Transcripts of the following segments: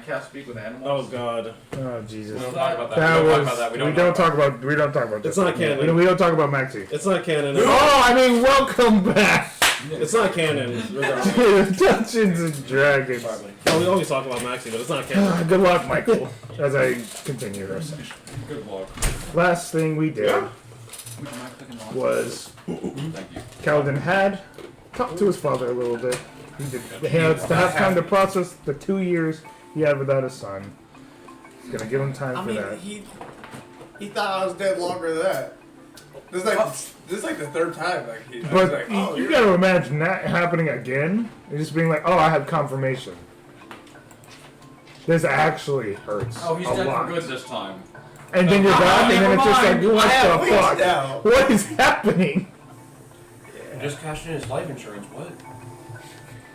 cast speak with animals? Oh god. Oh Jesus. We don't talk about that. We don't talk about. We don't talk about. It's not canon. We don't talk about Maxie. It's not canon. Oh, I mean, welcome back. It's not canon. Dungeons and Dragons. Oh, we always talk about Maxie, but it's not canon. Good luck, Michael. As I continue our session. Good luck. Last thing we did was Kaladin had talked to his father a little bit. He had to have time to process the 2 years he had without his son. He's gonna give him time for that. He thought I was dead longer than that. This is like the third time. But like, you gotta imagine that happening again. And just being like, oh, I have confirmation. This actually hurts. Oh, he's a dead lot. for good this time. And then you're back, and then it's just like, what the fuck? Now. What is happening? I'm just cashing in his life insurance. What?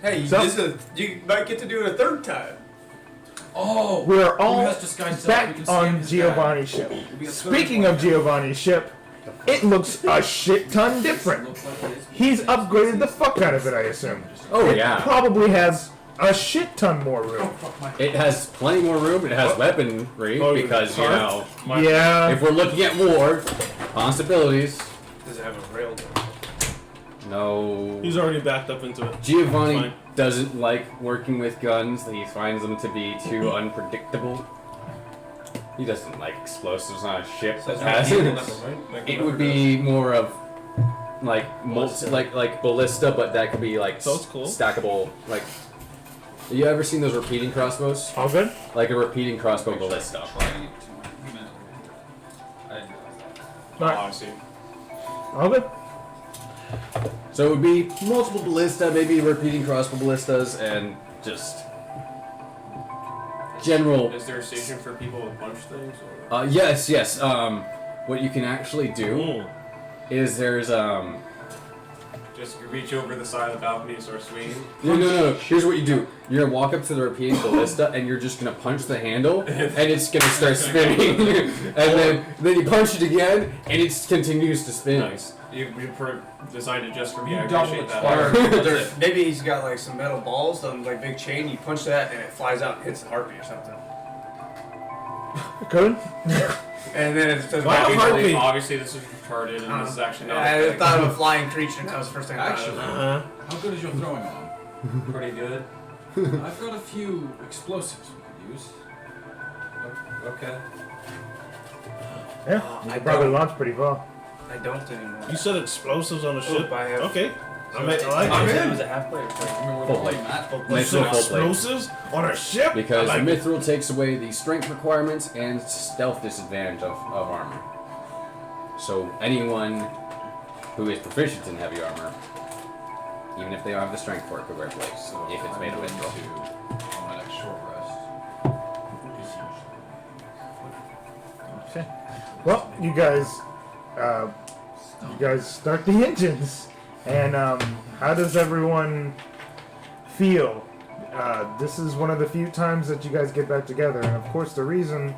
Hey, you might get to do it a third time. Oh! We're all has disguised self? We back can see on his Giovanni's ship. be a Speaking of Giovanni's ship, it looks a shit ton different. He's upgraded the fuck out of it, I assume. Oh, It yeah. probably has a shit ton more room. It has plenty more room. It has weaponry because, you know, Yeah. if we're looking at war, possibilities. Does it have a rail? No. He's already backed up into it. Giovanni Fine. doesn't like working with guns. He finds them to be too unpredictable. He doesn't like explosives on a ship that has it. It would be more of like like ballista, but that could be like So it's cool. stackable. Like, have you ever seen those repeating crossbows? All good? Like a repeating crossbow ballista. Honestly. All good? So it would be multiple ballista, maybe repeating crossbow ballistas, and just general. Is there a station for people with punch things? Or? Yes. What you can actually do is there's Just reach over the side of the balcony and start swinging? No. Here's what you do. You're gonna walk up to the repeating ballista and you're just gonna punch the handle and it's gonna start spinning. And then you punch it again and it continues to spin. Nice. You designed it just for me. I double appreciate expired. that. Maybe he's got like some metal balls, some like big chain. You punch that and it flies out and hits the heartbeat or something. Good? And then it says, Obviously, this is retarded and this is actually not. I thought of a flying creature and that was the first thing I thought Actually, of. how good is your throwing on? Pretty good. I've got a few explosives we could use. Okay. Yeah. I You probably don't. launched pretty far. I don't anymore. You said explosives on the ship? I have. Okay. I like I'm it. in. Was it half play or I mean, we're Full playing plate. that. You said Mithril full plate. explosives on a ship? Because I like it. Mithril takes away the strength requirements and stealth disadvantage of armor. So anyone who is proficient in heavy armor, even if they don't have the strength for it, could wear plates if it's made of mithril. On my next short rest. Okay. Well, you guys start the engines. And how does everyone feel? This is one of the few times that you guys get back together, and of course the reason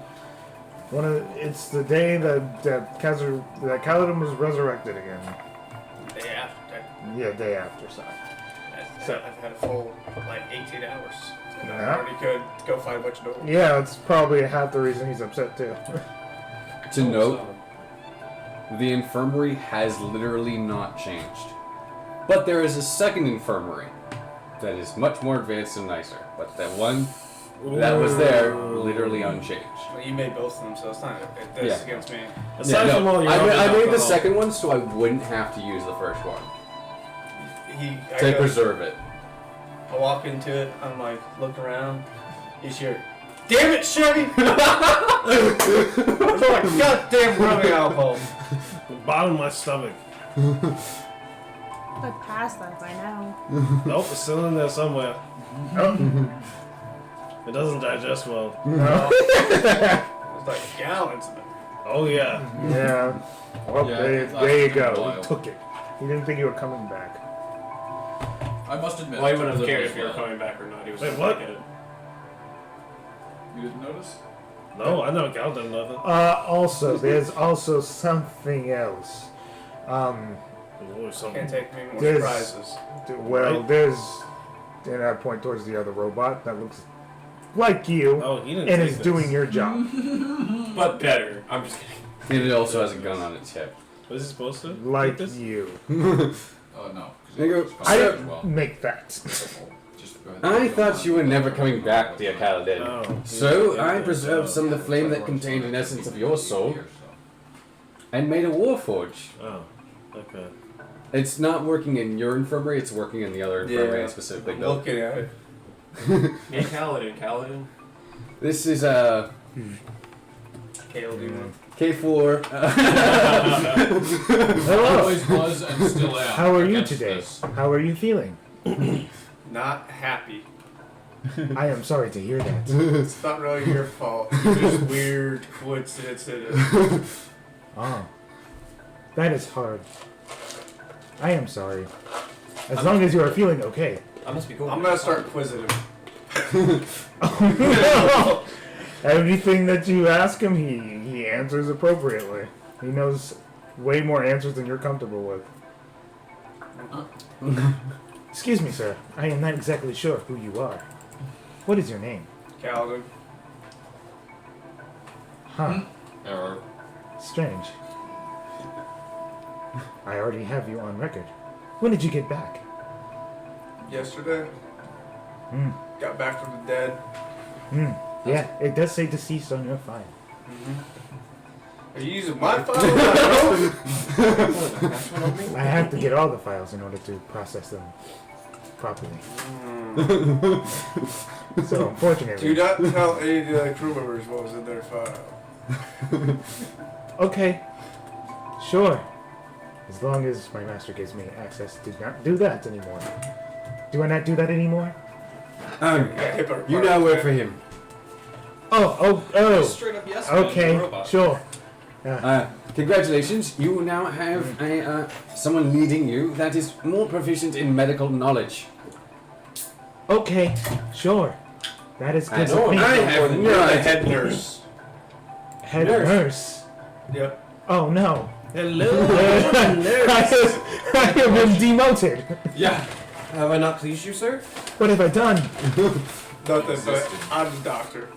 it's the day that Kaladin was resurrected again. Day after. Yeah, day after, sorry. I've had a full like 18 hours. And I Yeah. already could go find a bunch of doors. Yeah, that's probably half the reason he's upset too. To note, the infirmary has literally not changed. But there is a second infirmary that is much more advanced and nicer. But that one that was there, literally unchanged. Well, you made both of them, so it's not. That's against me. Aside from all your I made the alcohol. second one so I wouldn't have to use the first one. To preserve it. I walk into it, I'm like, look around. He's here. Damn it, Chevy! It's like goddamn rubbing alcohol. The bottom of my stomach. I've passed that by now. Nope, it's still in there somewhere. Oh. It doesn't digest well. No. It's like gallons of it. Oh yeah. Yeah. Well, Yeah, there it's you lasted go. a while. He took it. He didn't think you were coming back. I must admit. Well, he wouldn't have Liv cared was if you were well. coming back or not. He was Wait, just what? looking at it. You didn't notice? No, I never counted nothing. Also, there's also something else. Ooh, something. Can't take me more There's- surprises. Well, there's, and I point towards the other robot that looks like you, Oh, he didn't and take is this. doing your job. But better. I'm just kidding. And it also has a gun on its hip. Was he supposed to? Like take this? you. Oh no. There you go. I So- didn't make that. Just go ahead. I thought you were never coming back, dear Kaladin. Oh. So I preserved some of the flame that contained an essence of your soul and made a warforge. Oh. Okay. It's not working in your infirmary, it's working in the other infirmary I specifically I'm built. looking at it. Hey, Kaladin. This is KLD1. K4. Hello. Always was and still am. How are you against today? this. How are you feeling? Not happy. I am sorry to hear that. It's not really your fault. It's just weird coincidence in it. Oh. That is hard. I am sorry. As long as you are feeling okay. I must be going. I'm gonna start quizzing him. Oh, no! Everything that you ask him, he answers appropriately. He knows way more answers than you're comfortable with. Excuse me, sir. I am not exactly sure who you are. What is your name? Calvin. Huh. Error. Strange. I already have you on record. When did you get back? Yesterday. Hmm. Got back from the dead. Hmm. Yeah, it does say deceased on your file. Are you using my file? I have to get all the files in order to process them properly. So, unfortunately. Do not tell any of the other crew members what was in their file. Okay. Sure. As long as my master gives me access to not do that anymore. Do I not do that anymore? You now work for him. Oh. Straight up yes. man, you're a Okay, robot. sure. Congratulations, you now have a someone leading you that is more proficient in medical knowledge. Okay, sure. That is good. know, of me. I have You're no the idea. head nurse. Head Nurse. nurse. Yep. Oh no. Hello. I have been demoted. Yeah. Have I not pleased you, sir? What have I done? Nothing, but I'm the doctor.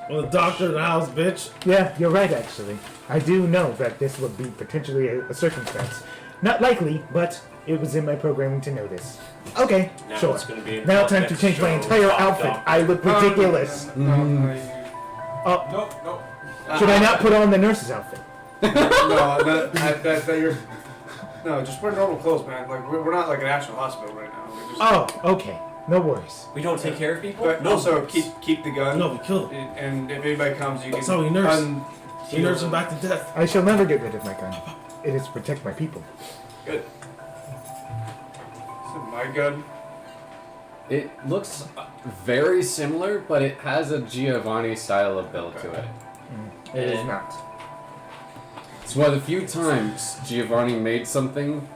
Well, the doctor in the house, bitch. Yeah, you're right, actually. I do know that this would be potentially a circumstance. Not likely, but it was in my programming to know this. Okay, Now sure. it's gonna be in Now the time to next change my show. entire Top outfit. dog. I look ridiculous. Oh, Nope. should I not put on the nurse's outfit? No, just wear normal clothes, man. Like we're not like an actual hospital right now. We're just, Oh, okay. No worries. We don't take care of people. but No. also keep the gun. No, we killed him. And if anybody comes, you can. So we nurse. un- We nursed him back to death. I shall never get rid of my gun. It is to protect my people. Good. Is it my gun? It looks very similar, but it has a Giovanni style of build to it. It is not. It's one of the few times Giovanni made something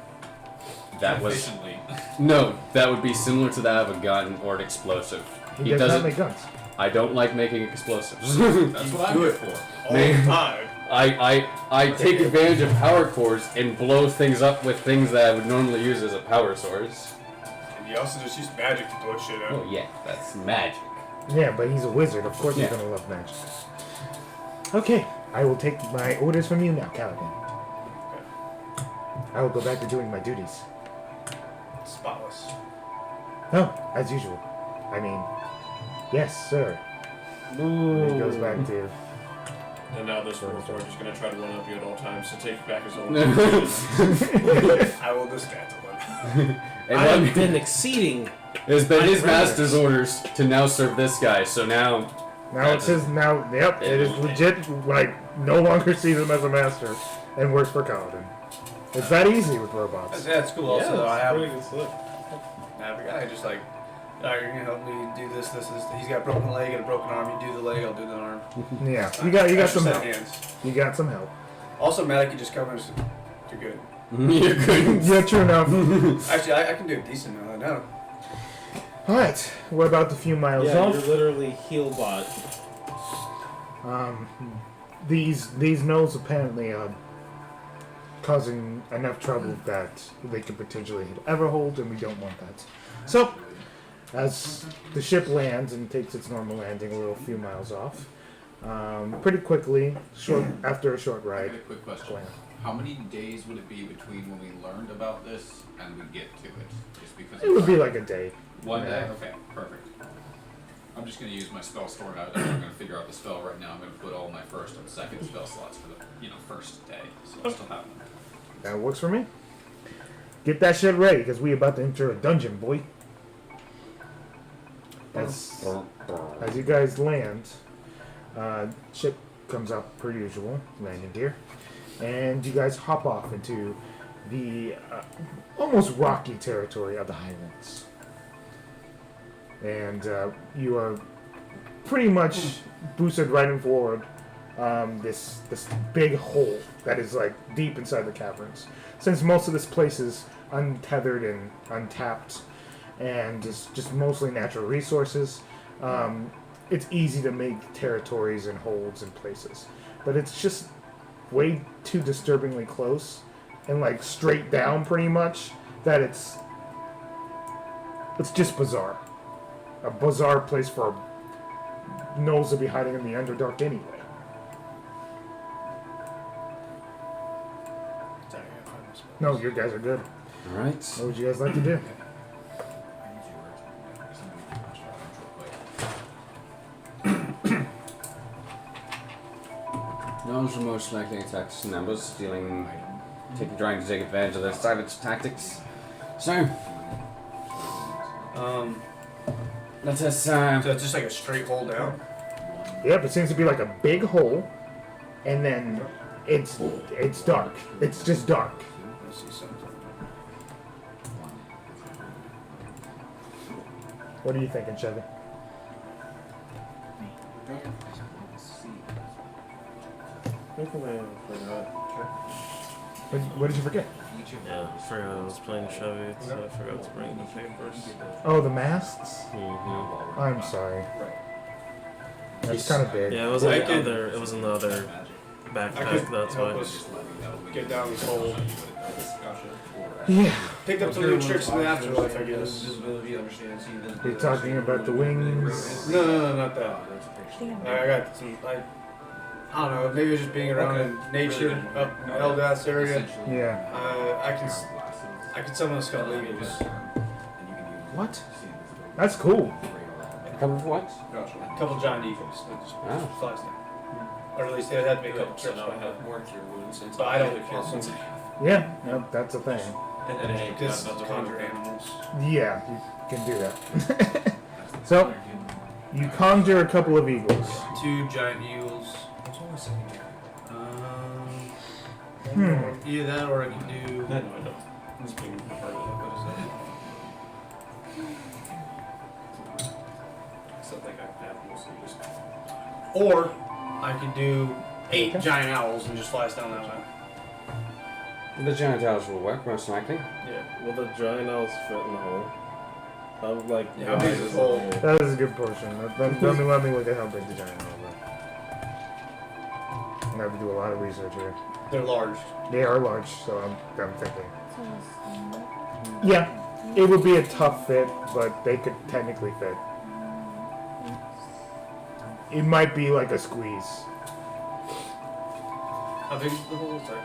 that was Efficiently. no, that would be similar to that of a gun or an explosive. He does not make guns. I don't like making explosives. That's what I'm here for. All the time. I take advantage of power cores and blow things up with things that I would normally use as a power source. And you also just use magic to blow shit out. Oh yeah, that's magic. Yeah, but he's a wizard. Of course Yeah. he's gonna love magic. Okay, I will take my orders from you now, Kaladin. I will go back to doing my duties. Spotless. No, as usual. I mean, yes, sir. And he goes back to. And now this warlord is going to try to run up you at all times to take back his own. I will dismantle him. And I then have been exceeding. it's been his my master's orders to now serve this guy. So now Now it says now. Yep, it is legit. Like no longer sees him as a master, and works for Kaladin. It's that easy with robots. That's cool. Also, I have pretty good stuff. a guy just like, you're gonna help me do this. He's got a broken leg and a broken arm. You do the leg, I'll do the arm. Yeah, you got Extra some set help. of hands. You got some help. Also, Matt, you just come and you're good. you're good. Yeah, true enough. Actually, I can do it decent now. I know. All right, what about the few miles Yeah, off? you're literally heal bot. These nodes apparently are causing enough trouble that they could potentially hit Everhold, and we don't want that. So, as the ship lands and takes its normal landing a little few miles off, pretty quickly, after a short I ride. got a quick question. Land. How many days would it be between when we learned about this and we get to it? Just because It would be like a day. one day. Yeah. Okay, perfect. I'm just gonna use my spell store now. I'm gonna figure out the spell right now. I'm gonna put all my first and second spell slots for the first day, so I'll still have them. That works for me. Get that shit ready, because we about to enter a dungeon, boy. As you guys land, ship comes up per usual, landing gear, and you guys hop off into the almost rocky territory of the Highlands. And you are pretty much boosted right and forward this big hole that is like deep inside the caverns. Since most of this place is untethered and untapped, and is just mostly natural resources, it's easy to make territories and holds and places. But it's just way too disturbingly close and like straight down pretty much that it's just bizarre. A bizarre place for gnolls to be hiding in the Underdark anyway. Sorry, I find my spells. No, you guys are good. Alright. What would you guys like to do? I need your words. Somebody can punch out real quick. Gnolls are most likely attacked in numbers, trying to take advantage of their savage tactics. So, let us, So it's just like a straight hole down. Yep, it seems to be like a big hole, and then it's dark. It's just dark. Let's see something. What are you thinking, Chevy? What did you forget? Yeah, I forgot I was playing Chevy, so I forgot to bring the papers. Oh, the masks? Mm-hmm. I'm sorry. That's kind of big. Yeah, it was in I the could- other. It was in the other I backpack. could That's help why. us get down this hole. Yeah. Picked up some new tricks in the afterlife, I guess. You're talking about the wings? No, not that. I got some, I don't know, maybe it's just being around in nature up in the Eldas area. Yeah. I can summon a skull eagles. What? That's cool. a couple of what? A couple giant eagles that just Oh. flies down. Or at least it had to be a couple So trips. now I by have now. more cure wounds. But I don't feel feel since Yeah, no, that's a thing. and then This conjure animals. Yeah, you can do that. So, you conjure a couple of eagles. 2 giant eagles. Either that or I can do. No, I don't. It's being part of it. What is that? Something I have mostly just. Or I can do 8 giant owls and just flies down that way. The giant owls will work, most likely. Yeah. Will the giant owls fit in the hole? I would like. Yeah, how big is the hole? That is a good portion. Let me look at how big the giant owls are. I'm gonna have to do a lot of research here. They're large. They are large, so I'm thinking. Yeah, it would be a tough fit, but they could technically fit. It might be like a squeeze. How big is the hole? Sorry.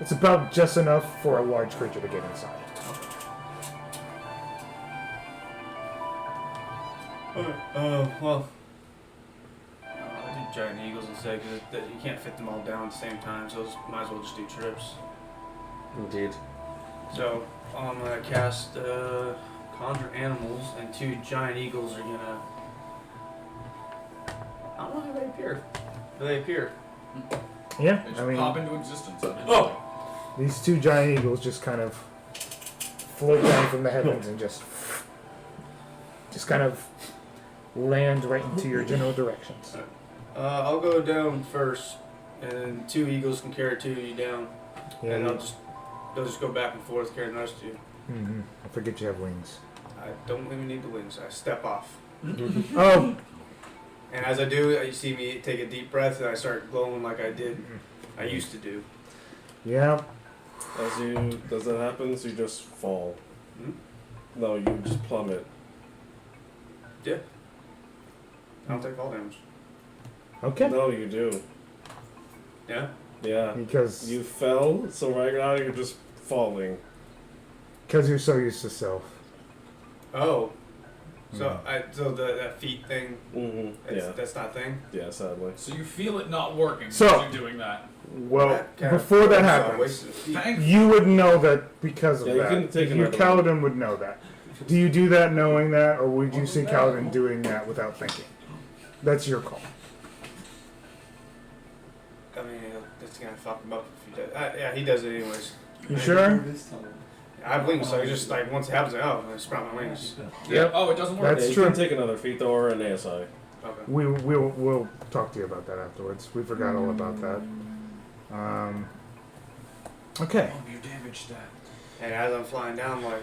It's about just enough for a large creature to get inside. Well, I'll do giant eagles instead because you can't fit them all down at the same time, so might as well just do trips. Indeed. So I'm gonna cast conjure animals, and 2 giant eagles are gonna. I don't know how they appear. Do they appear? Yeah, They just I mean, pop into existence. Oh! these 2 giant eagles just kind of float down from the heavens and just kind of land right into your general directions. I'll go down first, and 2 eagles can carry 2 of you down, Yeah, and they'll just go back and forth carrying the rest of you. I forget you have wings. I don't even need the wings. I step off. Oh, And as I do, you see me take a deep breath, and I start glowing like I used to do. yeah. Does that happen? So you just fall? Hmm? No, you just plummet. Yeah. I don't take fall damage. Okay. No, you do. Yeah? Yeah. Because You fell, so right now you're just falling. you're so used to self. Oh. So that feet thing, Mm-hmm. Yeah. that's not a thing? Yeah, sadly. So you feel it not working So- because you're doing that. Well, That kind of before that feels happens, wasted feet. Thank you would know that because of Yeah, you that. can take Your another Kaladin would know that. Do you do that knowing that, or would you see Kaladin doing that without thinking? That's your call. I mean, that's gonna fuck him up if he does. Yeah, he does it anyways. You sure? I have wings, so he just like once it happens, like, oh, I sprout my wings. Yep. Oh, it doesn't work. That's Yeah, you true. can take another feat though, or an ASI. Okay. We'll talk to you about that afterwards. We forgot all about that. Okay. Oh, your damage stat. And as I'm flying down, I'm like,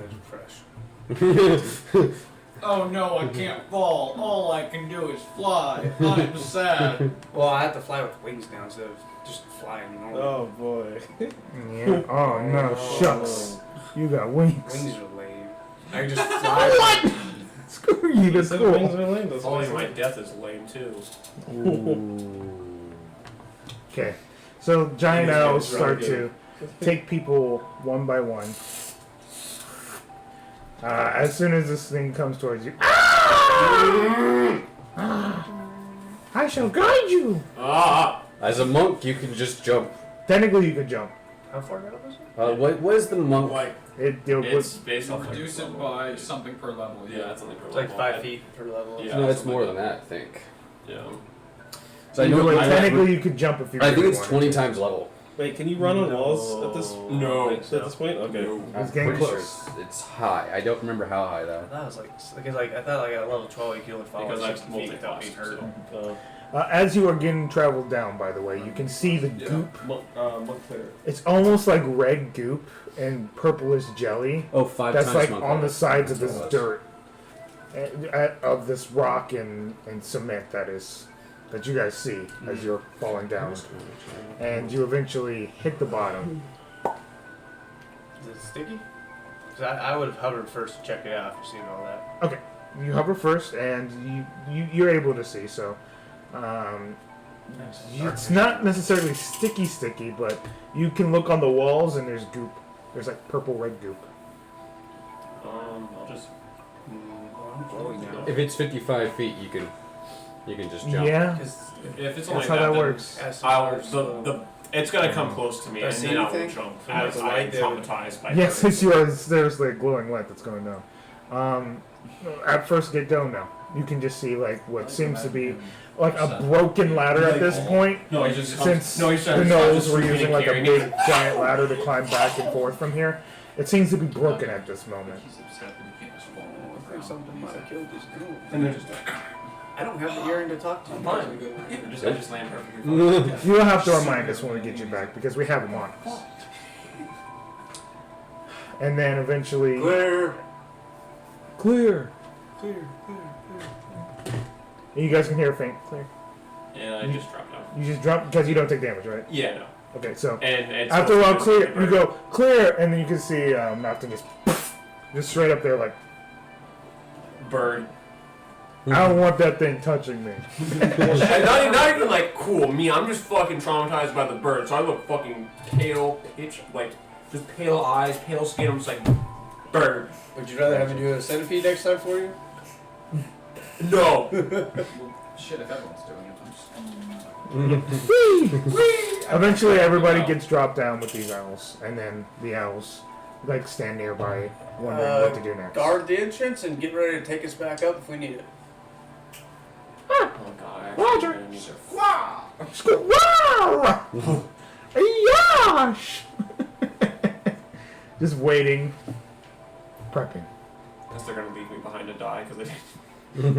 it's fresh. Oh no, I can't fall. All I can do is fly. I'm sad. Well, I have to fly with wings now instead of just flying normal. Oh boy. Yeah. Oh no, shucks. You got wings. Wings are lame. I can just fly. Screw you. That's Said wings cool. are lame, that's Only awesome. my death is lame too. Ooh. Okay. So giant Yeah, owls it's start right to take people one by one. As soon as this thing comes towards you, I shall guide you. Ah! As a monk, you can just jump. Technically, you could jump. How far down is it? What is the monk? Like, It deals it's with. based off Reduce like, it by something per level. Yeah, it's only per It's like level. 5 feet per level. Yeah. No, it's something more like than that, I think. Yeah. So I Either know way, I technically, you could jump if you. think really it's wanted 20 to. times level. Wait, can you run on walls at this? No. At this point? Okay. It's getting Pretty sure close. it's high. I don't remember how high I though. thought it was like I thought like at level 12 you could only follow Because 60 I've feet without being hurt. multi-classed. As you are getting traveled down, by the way, you can see the goop. Monk clear. It's almost like red goop and purplish jelly. Oh, 5 That's times like monk on the level. sides of this That's dirt, of this rock and cement that you guys see as you're falling down, and you eventually hit the bottom. Is it sticky? Cause I would have hovered first to check it out after seeing all that. Okay, you hover first, and you're able to see. So, it's not necessarily sticky, but you can look on the walls and there's goop. There's like purple red goop. I'll just. I'm glowing now. If it's 55 feet, you can just jump. Yeah, Cause If it's only that's how that then works. it's gonna come close to me, and Does it then see I will anything? jump. Like As the I'm light that would- traumatized by Yes, it. it's yours. There's like glowing light that's going down. At first get down now. You can just see like what seems to be like a broken ladder at this point. No, he just Since no, he the started gnolls were just using like a carrying big it. giant ladder to climb back and forth from here, it seems to be broken at this moment. He's upset that he can't just fall on the I think ground. something might have killed this dude. And they're just I don't have the earring to talk to. I'm fine. I just land perfectly fine. You don't have to remind us when we get you back because we have them on us. And then eventually Clear. clear. Clear. And you guys can hear a faint clear. And I just dropped down. You just drop because you don't take damage, right? Yeah, no. Okay, so And it's after a while, just clear. super- You go clear, and then you can see Nocton just straight up there, like bird. I don't want that thing touching me. And not even like cool. Me, I'm just fucking traumatized by the bird. So I look fucking pale, like just pale eyes, pale skin. I'm just like bird. Would you rather have me do a centipede next time for you? No. Shit, if everyone's doing it, I'm just. Eventually, everybody gets dropped down with these owls, and then the owls like stand nearby, wondering what to do next. Guard the entrance and get ready to take us back up if we need it. Oh god. Roger. I need to- Wow! Yosh! Just waiting, prepping. Unless they're gonna leave me behind to die because they.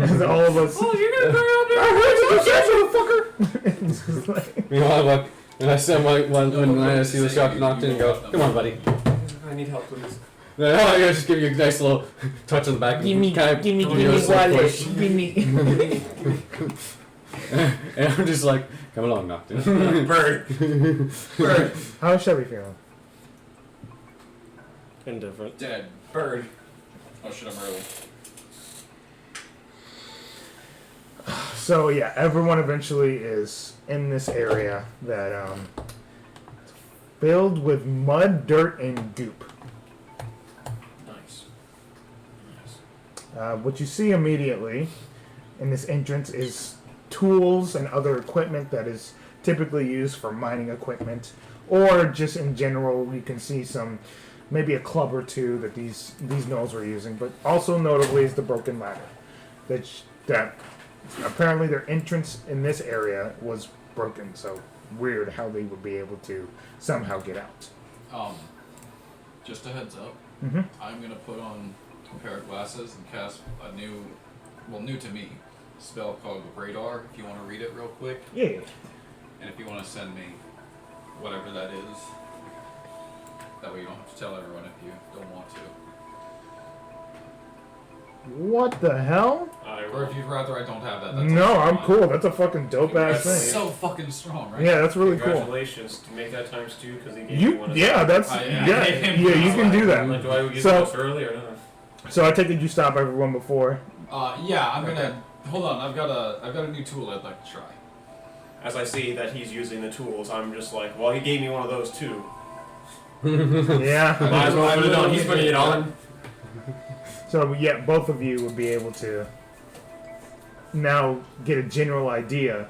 As all of us. Oh, you're gonna I heard you, It's just like- You know, like, and I said when I see the shot knocked in, go, come on, buddy. I need help, please. Then I just give you a nice little touch on the back. Give me push. give me. And I'm just like, come along, Nocton. Bird. Bird. How's Chevy feeling? Indifferent. Dead. Bird. Oh shit, I'm early. So yeah, everyone eventually is in this area that filled with mud, dirt, and goop. Nice. What you see immediately in this entrance is tools and other equipment that is typically used for mining equipment, or just in general. You can see maybe a club or two that these gnolls were using, but also notably is the broken ladder. That apparently their entrance in this area was broken, so weird how they would be able to somehow get out. Just a heads up. Mm-hmm. I'm gonna put on a pair of glasses and cast a new to me, spell called Radar. If you want to read it real quick, Yeah. and if you want to send me whatever that is, that way you don't have to tell everyone if you don't want to. What the hell? Or if you'd rather I don't have that. That's No, also I'm fine. cool. That's a fucking dope ass That's thing. so fucking strong, right? Yeah, that's really cool. Congratulations to make that times 2 because he gave you one. Yeah, that's Yeah, you can do that. Like, do I get So- this early or not? So I take it you stop everyone before. Yeah, I'm gonna hold on. I've got a new tool I'd like to try. As I see that he's using the tools, I'm just like, well, he gave me one of those too. Yeah. Might as well put it on. He's putting it on. So yeah, both of you would be able to now get a general idea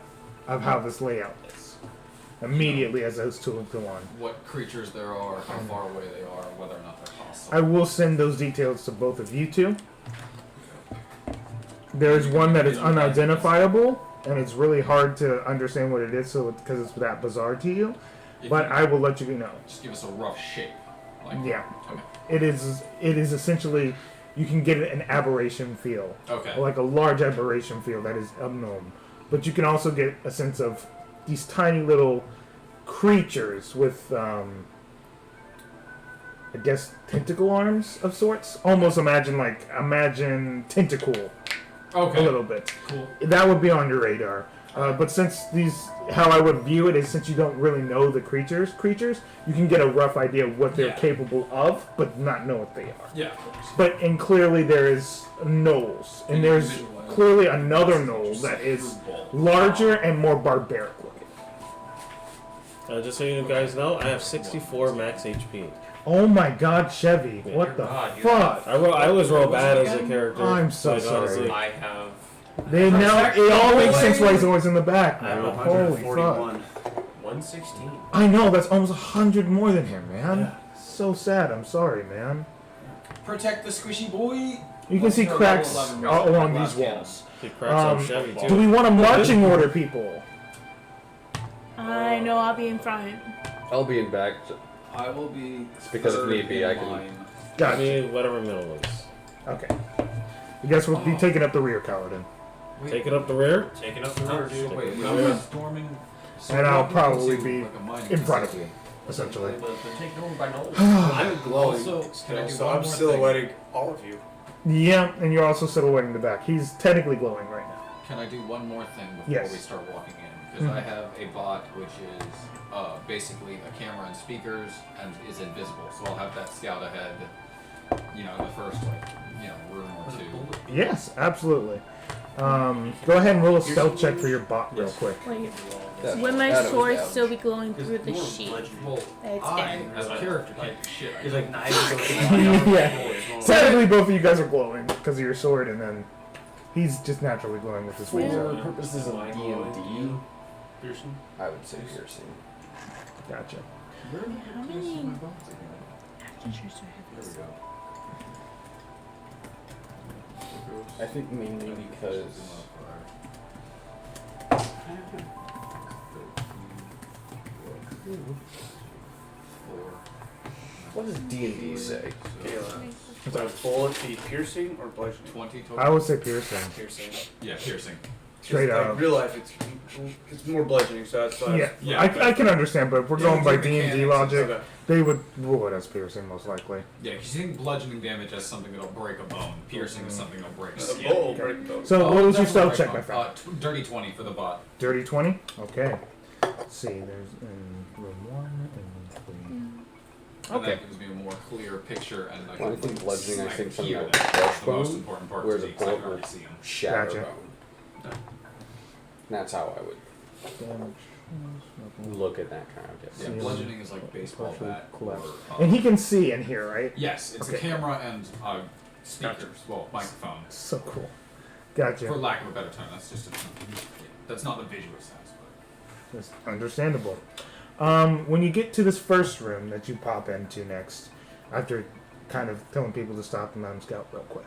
of how this layout is immediately as those tools go on. What creatures there are, how far away they are, whether or not they're hostile. I will send those details to both of you two. There is one that is unidentifiable, and it's really hard to understand what it is, so because it's that bizarre to you. If But you I will let you know. just give us a rough shape. Like, Yeah, Okay. it is essentially you can get an aberration feel, Okay. like a large aberration feel that is unknown. But you can also get a sense of these tiny little creatures with, I guess, tentacle arms of sorts. Almost imagine Tentacool Okay. a little bit. Cool. That would be on your radar. But since how I would view it is since you don't really know the creatures, you can get a rough idea of what they're Yeah. capable of, but not know what they are. Yeah. And clearly there is gnolls, and there's clearly another gnoll that is larger and more barbaric looking. Just so you guys know, I have 64 max HP. Oh my God, Chevy! Yeah. What the God, you fuck? I always roll bad as a character. I'm so like, sorry. honestly. I have It all makes sense why he's always in the back. I know. Holy fuck! 116. I know that's almost 100 more than him, man. So sad. I'm sorry, man. Protect the squishy boy. You can see Level cracks 11 all along glass these cannon. walls. He cracks on Chevy Do too. we want a marching order, people? I know I'll be in front. I'll be in back. I will be. Because if third need be, in I can- line. I Gotcha. mean, whatever middle is. Okay. I guess we'll be taking up the rear, Kaladin. Taking up the rear. Taking up the rear, dude. Wait, Yeah. I'm storming. And I'll walking probably into, be like, a mining in front of facility. you, essentially. They're taking over by Knowles. I'm glowing. Also, still, so so I'm I'm silhouetting all of you. Yeah, and you're also silhouetting the back. He's technically glowing right now. Can I do one more thing before Yes. we start walking in? Because I have a bot which is basically a camera and speakers and is invisible. So I'll have that scout ahead, in the first room or two. Yes, absolutely. Go ahead and roll a stealth check for your bot real quick. Wait, That- will my that was sword down. still be glowing through the sheet? Well, It's I, in. as a character, can't do shit. He's like knives. Yeah. Technically, both of you guys are glowing because of your sword, and then he's just naturally glowing with his For laser. purposes of D&D, Pearson. I would say piercing. Gotcha. How many adventures do I have? There we go. I think mainly because what does D&D say? So bullet be piercing or bludgeoning? 20 total. I would say piercing. Piercing. Yeah, piercing. Straight Like up. real life, it's more bludgeoning, so that's why. Yeah, Yeah, I can understand, but if we're going by D&D mechanics, logic, Okay. they would rule it as piercing most likely. Yeah, because you think bludgeoning damage as something that'll break a bone. Piercing is something that'll break A skin. bowl break those. So what was your definitely stealth break check, bone. my friend? Dirty 20 for the bot. Dirty 20? Okay. Let's see, there's in room 1 and room 3. And Okay. that gives me a more clear picture and like. Well, I think bludgeoning, I think something hear like that. That's the most bone, important part whereas to a me, 'cause I can bullet already would see 'em. shatter Gotcha. bone. That's how I would Damage. look at that kind of Yeah, distance. bludgeoning is like baseball bat. Or, And he can see and hear, right? yes, it's Okay. a camera and speakers. Well, microphone. So cool. Gotcha. For lack of a better term, that's just that's not the visual sense. That's understandable. When you get to this first room that you pop into next, after kind of telling people to stop and let them scout real quick,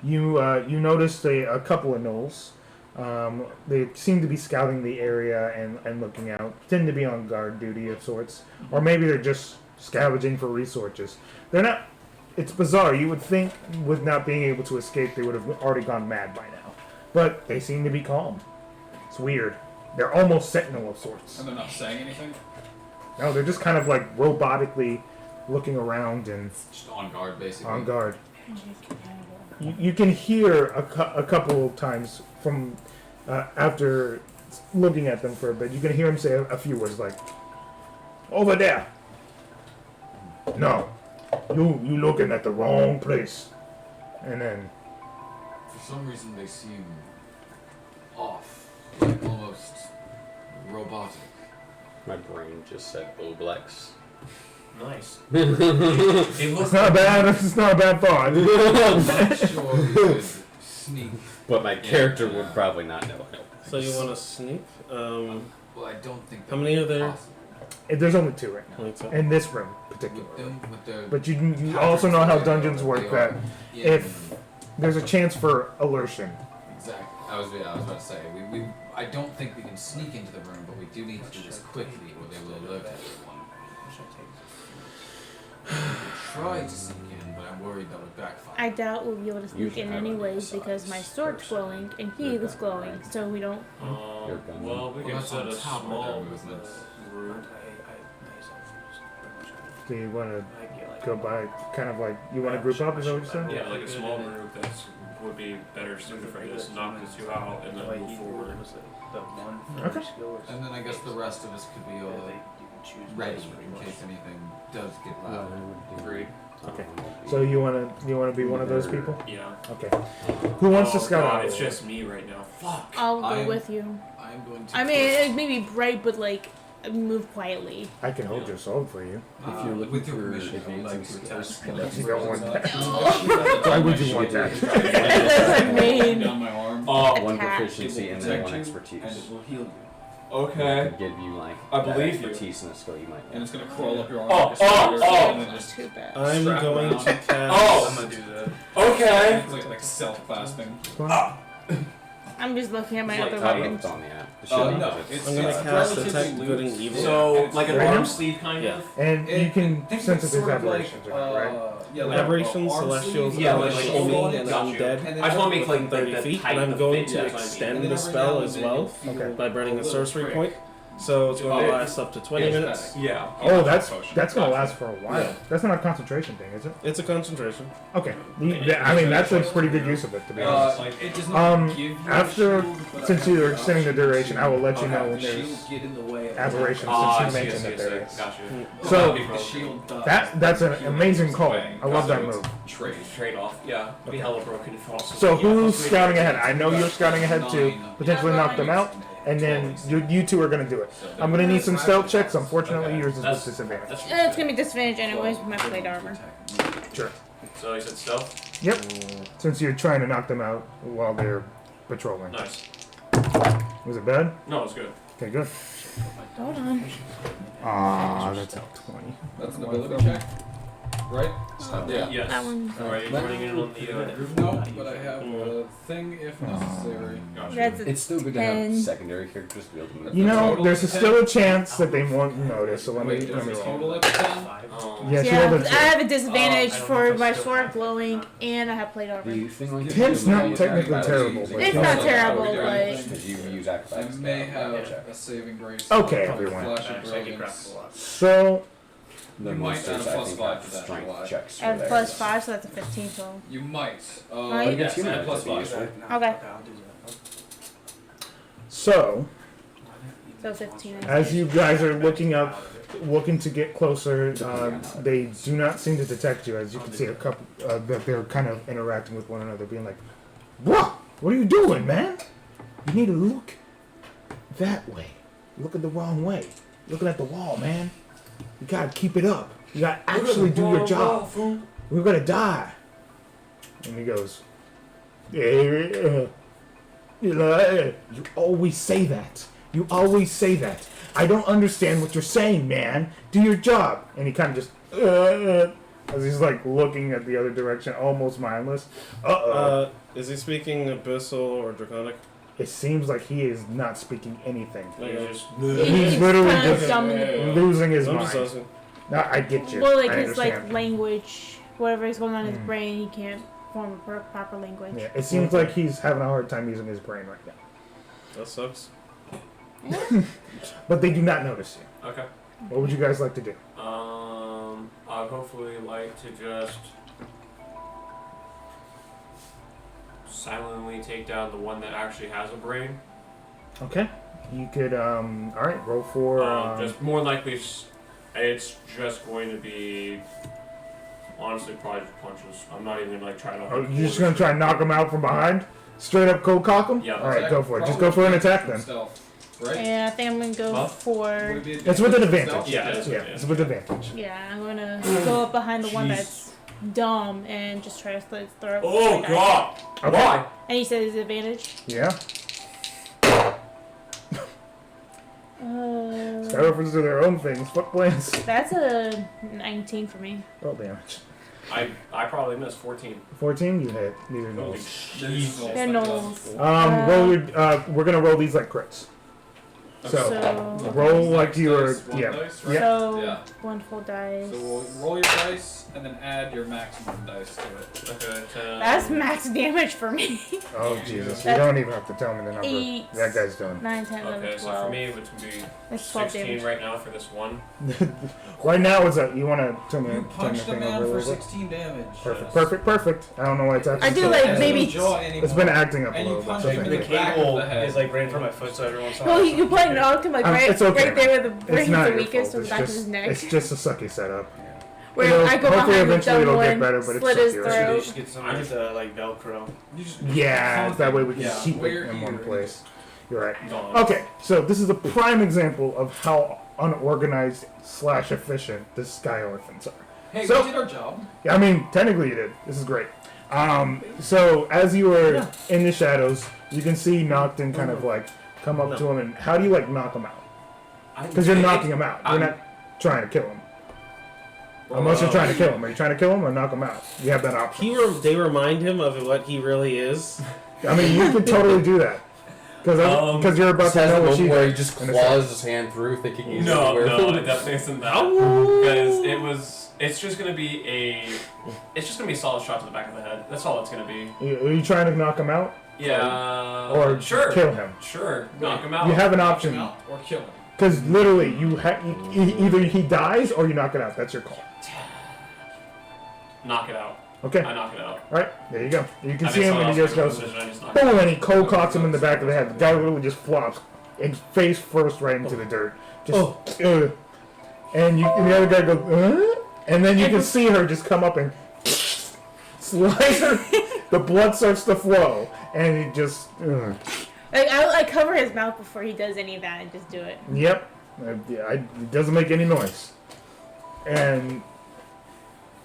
you noticed a couple of gnolls. They seem to be scouting the area and looking out. Tend to be on guard duty of sorts, or maybe they're just scavenging for resources. They're not. It's bizarre. You would think with not being able to escape, they would have already gone mad by now, but they seem to be calm. It's weird. They're almost sentinel of sorts. And they're not saying anything? No, they're just kind of like robotically looking around and Just on guard, basically. on guard. You can hear a couple of times from after looking at them for a bit. You can hear him say a few words like, "Over there." No, you looking at the wrong place. And then For some reason, they seem off. Like almost robotic. My brain just said Oblex. Nice. It it's not bad. It's not a bad thought. I'm not sure we could sneak. But my character would probably not know it. So you want to sneak? Well, I don't think. How many are there? Possible. There's only two right now Like so. in this room, With particularly. them, with their But you also know how dungeons work. That Yeah, if there's a chance for illusion. exactly. I was about to say I don't think we can sneak into the room, but we do need to do this quickly, or they will alert everyone. We could try to sneak in, but I'm worried that would backfire. I doubt we'll be able to sneak in anyways because my sword's glowing and he was glowing, so we don't. Well, we can that's set on a top of small their movements. group. Do you want to go by kind of like you want to group up? Is that what you said? Yeah, like a small group that would be better suited for this. Knock the two out and then move forward. Okay. And then I guess the rest of us could be all ready in case anything does get loud. Agreed. Okay. So you want to be one of those people? Yeah. Okay. Who wants to scout God, out? it's just me right now. Fuck. I'll go I'm- with you. I'm going to. I mean, it may be bright, but like move quietly. I can hold your sword for you. If you're looking with your for permission, I would like to advancing attack. You don't want that. Oh. Why would you want that? That's a main. Down my arm. one Attack. proficiency and then one expertise. And it will heal you. Okay. Could give you like I that believe you. expertise and a skill you might And want. it's gonna crawl up your arm. Oh, like a spider, oh. and then just Too bad. I'm Strap going around. to cast. Oh. I'm gonna do that. Okay. It's like self-clasping. I'm just looking at my It's other like I weapons. looked on the app. It should be, No, but it's. I'm gonna it's cast relatively Detect Good and loose. Evil. So, like an Right arm now? sleeve kind Yeah. of? And you can Think sense it's if there's sort of aberrations or not, right? Yeah, like Aberrations, arm celestials, sleeve. Yeah, are like like full only body, and got you. undead. And then I just want to make within like 30 the feet, height and I'm of going the to fit, that's extend And then the every spell now as and then well you'll feel Okay. by burning a little sorcery prick. point. So it's going to Oh, last up to 20 yeah, minutes. Yeah. Oh, that's Potion. gonna last for a while. Yeah. That's not a concentration thing, is it? It's a concentration. Okay. I mean, that's a pretty good use of it, to be honest. It does not give you After, a shield, but since I you're have extending the option duration, to- I will let you know Okay. when The there's shield get in the way of aberrations, Ah, since you I mentioned that there is. Got you. So, the shield does. that's an amazing call. I love that move. Trade off. Yeah. Be hella broken if also. So yeah, who's plus scouting ahead? I know you're scouting ahead to potentially knock them out, and then you two are gonna do it. I'm gonna need some stealth checks. Unfortunately, yours is with That's- disadvantage. That's It's gonna be disadvantage anyways with my plate armor. Sure. So you said stealth? Yep. Since you're trying to knock them out while they're patrolling. Nice. Was it bad? No, it's good. Okay, good. Hold on. Ah, that's a 20. That's an ability check, right? Yeah. Yes. That one. Alright, you're running in on the No, but I have a thing if necessary. Gotcha. That's a it's still good to have 10. secondary characters to be able to move. You know, Total there's is still a chance that they won't notice, so let me Wait, there's a roll. total of 10? Yeah, she Yeah, rolled a I have a 2. disadvantage I don't know for if I my still sword have- glowing, and I have plate The armor. thing like Ten's not technically terrible, but It's not terrible, but- because you use I acrobatics. may to have check. a saving grace. Okay, Probably everyone. Flash of brilliance. So, The You might monsters, add a I plus think, 5 have to that, strength July. checks. I have for theirs. plus 5, so that's a 15 total. You might. Right. Yes, Yeah, add plus that'd be 5. useful. Okay. so So 15. as you guys are looking up, looking to get closer, they do not seem to detect you. As you can see, a couple that they're kind of interacting with one another, being like, "Bruh, what are you doing, man? You need to look." that way. You're looking the wrong way. You're looking at the wall, man. You gotta keep it up. You gotta actually do your job. We're gonna die. And he goes, you always say that. You always say that. I don't understand what you're saying, man. Do your job. And he kind of just, as he's like looking at the other direction, almost mindless. Is he speaking Abyssal or Draconic? It seems like he is not speaking anything. Okay. He's literally kind of just dumb. losing his I'm mind. just asking. No, I get you. Well, like I his like understand. language, whatever is going on in his brain, he can't form a proper language. Yeah, it seems like he's having a hard time using his brain right now. That sucks. But they do not notice you. Okay. What would you guys like to do? I'd hopefully like to just silently take down the one that actually has a brain. Okay. You could, alright, roll for, Just more than likely, it's just going to be, honestly, probably just punches. I'm not even like trying to. oh, you're just gonna try and knock him out from behind? Straight up cold cock him? Yeah. Alright, go for it. Just go for an attack then. Stealth, right? Yeah, I think I'm gonna go Huh? for. Would it be It's with an advantage. stealth? Yeah, it is. Yeah, it's with advantage. Yeah, I'm gonna go up behind the one Jeez. that's dumb and just try to slit his throat. Oh Like, God! Okay. Why? And he says his advantage. Yeah. Sky Uh, Orphans do their own things. Fuck plans. that's a 19 for me. Roll damage. I probably missed 14. 14, you hit. These are Holy rolls. shit. They're nulls. Roll your, we're gonna roll these like crits. So, So, roll like you were, Dice, one yeah. dice, right? Yeah. so Yeah. one full dice. So we'll roll your dice and then add your maximum dice to it. Okay. That's max damage for me. Oh, Jesus. You That's don't even have to tell me the number 8, that guy's doing. 9, 10, 11, Okay, so 12. for me, which would be That's 12 16 damage. right now for this one. Right now, it's you want to tell me, You turn the punched a thing man over a for little bit? 16 damage. Perfect. I don't know why it's actually I do so like fast. maybe- It's been acting up a And you little bit. punch so him in thank the you. back of the head. like right in front of my foot, so every once in a Well, while. you probably knocked him like It's okay. right there where It's he's not the your weakest, fault. to the back of his neck. It's just a sucky setup. Where It'll- I go hopefully behind the eventually dumb it'll get one, better, but it's slit his sucky right You throat. should get some with like Velcro. You just Yeah, that way we can Yeah, keep it where in one you're- place. You're right. Gone. Okay, so this is a prime example of how unorganized / efficient the Sky Orphans are. Hey, So- we did our job. Yeah, I mean, technically you did. This is great. So as you were in the shadows, you can see Nocton kind of like come up to him, and how do you like knock him out? Because you're knocking him out. You're not trying to kill him. Unless you're trying to kill him. Are you trying to kill him or knock him out? You have that option. They remind him of what he really is. I mean, you could totally do that. Because you're about Just to has know a what moment she where he just in a claws his hand through, thinking he's No, everywhere. no, it definitely isn't that. Because it's just gonna be a solid shot to the back of the head. That's all it's gonna be. Are you trying to knock him out? Yeah. Or sure. kill him? Sure. Knock him out. You have an Knock him option. out or kill him. Because literally, either he dies or you knock it out. That's your call. Knock it out. Okay. I knock it out. Alright, there you go. You can I see mean, him and he just someone goes, else makes a decision, I just knock it boom, out. and he cold cocks him in the back of the head. The guy literally just flops and face first right into the dirt. Just, and the other guy goes, and then you can see her just come up and slice her. The blood starts to flow, and he just, I cover his mouth before he does any of that and just do it. Yep. It doesn't make any noise. And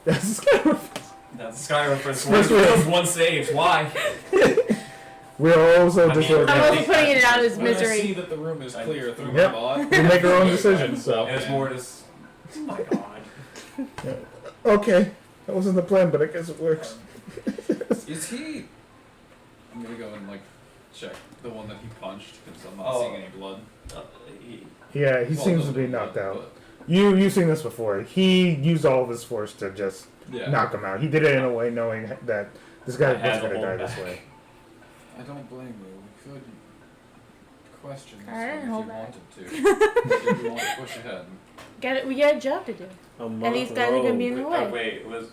that's kind of. That's the Sky Orphans. That's One right. kills, one saves. Why? We're also I mean, I'm disorganized. also putting it out as When I see misery. that the room is clear through Yep. my bot. We make our own decisions. So. And it's more just. Oh my God. Okay, that wasn't the plan, but I guess it works. Is he? I'm gonna go and like check the one that he punched because I'm not Oh. seeing any blood. Yeah, he Well, seems no to be blood, knocked out. You've seen this before. He used all of his force to just but- yeah. knock him out. He did it in a way knowing that this guy I was had going to to die hold this back. way. I don't blame you. We could question this I one didn't if hold you back. wanted to. If you want to push ahead. We got a job to do. And these guys are gonna be in the way. Wait, The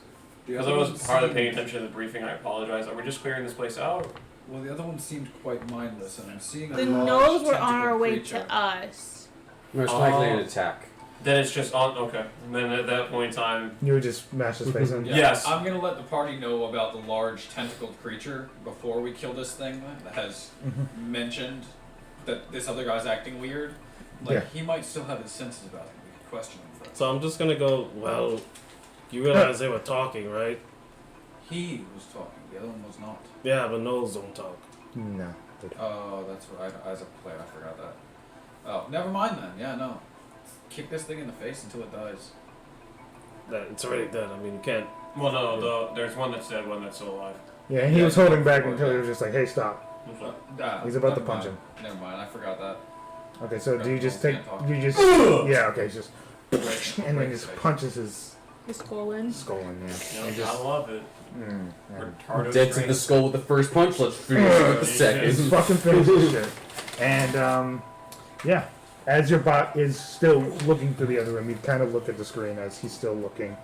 because other I was one hardly seemed- paying attention to the briefing, I apologize. Are we just clearing this place out? Well, the other one seemed quite mindless, and I'm seeing The a large gnolls were on tentacled our way creature. to us. Most likely an Oh. attack. Then it's just on. Okay. And then at that point in time. You would just mash his face in. Yeah, Yes. I'm gonna let the party know about the large tentacled creature before we kill this thing that has mentioned that this other guy's acting weird, like Yeah. he might still have his senses about him. We could question him first. So I'm just gonna go. Well, you realize they were talking, right? He was talking. The other one was not. Yeah, but Knowles don't talk. No. Oh, that's right. As a player, I forgot that. Oh, never mind then. Yeah, no. Kick this thing in the face until it dies. That it's already dead. I mean, you can't. Well, no, there's one that's dead, one that's still alive. Yeah, and he was holding back until he was just like, "Hey, stop." He's about to never punch mind. Never mind. I forgot that. Okay, so do you just take? Can't talk. You just? Yeah. Okay, it's just. And then just punches his The skull in. skull in there. You know, And just, I love it. yeah. Retarded Dead to straight. the skull with the first punch. Let's finish with the Just second. fucking finish this shit. And yeah, as your bot is still looking through the other room, you kind of look at the screen as he's still looking.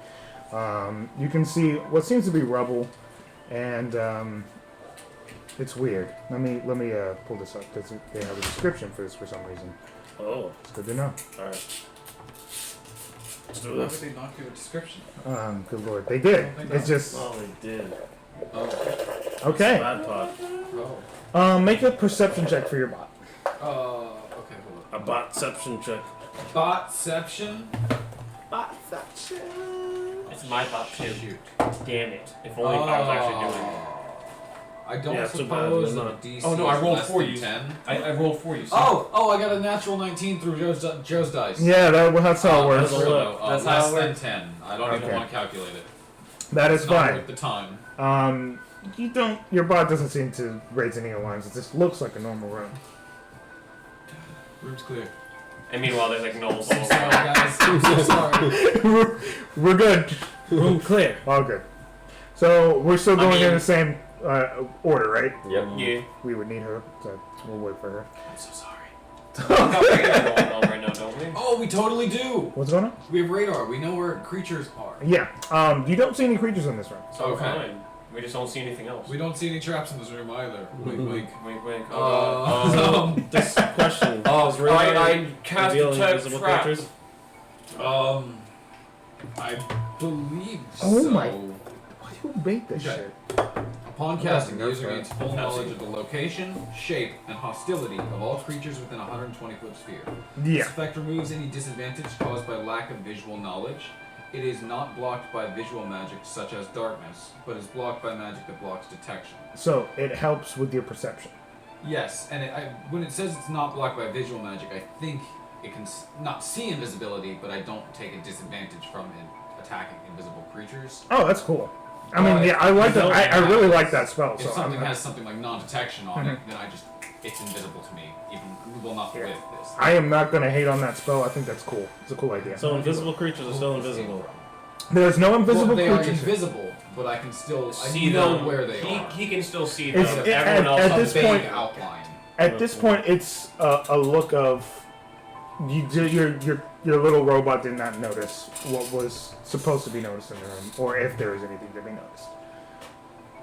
You can see what seems to be rubble, and it's weird. Let me pull this up because they have a description for this for some reason. Oh, It's good to know. all right. Let's do Why would this. they not give a description? Good lord, they did. It's just Oh, they did. Oh. okay. Bad part. Oh. Make a perception check for your bot. Okay, hold A botception check. on. Botception? It's my bot too. Shoot. Damn it. If only I was actually doing it. I don't Yeah, too bad, suppose they're that a not. DC Oh no, I is rolled less for than you. 10. I rolled for you. Oh, I got a natural 19 through Joe's dice. Yeah, that's how it That's works. true, though. That's how Less it than works. 10. I don't even Okay. want to calculate it. That is It's not fine. worth the time. Your bot doesn't seem to raise any alarms. It just looks like a normal room. Room's clear. And meanwhile, there's like Knowles all I'm sorry, over. guys. I'm so sorry. We're good. Room clear. All good. So we're still going in mean- the same order, right? Yep. Yeah. We would need her, so we'll wait for her. I'm so sorry. We got radar going on right now, don't we? Oh, we totally do. What's going on? We have radar. We know where creatures are. Yeah. You don't see any creatures in this room. So Okay. fine. We just don't see anything else. We don't see any traps in this room either. Wink, wink. Wink, wink. Oh, God. This question. Oh, is radar I cast a revealing type invisible trap. creatures? I believe Oh so. my- Why do you make this Okay. shit? Upon casting, the no user threat. gains full knowledge of the location, shape, and hostility of all creatures within a 120-foot sphere. This Yeah. effect removes any disadvantage caused by lack of visual knowledge. It is not blocked by visual magic such as darkness, but is blocked by magic that blocks detection. So it helps with your perception. Yes, and when it says it's not blocked by visual magic, I think it can not see invisibility, but I don't take a disadvantage from it attacking invisible creatures. Oh, that's cool. I mean, yeah, I like that. I really like that spell. If So something I'm, has something like non-detection on it, then it's invisible to me, even well not with this. I am not gonna hate on that spell. I think that's cool. It's a cool idea. So invisible creatures are still invisible. There's no invisible Well, they are creatures. invisible, but I can still See I know them. where they are. He can still see them. It's- Everyone else at on this the point- Vague outline. At this point, it's a look of your little robot did not notice what was supposed to be noticed in the room, or if there is anything to be noticed.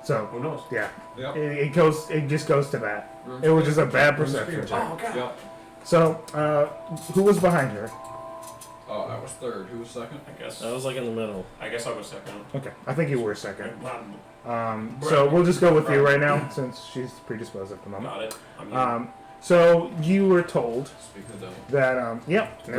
So Who knows? yeah, Yep. it just goes to that. It was just a bad perception check. Oh, God. Yep. So who was behind her? Oh, I was third. Who was second? I guess. I was like in the middle. I guess I'll go second. Okay, I think you were second. So we'll just go with you right now since she's predisposed at the moment. Got it. I'm here. So you were told Speak of the devil. that never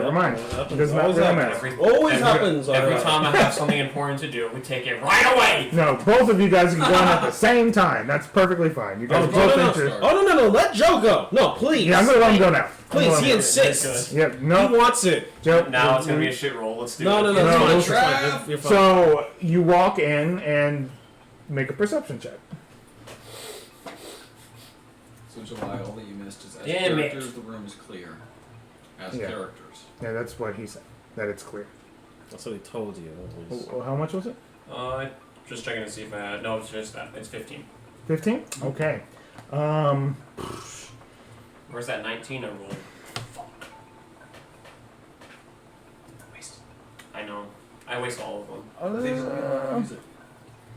Yep, mind. it happens. It does not Always really happens. matter. Always happens. Every alright. time I have something important to do, we take it right away. No, both of you guys can go in at the same time. That's perfectly fine. You guys Oh, are both no, no, interested. Oh no! Let Joe go. No, please. Yeah, I'm gonna let him go now. Please, he is. insists. Yeah, no. He wants it. Joe, Now it's gonna be a shit roll. Let's do No, it. no, no. No, It's fine. It's fine. You're fine. So you walk in and make a perception check. So July, all that you missed is as Damn it. characters, the room is clear. As Yeah. characters. Yeah, that's what he said. That it's clear. That's what he told you. At least. How much was it? Just checking to see if I had. No, it's just that. It's 15. 15? Okay. Where's that 19 I rolled? Fuck. Waste. I know. I waste all of them. Use it.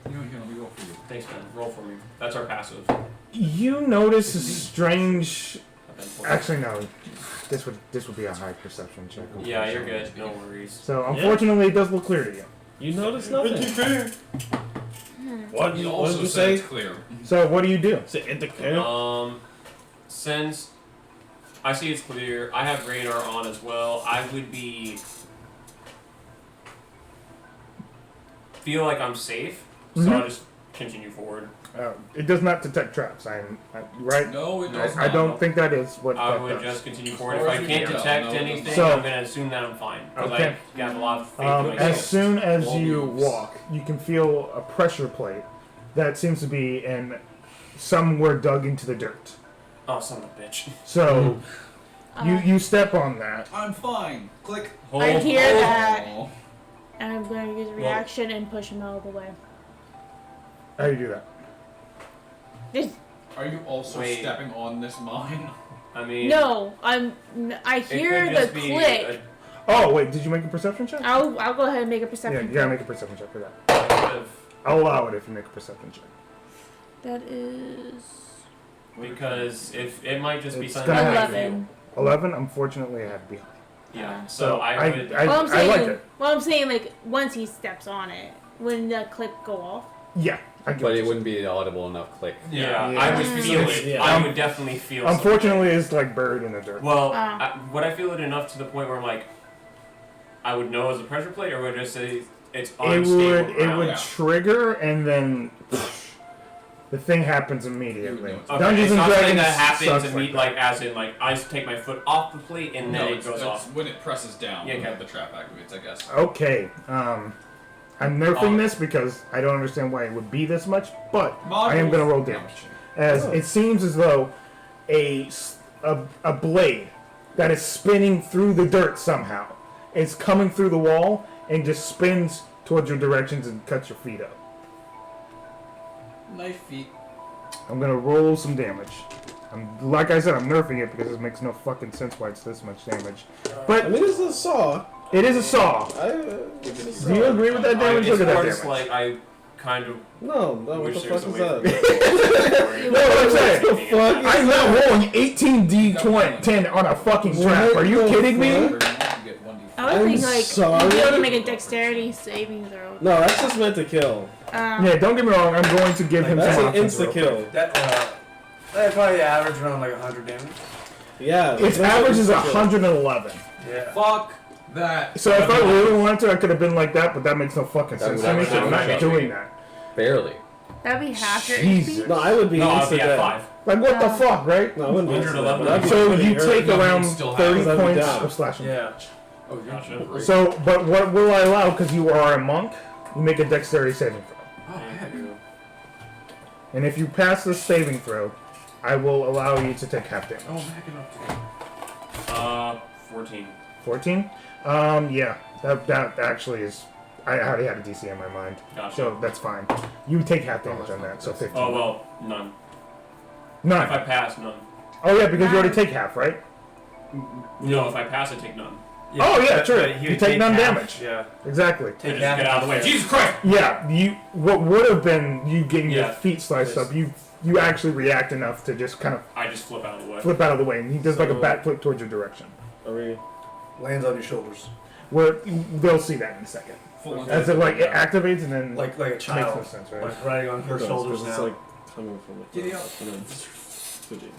You know, here, let me roll for you. Thanks, man. Roll for me. That's our passive. You notice a strange. I've been told. Actually, no. This would be a high perception check. Yeah, you're good. No worries. So unfortunately, it does look clear to you. You noticed nothing. What? You What also did you said say? it's clear. So what do you do? Say intercam. Since I see it's clear. I have radar on as well. I would feel like I'm safe, so I'll just continue forward. It does not detect traps. Right? No, it does I not. don't think that is what I that would does. just continue forward. As If far I as you can't can tell, detect no, it anything, So- I'm gonna assume that I'm fine. Because Okay. I got a lot of faith in myself. As soon as Wall you moves. walk, you can feel a pressure plate that seems to be somewhere dug into the dirt. Oh, son of a bitch. So you step on that. I'm fine. Click. I hear that, Oh. and I'm going to use a reaction and push him out of the way. How do you do that? Are you also Wait. stepping on this mine? I mean, No, I it hear could the just be click. Oh wait, did you make a perception check? I'll go ahead and make a Yeah, perception you gotta check. make a perception check for that. a I'll allow it if you make a perception check. That is because if it might just be It's something gonna that I have- feel. 11. 11. Unfortunately, I had behind. Yeah. So I would. I Well, I'm saying, like it. like once he steps on it, when the click go off. Yeah, I get But what it you're wouldn't be an audible enough click. Yeah, Yeah. I would Mm. feel it. Yeah. I would definitely feel. saying. Unfortunately, it's like buried in the dirt. Well, Ah. would I feel it enough to the point where I'm like, I would know as a pressure plate, or would I just say it's unstable? It would Yeah. trigger and then the thing happens immediately. You would Okay, Dungeons it's and not something Dragons that happens sucks and like as in like I take my foot off the plate and then it goes off. When it presses down, Yeah, okay. the trap activates, I guess. Okay, I'm nerfing this because I don't understand why it would be this much, but I am going to roll damage. As it seems as though a blade that is spinning through the dirt somehow is coming through the wall and just spins towards your directions and cuts your feet up. Knife feet. I'm going to roll some damage. Like I said, I'm nerfing it because it makes no fucking sense why it's this much damage. But I mean, it's a saw. it is a saw. Do you agree with that damage? Look It's at that more damage. just like I kind of No, what wish the there fuck was is a way that? for No, what I'm saying. What the fuck? I'm not rolling 18d10 on a fucking trap. Are you kidding me? I would think like sorry. you'd be able to make a dexterity saving throw. No, that's just meant to kill. Yeah, don't get me wrong. I'm going to give him That's some an options insta real kill. quick. That probably average around like 100 damage. Yeah. Its average is 111. Yeah. Fuck that. So if I really wanted to, I could have been like that, but that makes no fucking That sense would to me. actually I'm not make doing that. Barely. That'd be half your Jesus. HP. No, I would be No, I'll insta be at dead. 5. Like, what the fuck, right? No, I wouldn't be 111. That'd be So pretty you hurt. take No, around you still have 30 it. That'd be points down. of slashing. Yeah. Oh, you're Gotcha. So, but what will I allow, because you are a monk, you make a dexterity saving throw. Oh, man. And if you pass this saving throw, I will allow you to take half damage. Oh, back it up. 14. 14? Yeah. That actually is... I already had a DC in my mind. Gotcha. So that's fine. You take half damage on that, so 15. Oh well, none. None. If I pass, none. Oh yeah, because you already take half, right? No, if I pass, I take none. Oh, yeah, but- true. but he You would take none half. damage. Yeah. Exactly. I Take just half. get out of the way. Jesus Christ! Yeah, what would have been you getting your Yeah. feet sliced up, you actually react enough to just kind of I just flip out of the way. flip out of the way, and he does like a So- backflip towards your direction. Are we? Lands on your shoulders. Where they'll see that in a second. Full on. As it like it activates and then Like a makes child. no sense, right? Like riding on her It does, shoulders 'cause now. it's like coming from the Giddy up. and then switching.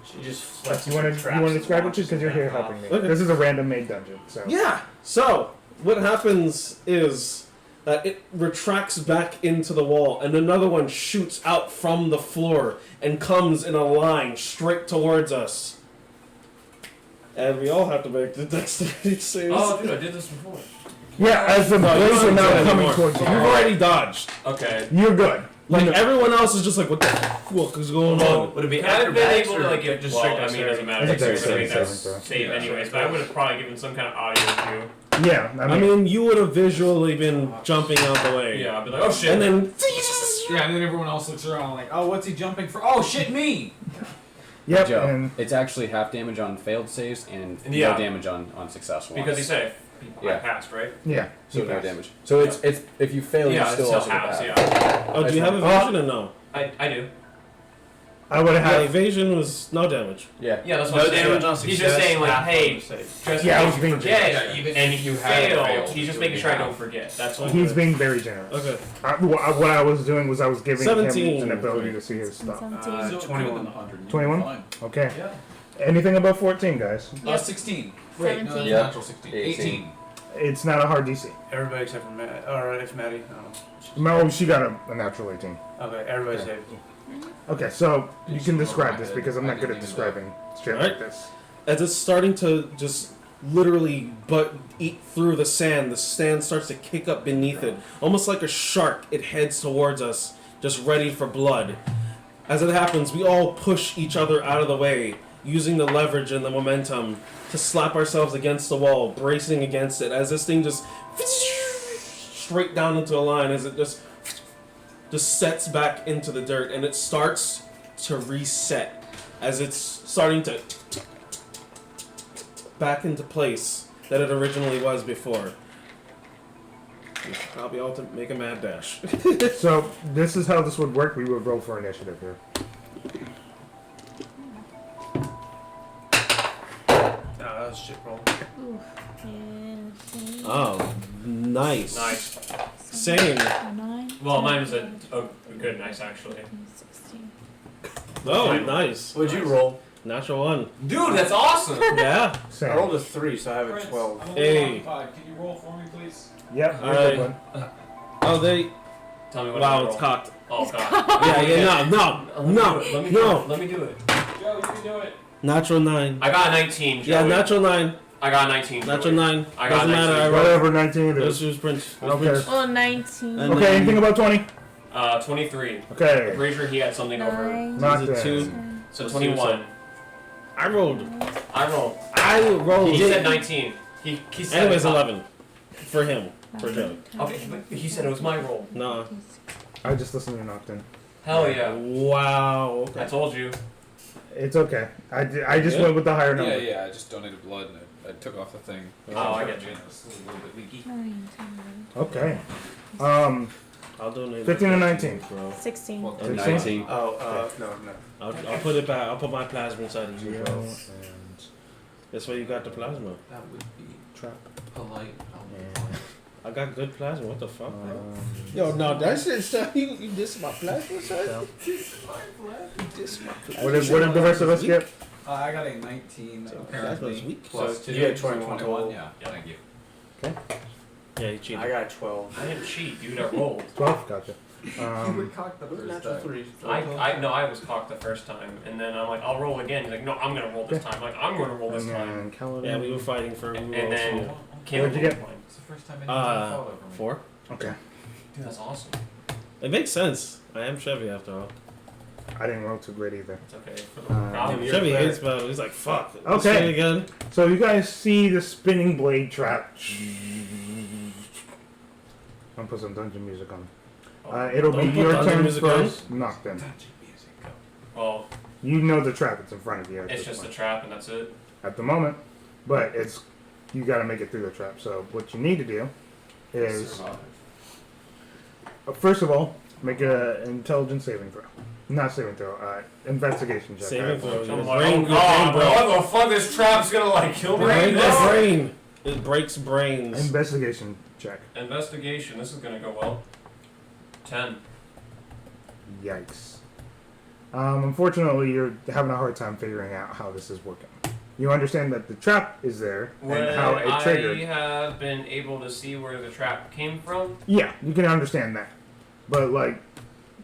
She just You want to describe it because you're here helping me. Okay. This is a random made dungeon, so Yeah. So what happens is that it retracts back into the wall, and another one shoots out from the floor and comes in a line straight towards us. And we all have to make the dexterity saves. Oh, dude, I did this before. yeah. As the No, you blades don't are now do it coming anymore. towards you, You've already dodged. Okay. you're good. Like You know- everyone else is just like, what the fuck is going on? Would it be Could I have been acrobatics able to or like get just well, straight I mean, it doesn't matter. It's a It's gonna make that dexterity saving save anyways, but I would have probably given some kind of audio cue. Yeah, I mean, you would have visually been jumping out the way. Yeah, I'd be like, oh shit. And then Yeah, and then everyone else looks around like, oh, what's he jumping for? Oh, shit, me! yep, Joe, and it's actually half damage on failed saves and Yeah. no damage on successful because he ones. said I Yeah. passed, right? yeah, So you no pass. damage. So it's if you fail, Yeah, you it still still also get has, half. yeah. oh, do you have evasion or no? I do. I would Yeah, have. evasion was no damage. Yeah. Yeah, that's No what I'm saying. damage on He's just success, saying like, half hey, on the save. just Yeah, I in was case being you forget, generous. Even and if if you you had fail, failed, he's just it making would sure I be don't half. forget. That's all. He's being very generous. Okay. What I was doing was I was giving 17. him an ability to see his stuff. 17. So 21. 100. 21? Fine. Okay. Yeah. Anything above 14, guys? 16. Wait, no, 17. that's natural 16. 18. 18. It's not a hard DC. Everybody except for Matt. Or if Maddie. No, she got a natural 18. Okay, everybody Okay. saved. Okay, so you It's can over describe my this head. because I'm I not good didn't at even describing shit Alright. like this. As it's starting to just literally eat through the sand starts to kick up beneath it. Almost like a shark, it heads towards us, just ready for blood. As it happens, we all push each other out of the way, using the leverage and the momentum to slap ourselves against the wall, bracing against it, as this thing just straight down into a line, as it just sets back into the dirt, and it starts to reset as it's starting to back into place that it originally was before. I'll be able to make a mad dash. So this is how this would work. We would roll for initiative here. That was shit roll. Oof. Yeah, see? Oh, nice. Nice. Same. 9, Well, mine was a good nice actually. 16. Oh, nice. What'd you roll? Natural one. Dude, that's awesome. Yeah. Same. I rolled a 3, so I have a 12. Hey. Can you roll for me, please? Yep. All you're good right. one. Oh, they. Tell me what Wow, I it's roll. cocked. Oh god. Yeah, no, Let me no, do it. Let me no. do it. Let me do it. Joe, you can do it. Natural 9. I got a 19. Joey. Yeah, natural 9. I got a 19. Natural Joey. 9. I got Doesn't matter. 19. I rolled. Whatever 19 it It is. was Prince. I don't care. Oh, 19. And Okay, then- anything above 20? 23. Okay. Pretty sure he had something over. 9. Not Is it there. 2? So Let's see what's 21. I rolled. I rolled. He He said 19. He said Anyways, it. 11. For him. For Joe. Okay, but he said it was my roll. No. I just listened to Nocturne. Hell yeah. Wow. I Okay. told you. It's okay. I just Yeah? went with the higher number. Yeah, I just donated blood and I took off the thing. Oh, I get you. It's a little bit leaky. 9, 10, Okay. I'll donate. 15 and 19. Bro. 16. Well, 19. Oh, no. I'll put it back. I'll put my plasma inside of you, Zero bro. and That's why you got the plasma. That would be trap. polite. I got good plasma. What the fuck, bro? Yo, no, that shit, son. You diss my plasma, son? So, You diss my plasma. what did the rest of us get? I got a 19 So, apparently. that's weak. Plus So 2. you had so 21 total. Yeah, thank you. Yeah, he cheated. I got 12. I didn't cheat, dude. I rolled. 12? Gotcha. cocked the Natural 3. I was cocked the first time, and then I'm like, I'll roll again. He's like, no, I'm gonna roll this time. I'm like, I'm gonna roll this and time. then Kaladin. Yeah, we were fighting for. And then What'd you get? It's the first time anyone's fought over me. 4. Okay. Dude, that's awesome. It makes sense. I am Chevy after all. I didn't roll too great either. It's okay. For the Uh, problem, you're Chevy fair. hates battle. He's like, fuck. Let's Okay. try again. So you guys see the spinning blade trap. I'm gonna put some dungeon music on. It'll Don't be put your dungeon turn music on. first. Nocturne. Well, You know the trap that's in front of you. At it's this just a point. trap, and that's it. At the moment, but it's you got to make it through the trap. So what you need to do is first of all make a intelligence saving throw. Not saving throw. Investigation check. Saving throw. I'm Your like, brain, oh your god, brain bro, breaks. what the fuck? This trap's gonna like kill me right Brain, now. brain. It breaks brains. Investigation check. Investigation. This is gonna go well. 10. Yikes. Unfortunately, you're having a hard time figuring out how this is working. You understand that the trap is there and how Would it triggered. I have been able to see where the trap came from? Yeah, you can understand that. But like,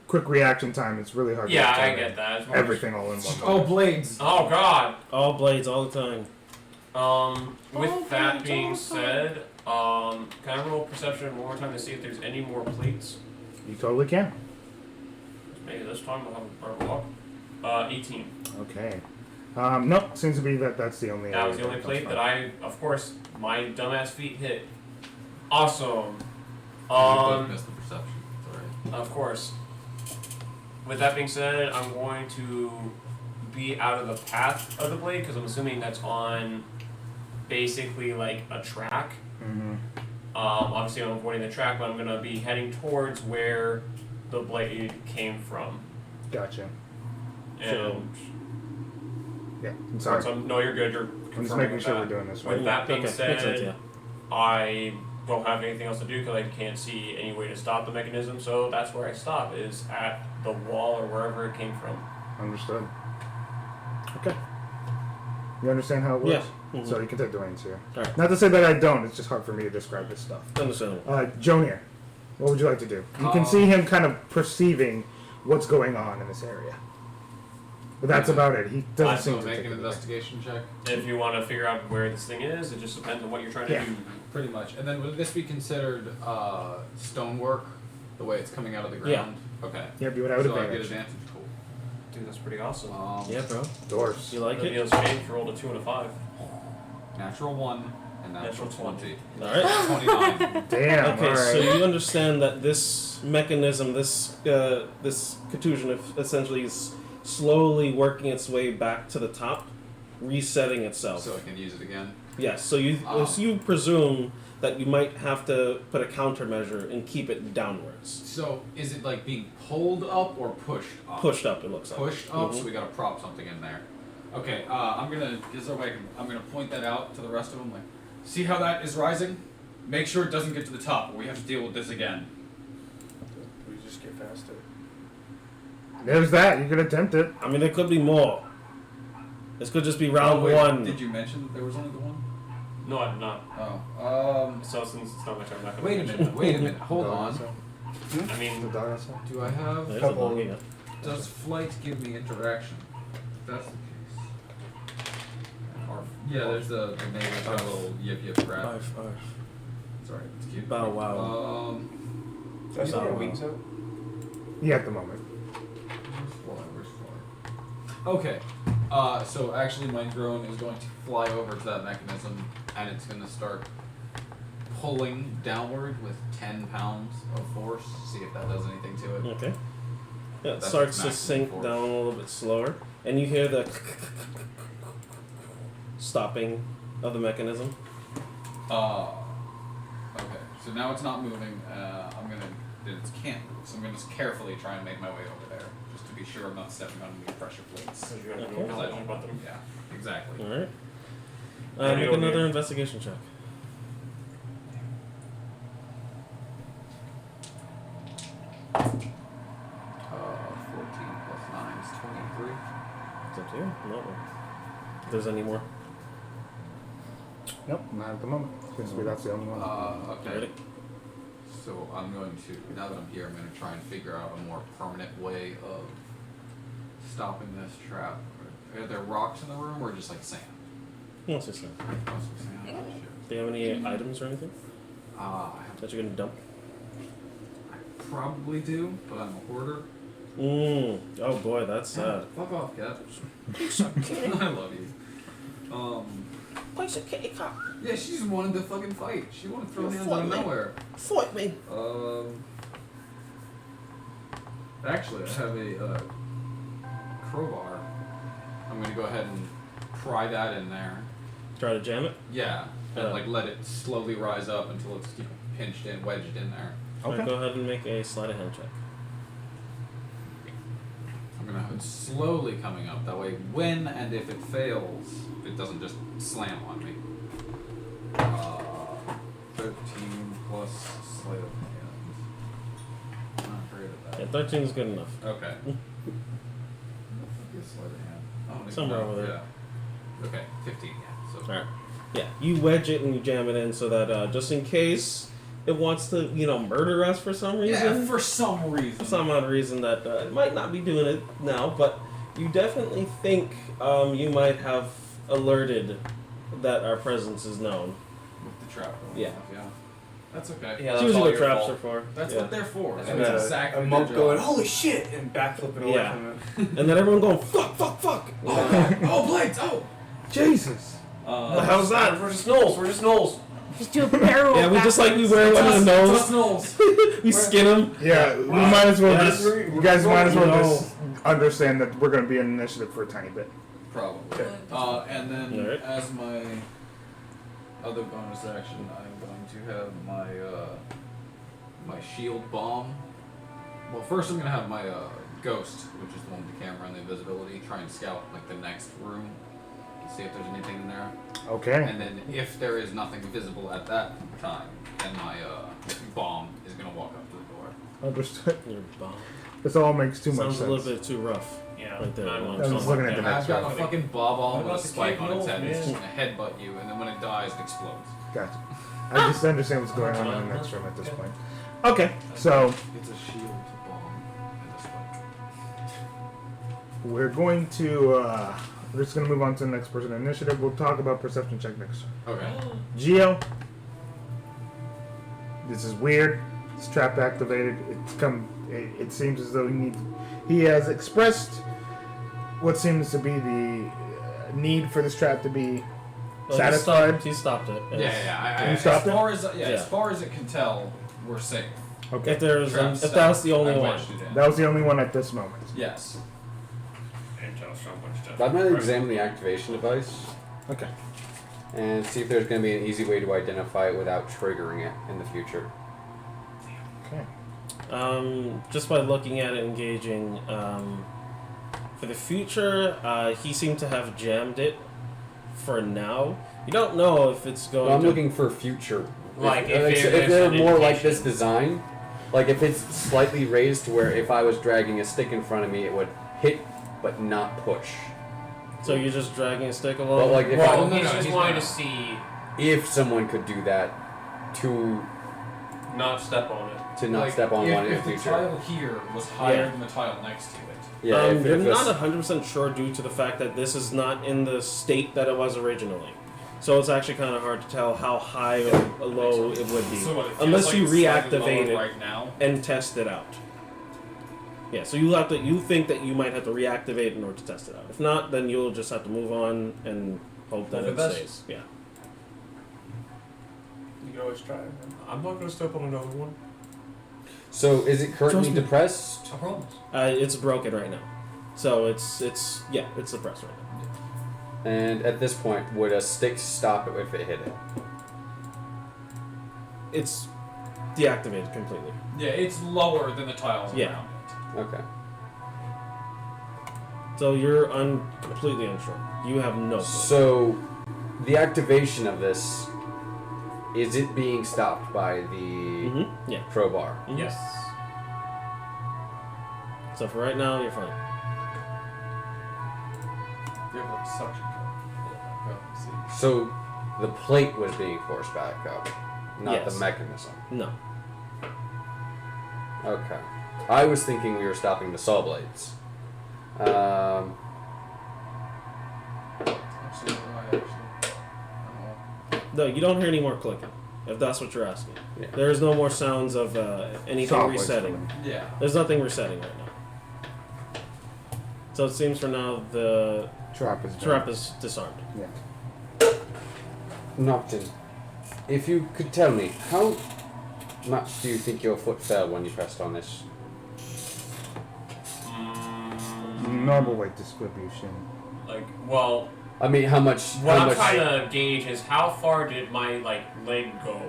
quick reaction time, it's really hard. Yeah, to I determine get that. It's more everything all in one. Oh, moment. blades. Oh god. All blades, all the time. With that being said, can I roll perception one more time to see if there's any more plates? You totally can. Maybe this time we'll have a better luck. 18. Okay. Nope. Seems to be that's the only. That was the only plate that I, of course, my dumbass feet hit. Awesome. You both missed the perception. It's alright. Of course. With that being said, I'm going to be out of the path of the blade because I'm assuming that's on basically like a track. Mm-hmm. Obviously, I'm avoiding the track, but I'm going to be heading towards where the blade came from. Gotcha. And Yeah. I'm sorry. no, you're good. You're I'm just confirming making with sure that. we're doing this With right. that being Okay, makes said, sense, yeah. I don't have anything else to do because I can't see any way to stop the mechanism, so that's where I stop, is at the wall or wherever it came from. Understood. Okay. You understand how it works? Yeah. Mhm. So you can take Dwayne's here. Alright. Not to say that I don't, it's just hard for me to describe this stuff. Understandable. Jonier, what would you like to do? You can see him kind of perceiving what's going on in this area. But that's about it. He doesn't seem to make take an it. investigation check. If you want to figure out where this thing is, it just depends on what you're trying to do. Pretty much. And then would this be considered stonework, the way it's coming out of the ground? Okay. Yeah, be what I would so I get advantage. advantage. Cool. Dude, that's pretty awesome. Yeah, bro. Doors. You like it? Reveals shape, rolled a 2 and a 5. Natural 1 and natural 20. Alright. 29. Damn. Okay, all so right. you understand that this mechanism, this contusion, essentially is slowly working its way back to the top, resetting itself. So I can use it again. Yes. So you presume that you might have to put a countermeasure and keep it downwards. So is it like being pulled up or pushed up? Pushed up, it looks like. Pushed up, Mhm. so we gotta prop something in there. Okay, I'm gonna point that out to the rest of them. Like, see how that is rising? Make sure it doesn't get to the top, or we have to deal with this again. We just get faster. There's that. You could attempt it. I mean, there could be more. This could just be round Oh, wait, one. Did you mention that there was only the one? No, I did not. Oh, So since it's not my turn, I'm not going wait a minute. Wait a minute. Hold Dog on. outside. I mean, The dog outside. Do I have? There's couple- a dog again. Does flight give me interaction? If that's the case. Or, yeah, there's the neighbor's got a little yip grab. Arf. Sorry, it's cute. Bow wow. Does Bow our wow. wings out? Yeah, at the moment. Where's fly? Okay. So actually my drone is going to fly over to that mechanism and it's going to start pulling downward with 10 pounds of force. See if that does anything to it. Okay. Yeah, it That's starts to maximum sink force. down a little bit slower, and you hear the stopping of the mechanism. Okay. So now it's not moving. It can't move. So I'm gonna just carefully try and make my way over there, just to be sure I'm not stepping on any pressure plates. so you're going to Okay. move that button. Yeah. Exactly. All right. Any Make over another here? investigation check. Uh, 14 plus 9 is 23. It's up to you. No. If there's any more. Nope, not at the moment. Seems to be that's the only one. Okay. Ready? So I'm going to, now that I'm here, I'm going to try and figure out a more permanent way of stopping this trap. Are there rocks in the room or just like sand? What's this? Mostly sand. Oh, shit. Do you have any items or anything I that you're gonna dump? probably do, but I'm a hoarder. Oh boy, that's sad. Fuck off, cat. I love you. Place a kitty cat. Yeah, she just wanted to fucking fight. She wanted to throw You hands fight out of me. nowhere. Fight me. Actually, I have a crowbar. I'm gonna go ahead and pry that in there. Try to jam it. Yeah, and like let it slowly rise up until it's pinched in, wedged in there. Alright, go ahead and make a sleight of hand check. I'm gonna have it slowly coming up. That way, when and if it fails, it doesn't just slam on me. 13 plus sleight of hand. I'm not great at Yeah, that. 13 is good enough. Okay. Sleight of hand. I don't even Somewhere know. over there. Yeah. Okay, 15. Yeah. So. Alright. Yeah, you wedge it and you jam it in so that just in case it wants to, murder us for some reason. Yeah, for some reason. For some odd reason that it might not be doing it now, but you definitely think you might have alerted that our presence is known. With the trap. Yeah. Yeah. That's okay. Yeah, It's that's usually all what your traps fault. are for. That's yeah. what they're for. And That's then exactly a their monk job. going, holy shit, and backflipping away Yeah. from it. And then everyone going, fuck! Oh, blades! Oh! Jesus! How's that? We're just gnolls. We're just gnolls. Just do a barrel. Yeah, we just like we wear one in the nose. We skin them. Yeah, we might as well Yes. just. You guys might as well No. just understand that we're going to be in initiative for a tiny bit. Probably. And then Alright. as my other bonus action, I'm going to have my my shield bomb. Well, first I'm going to have my ghost, which is the one with the camera and the invisibility, try and scout like the next room, see if there's anything in there. Okay. And then if there is nothing visible at that time, then my bomb is going to walk up to the door. Understood. You're bomb. This all makes too much Sounds sense. a little bit too rough. Yeah. Right there. I I was want looking at the something next I've got a one. fucking bob on What with a about the spike cake on its milk, head. It's man? just gonna headbutt you, and then when it dies, it explodes. Gotcha. I just understand what's going on in the next room at this point. Okay, so It's a shield bomb and a spike. we're going to. We're just gonna move on to the next person initiative. We'll talk about perception check next. Okay. Geo. This is weird. It's trap activated. It's come. It seems as though he has expressed what seems to be the need for this trap to be Well, satisfied. He stopped it. Yeah. You stopped it? As far as it can tell, we're safe. Okay. If there's, Trap's if that was the only I one. wedged it in. That was the only one at this moment. Yes. Intel so much stuff. I'm going to examine the activation device Okay. and see if there's going to be an easy way to identify it without triggering it in the future. Okay. Just by looking at it, engaging. For the future, he seemed to have jammed it. For now, you don't know if it's going. Well, I'm to... looking for future. Like, if there's they're an more like indication. this design, like if it's slightly raised to where if I was dragging a stick in front of me, it would hit but not push. So you're just dragging a stick along. But like if Well, no, he's no, just he's wanting not. to see if someone could do that to not step on it. not step on one in the If the future. tile here was higher Yeah. than the tile next to it. Yeah, if you're it's- not 100% sure due to the fact that this is not in the state that it was originally. So it's actually kind of hard to tell how high or low it would be. So what, it feels Unless like you it's slightly reactivate lower it right now. and test it out. Yeah, so you think that you might have to reactivate in order to test it out. If not, then you'll just have to move on and hope that Hope it it does. stays. Yeah. You can always try. I'm not gonna step on another one. So is it currently Trust me. depressed? No problems. It's broken right now. So it's suppressed right now. And at this point, would a stick stop it if it hit it? It's deactivated completely. Yeah, it's lower than the tiles Yeah. around it. Okay. So you're completely unsure. You have no clue. So the activation of this, is it being stopped by the Yeah. crowbar? Mhm. Yes. So for right now, you're fine. You have like suction cup. Pull it back up and see. So the plate was being forced back up, not Yes. the mechanism. No. Okay. I was thinking we were stopping the saw blades. Absolutely right, actually. No, you don't hear any more clicking. If that's what you're asking. Yeah. There is no more sounds of anything Saw blades resetting. coming. Yeah. There's nothing resetting right now. So it seems for now the Trap is done. trap is disarmed. Yeah. Nocton, if you could tell me, how much do you think your foot fell when you pressed on this? Normal weight distribution. Like, well, I mean, how much? what how I'm much? trying to gauge is how far did my leg go?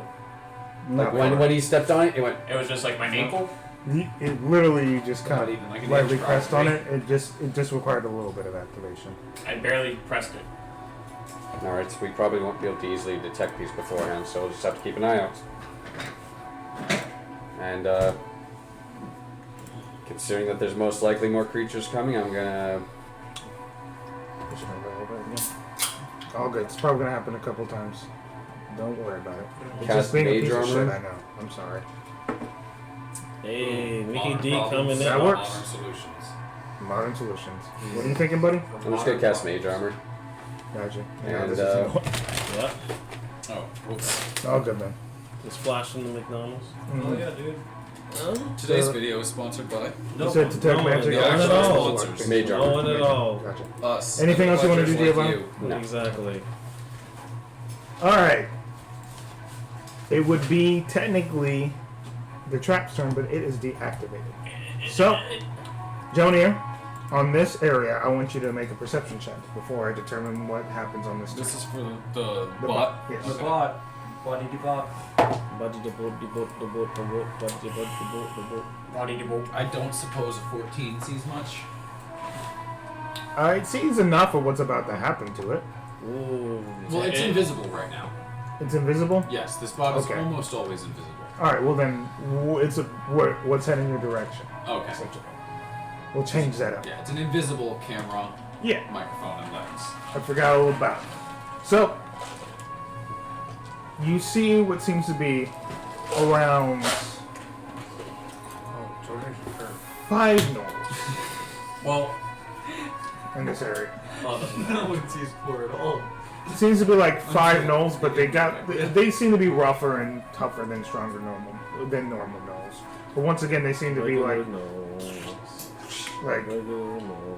Not Like when he stepped on it, it went. It was just like my ankle. It literally you just kind Not of even like an lightly inch, pressed on probably. it. It just required a little bit of activation. I barely pressed it. All right, so we probably won't be able to easily detect these beforehand, so we'll just have to keep an eye out. And considering that there's most likely more creatures coming, I'm gonna. Push it over a little bit, yeah. All good. It's probably gonna happen a couple times. Don't worry about it. It's Cast just being a mage piece of shit, armor. I know. I'm sorry. Hey, Mickey Modern D problems, coming in. That works. Modern solutions. Modern solutions. What are you thinking, buddy? I'm just gonna cast mage armor. Gotcha. And, this uh, is Yep. Oh, whoops. all good, man. Just flashing the McDonald's. Oh yeah, dude. Today's video is sponsored by You said detect magic. the Not at actual all. sponsors. Mage No armor. one at all. Gotcha. Us. Anything else you wanna do, Pledgers Giovanni? you. No. Exactly. All right. It would be technically the trap's turn, but it is deactivated. So, Jonier, on this area, I want you to make a perception check before I determine what happens on this turn. This is for the The bot. Yes. The bot. Body de bot. Buddy the boat, the boat, the boat, the boat, buddy the boat, the boat, the boat. Body de boat. I don't suppose a 14 sees much. It seems enough of what's about to happen to it. Ooh. Well, it's it- invisible right now. It's invisible. Yes, this bot is Okay. almost always invisible. All right. Well, then, what's heading your direction? Okay. We'll change that up. Yeah, it's an invisible camera, Yeah, microphone, and lens. I forgot all about it. So, you see what seems to be around Oh, Jordan, or 5 gnolls Well, in this area. uh, No one's used for it all. It seems to be like 5 gnolls, but they seem to be rougher and tougher than normal gnolls. But once again, they seem to be like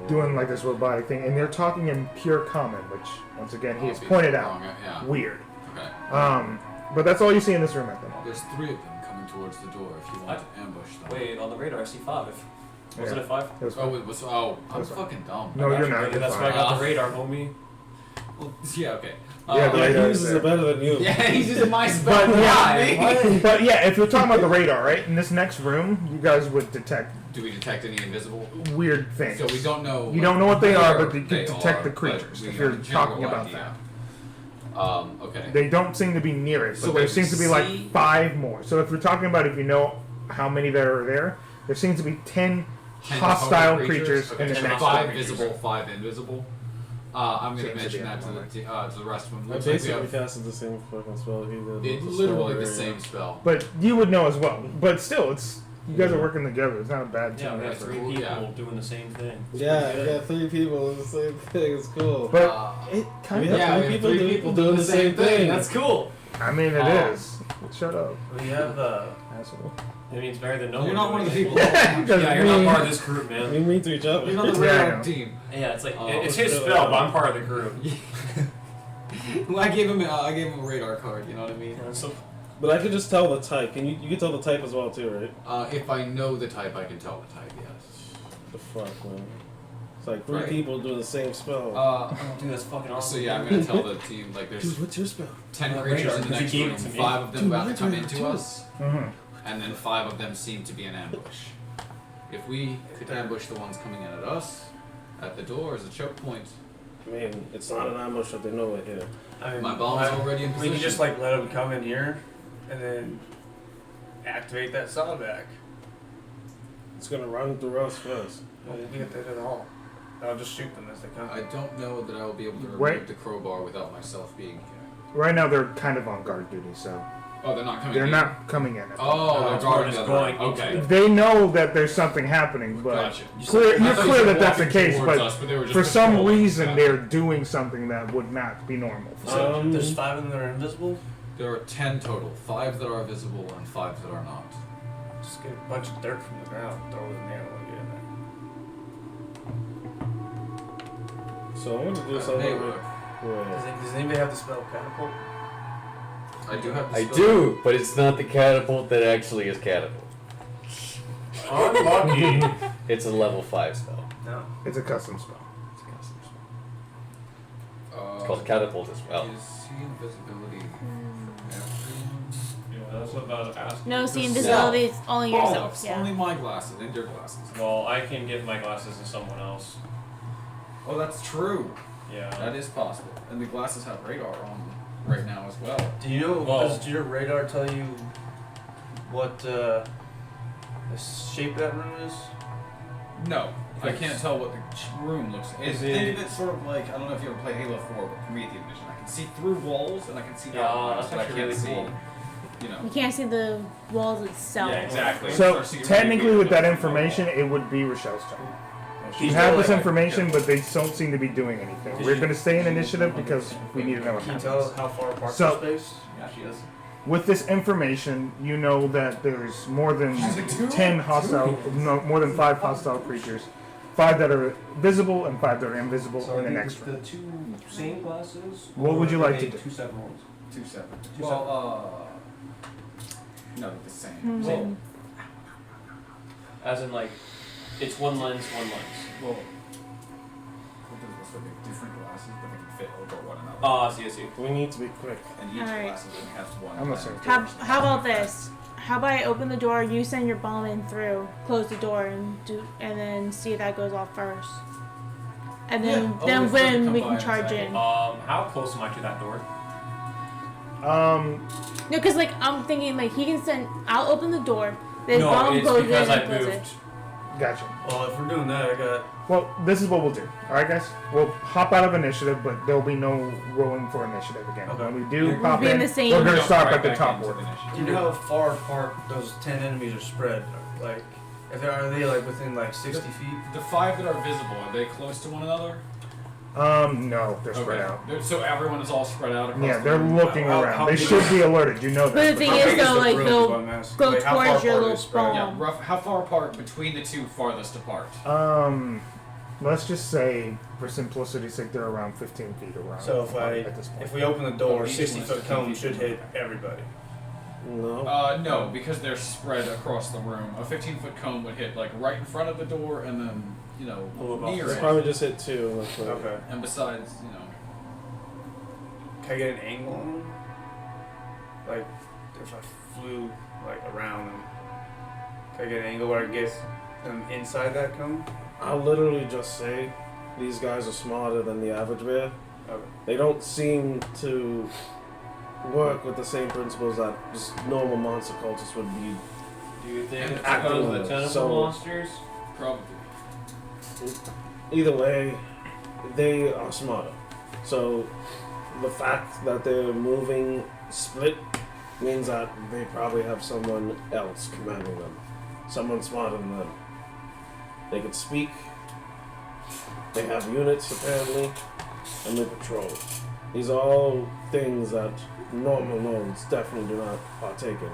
doing like this robotic thing, and they're talking in pure common, which once again he has pointed out Yeah. weird. Okay. But that's all you see in this room at the moment. There's 3 of them coming towards the door if you want to ambush them. wait, on the radar I see 5. Wasn't Yeah. it 5? It was Oh, it was. Oh, I'm That's fine. fucking dumb. No, you're not. That's why I got the radar, homie. Well, yeah, okay. Yeah, the Yeah, radar he is uses there. it better than you. Yeah, he's using my spell. But yeah, Why? but yeah, if you're talking about the radar, right? In this next room, you guys would detect Do we detect any invisible? weird things. So we don't know. You don't know what they are, but you they can detect the are, creatures but we if you're have a general talking about idea. that. Okay. They don't seem to be near it, So but there wait, seems to be see- like 5 more. So if you're talking about if you know how many there are there seems to be 10 10 hostile total creatures Okay, in the so next 5 room. visible, 5 invisible. I'm gonna Seems to mention be that to abnormal. the rest of them. I Looks like we basically have casted the same fucking spell he did. it's with literally spell the area. same spell. But you would know as well. But still, it's you guys are working together. It's not a bad Yeah, team we have effort. 3 people Yeah. doing the same thing. Yeah, we got 3 people in the same thing. It's cool. But it kind we of. have yeah, 3 we have people, 3 people doing the same thing. That's cool. I mean, it Oh. is. Shut up, We have, asshole. I mean, it's better than no You're one not one of the doing people. it. Because Yeah, you're me- not part of this group, man. We mean to each other. You're not the Yeah, I radar know. team. Yeah, it's like, Oh, it's it's his really spell, bad. but I'm part of the group. Well, I gave him a radar card. You know what I mean? Yeah, so, But I could just tell the type. Can you can tell the type as well too, right? If I know the type, I can tell the type. Yes. The fuck, man. It's like 3 Right. people doing the same spell. dude, that's fucking awesome. So yeah, I'm gonna tell the team like there's Dude, what's your spell? 10 Uh, creatures radar, in the because he next gave room. it to me. 5 of them Dude, about to mine's come right into too. us, Mhm. and then 5 of them seem to be an ambush. If we could ambush the ones coming in at us at the door as a choke point, I mean, it's not an ambush if they know it here. I mean, my bomb's already in we position. can just like let them come in here, and then activate that sawback. It's gonna run through us first. We'll get that at all. I'll just shoot them as they come. I don't know that I will be able to remove Wait. the crowbar without myself being here. Right now, they're kind of on guard duty, so Oh, they're not coming they're in? not coming in. Oh, they're it's guarding just the other going way. Okay. They know that there's something happening, but Gotcha. clear, I you're thought you clear said that that's the walking case. towards But us, they were just for some patrolling. reason, Gotcha. they're doing something that would not be normal. So Um, there's 5 of them that are invisible. There are 10 total. 5 that are visible and 5 that are not. Just get a bunch of dirt from the ground, throw it in there, and we'll get in there. So I'm gonna do May something. work. Does anybody have the spell catapult? I do have the I spell. do, but it's not the catapult that actually is catapult. Unlucky. It's a level 5 spell. No. It's a custom spell. It's a custom spell. Uh, It's called catapult as well. Is he invisibility? Yeah, that's what I was asking. No, see, invisibility is only yourself. Bollocks, Yeah. only my glasses and your glasses. Well, I can give my glasses to someone else. Oh, that's true. Yeah. That is possible. And the glasses have radar on them right now as well. Do you know? Well- Does your radar tell you what the shape of that room is? No, I can't tell what the room looks like. Is Think it- of it sort of like, I don't know if you ever played Halo 4, but Promethean vision. I can see through walls and I can see Yeah, outlines, that's but I actually can't really see, cool. you know. You can't see the walls itself. Yeah, exactly. So technically, with that information, it would be Rochelle's turn. You have this information, but they don't seem to be doing anything. We're going to stay in initiative because we need to know what Can you tell happens. how far apart So- they're spaced? Yeah, she is. With this information, you know that there's more than 10 hostile, no, more than 5 hostile creatures. 5 that are visible and 5 that are invisible in the next room. The 2 same glasses? What or would you are like they to do? 2 separate ones. 2 separate. Two Well, no, the same. Mhm. As in, like, it's one lens, one lens. Well, those are different glasses, but they can fit over one another. Oh, I see, I see. We need to be quick. And each Alright. glasses only has one. I'm lens. assuming. How about this? How about I open the door, you send your bomb in through, close the door, and then see if that goes off first. And then Yeah, then always when come we by can and charge say, in. How close am I to that door? No, cause like I'm thinking like he can send. I'll open the door. Then No, bomb it's goes in because and I close moved. it. Gotcha. Well, if we're doing that, I got. Well, this is what we'll do. All right, guys. We'll hop out of initiative, but there'll be no rolling for initiative again. Okay. When we do We'll pop be in in, the same- we're gonna Jump stop right at the back top into order. the initiative. Do you know how far apart those 10 enemies are spread? Like, are they like within like 60 feet? The 5 that are visible, are they close to one another? No, they're spread Okay. out. So everyone is all spread out across Yeah, the they're room? looking How- around. how they big should is- be alerted. You know that. But the thing How is, big though, the like, room, they'll is what I'm asking? go Like, how far towards your apart are little they spread? Yeah, spawn. rough. How far apart between the 2 farthest apart? Let's just say, for simplicity's sake, they're around 15 feet around. So at this point. if we open the door, Each 60-foot one's cone 15 should hit everybody. No. No, because they're spread across the room. A 15-foot cone would hit like right in front of the door, and then A little bit near It's it. probably just hit 2. Like, Okay. And besides, Can I get an angle on them? Like, if I flew like around them, can I get an angle where I get them inside that cone? I'll literally just say these guys are smarter than the average bear. Okay. They don't seem to work with the same principles that just normal monster cultists would be. Do you think And it's acting because of on the it, tentacle so- monsters? probably. Either way, they are smarter. So the fact that they're moving split means that they probably have someone else commanding them. Someone smarter than them. They can speak. They have units apparently, and they patrol. These are all things that normal nodes definitely do not partake in.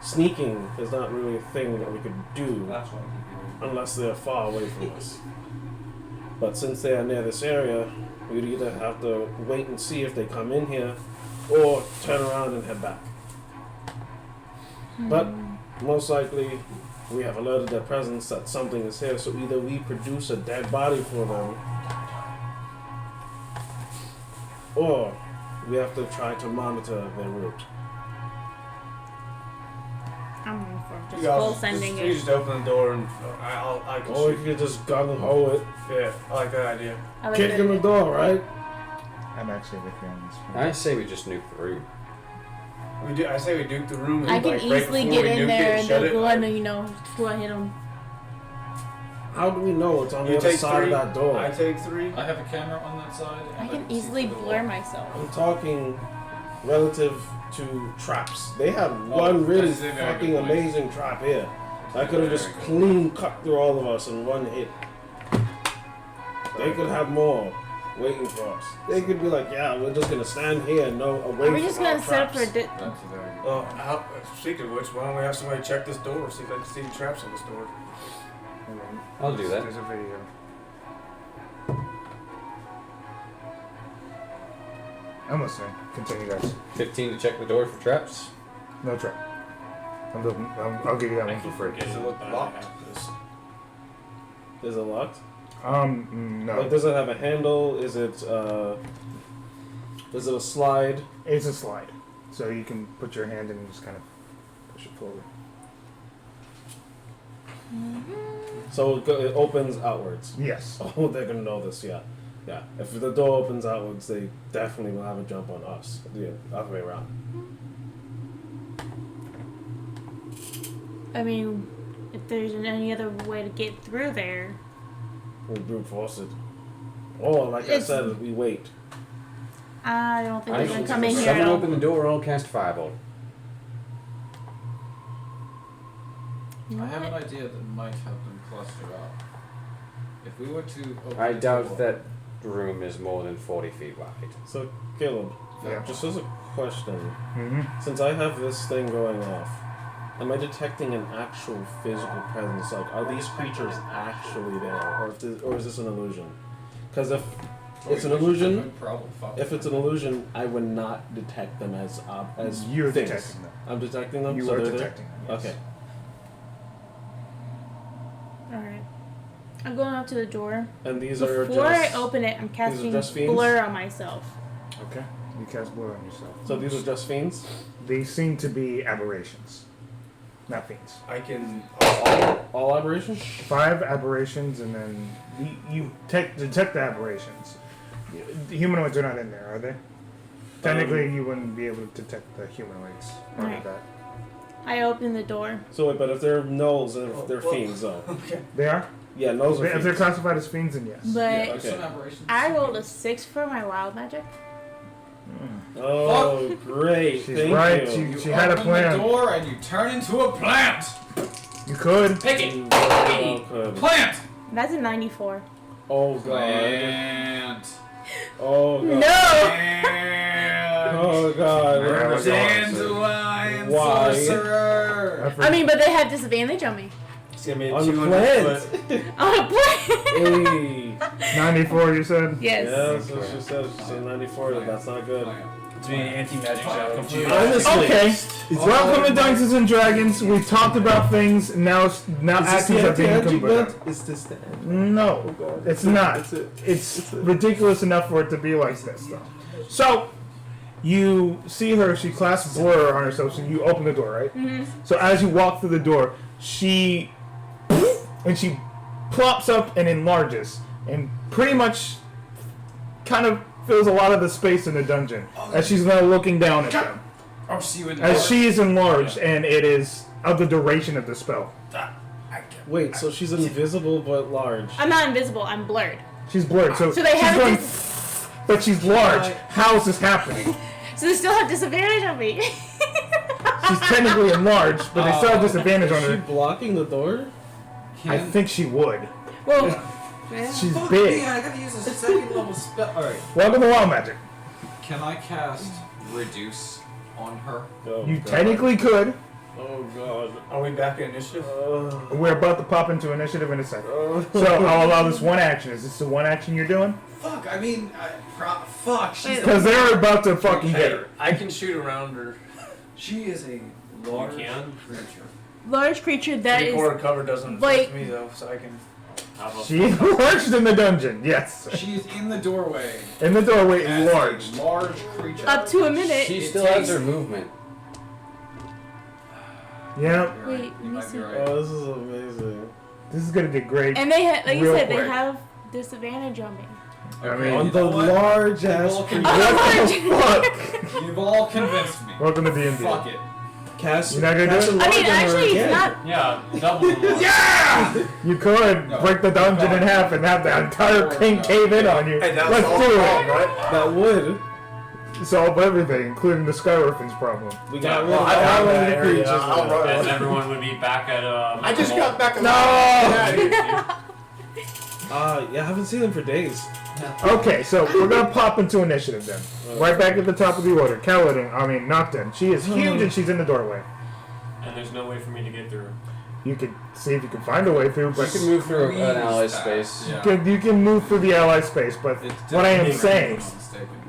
Sneaking is not really a thing that we could do That's what I keep unless they're far away from us. But since they are near this area, we'd either have to wait and see if they come in here, or turn around and head back. But most likely, we have alerted their presence that something is here, so either we produce a dead body for them, or we have to try to monitor their route. I'm going for just You guys full sending you it. just open the door and I can Or we shoot. could just gung ho it, Yeah, I like that idea. I like kick that. in the door, right? I'm actually with you on this one. I say we just nuke the room. I say we duke the room. And I can like, right easily before get we in nuke there it, and shut they'll it. go ahead and, go ahead him. How do we know it's on You the other take side 3. of that door? I take 3. I have a camera on that side. I and can see easily through the blur wall. myself. I'm talking relative to traps. They have Oh, one really that's a very fucking good point. amazing trap here. I could have just clean cut through all of us in one hit. They could have more waiting for us. They could be like, yeah, we're just gonna stand here and no away Are we from just our gonna set up traps. for That's a very good Well, speaking of which, why don't we have somebody check this door, see if I can see the traps on this door. And then I'll do that. There's a video. Almost there. Continue, guys. 15 to check the door for traps. No trap. I'll give you that I one for keep free. forgetting Does it look that I locked? have this. Is it locked? No. Like, does it have a handle? Is it a slide? It's a slide. So you can put your hand in and just kind of push it forward. So it opens outwards. Yes. Oh, they're gonna know this, yeah. Yeah. If the door opens outwards, they definitely will have a jump on us. Yeah, other way around. I mean, if there's any other way to get through there. We brute force it. Or, like I It's- said, we wait. I don't think they're gonna should come in here at someone all. open the door, I'll cast Firebolt. You know I have an what? idea that might help them cluster up. If we were to open I the doubt door, that room is more than 40 feet wide. So, Caleb, Yeah. just as a question, Mm-hmm. since I have this thing going off, am I detecting an actual physical presence? Like, are these creatures actually there, or is this an illusion? Because if it's an illusion, Problem. Fuck. if it's an illusion, I would not detect them as You're things. detecting them. I'm detecting them. You so are they're there? detecting them. Yes. Okay. Alright. I'm going up to the door. And these are Before I just. open it, I'm casting just fiends? blur on myself. Okay. You cast blur on yourself. So these are just fiends. They seem to be aberrations, not fiends. I can. All aberrations. 5 aberrations, and then you detect the aberrations. The humanoids are not in there, are they? Technically, you wouldn't be able to detect the humanoids part Right. of that. I opened the door. So wait, but if they're gnolls and if they're fiends, though. They are? Yeah, gnolls are If they're fiends. classified as fiends, then yes. But Okay. I rolled a 6 for my wild magic. Oh, great. She's Thank right. you. She had a Open plan. the door and you turn into a plant. You could. Pick it. Okay. Plant. That's a 94. Oh, God. Plant. Oh, God. No! Plant. Oh, God. Yeah, that's Dandelion Why? sorcerer. I mean, but they have disadvantage on me. It's gonna be a On 200 plant. foot. On a plane. Hey. 94, you said? Yes. Yeah, that's what she said. She said 94. That's not good. It's being anti-magic shot. Come to you. Honestly. Okay. Welcome to Dungeons and Dragons. We talked about things. Now Is this actions the are being anti-magic converted. bit? Is this the No, it's not. That's it. It's ridiculous enough for it to be like this, though. So, you see her, she clasps blur on herself, so you open the door, right? Mm-hmm. So as you walk through the door, she plops up and enlarges, and pretty much kind of fills a lot of the space in the dungeon, as she's now looking down at them. I'll see you in the As she is enlarged, and it is of the duration of the spell. Wait, so she's invisible but large. I'm not invisible. I'm blurred. She's blurred, so So they she's have going, dis- but she's large. How is this happening? So they still have disadvantage on me. She's technically enlarged, but they still have disadvantage on Is she her. blocking the door? I think she would. Well, yeah. She's Fuck big. me, I gotta use a second level spell. Alright. Welcome to Wild Magic. Can I cast Reduce on her? Oh, You God. technically could. Oh, God. Are we back at initiative? We're about to pop into initiative in a second. So I'll allow this one action. Is this the one action you're doing? Fuck, I mean, fuck, she's Because they're about to fucking get her. I can shoot around her. She is a You large can. creature. Large creature that is. Three-quarter cover doesn't like- affect me though, so I can. How about She enlarged in the dungeon. Yes. She is in the doorway. In the doorway, as large. a large creature. Up to a minute. She It still takes- has her movement. Yeah. You're Wait, right. let You me might see. be right. Oh, this is amazing. This is gonna be great. And they like you Real said, quick. they have disadvantage on me. I mean, On you the know what? large ass You've all creature. what the fuck? You've all convinced me. Welcome to D&D. Fuck it. Cast. You're not gonna do cast it? a I large mean, on her actually, it's again. not. Yeah, double the more. Yeah! You could break the dungeon in half and have the entire thing cave in on you. Hey, that was Let's all do wrong, it. right? That would. Solve everything, including the Sky Orphans problem. We got rid well, of I got all that of the area. creatures. I'll now. run. And everyone would be back at I just got back No! Yeah, I haven't seen them for days. Okay, so we're gonna pop into initiative then. Right back at the top of the order. Nocturne. She is huge and she's in the doorway. And there's no way for me to get through. You could see if you can find a way through, You but can move through an ally Squeeze space. past, you can move through the ally space. But what I am saying,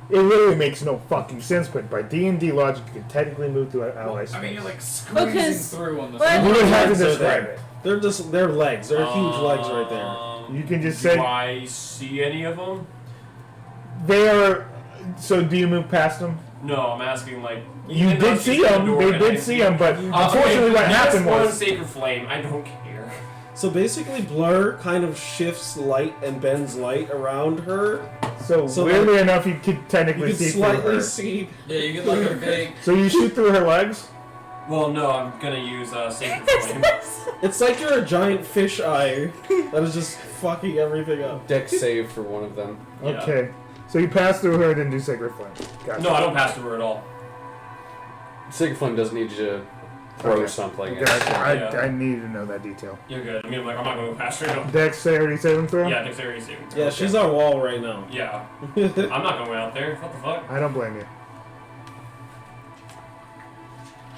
it really makes no fucking sense. But by D&D logic, you can technically move through an ally space. I mean, you're like squeezing Because- through on the but- You would have to They're describe there. it. They're just their legs. They're huge legs right there. You can just Do say I see any of them? they are. So do you move past them? No, I'm asking like. You even though did she's see in the them. door They and I did can see them, but okay, unfortunately, what there's happened one was sacred flame. I don't care. So basically, Blur kind of shifts light and bends light around her. so So weirdly enough, you could You technically can see through slightly her. see. Yeah, you get like a vague. So you shoot through her legs. Well, no, I'm gonna use sacred flame. It's like you're a giant fish eye that is just fucking everything up. Dex save for one of them. Yeah. Okay. So you pass through her, then do Sacred Flame. Gotcha. No, I don't pass through her at all. Sacred Flame doesn't need you to throw Okay. something. Gotcha. Yeah. I need to know that detail. You're good. I mean, like, I'm not gonna go past her. No. Dexterity saving throw? Yeah, dexterity saving throw. Yeah, she's our wall right now. Yeah. I'm not going out there. What the fuck? I don't blame you.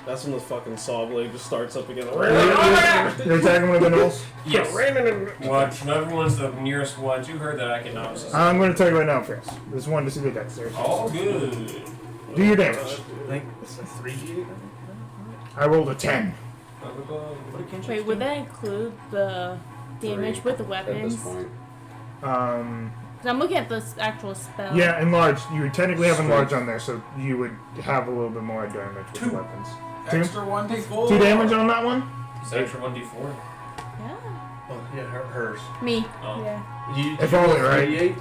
That's when the fucking saw blade just starts up again. You're attacking one of the gnolls? Yes. Watch. Everyone's the nearest ones. You heard that I can obviously. I'm going to tell you right now, Chris. Just wanted to see the dexterity. All good. Do your damage. I think it's like 3d. I rolled a 10. Wait, would that include the damage with the At this weapons? point. 'Cause I'm looking at the actual spell. Yeah, enlarged. You would technically have enlarged on there, so you would have a little bit more damage with the weapons. Extra 1d4. 2 damage on that one? Is that extra 1d4? Yeah. Oh, yeah, hers. Me. Oh. Yeah. You, If only, right? 38?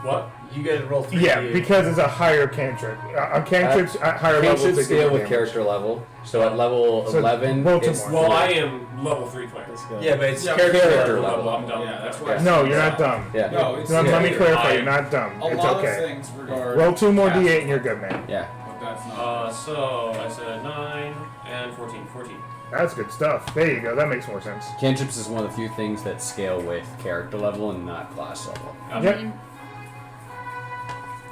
What? You guys roll 3d8. Yeah, because it's a higher cantrip. Cantrips at higher levels. Cantrips They scale do with damage. character level. So at level So 11, Baltimore. it's Well, I am level 3 player. Yeah, but it's Yeah, character level. level. I'm done. Yeah, That's why. No, you're not dumb. Yeah. No, it's No, let me yeah, clarify. I- You're not dumb. A It's lot okay. of things regard. Roll 2 more casting, d8 and you're good, man. Yeah. But that's not. So I said 9 and 14. 14. That's good stuff. There you go. That makes more sense. Cantrips is one of the few things that scale with character level and not class level. Yep.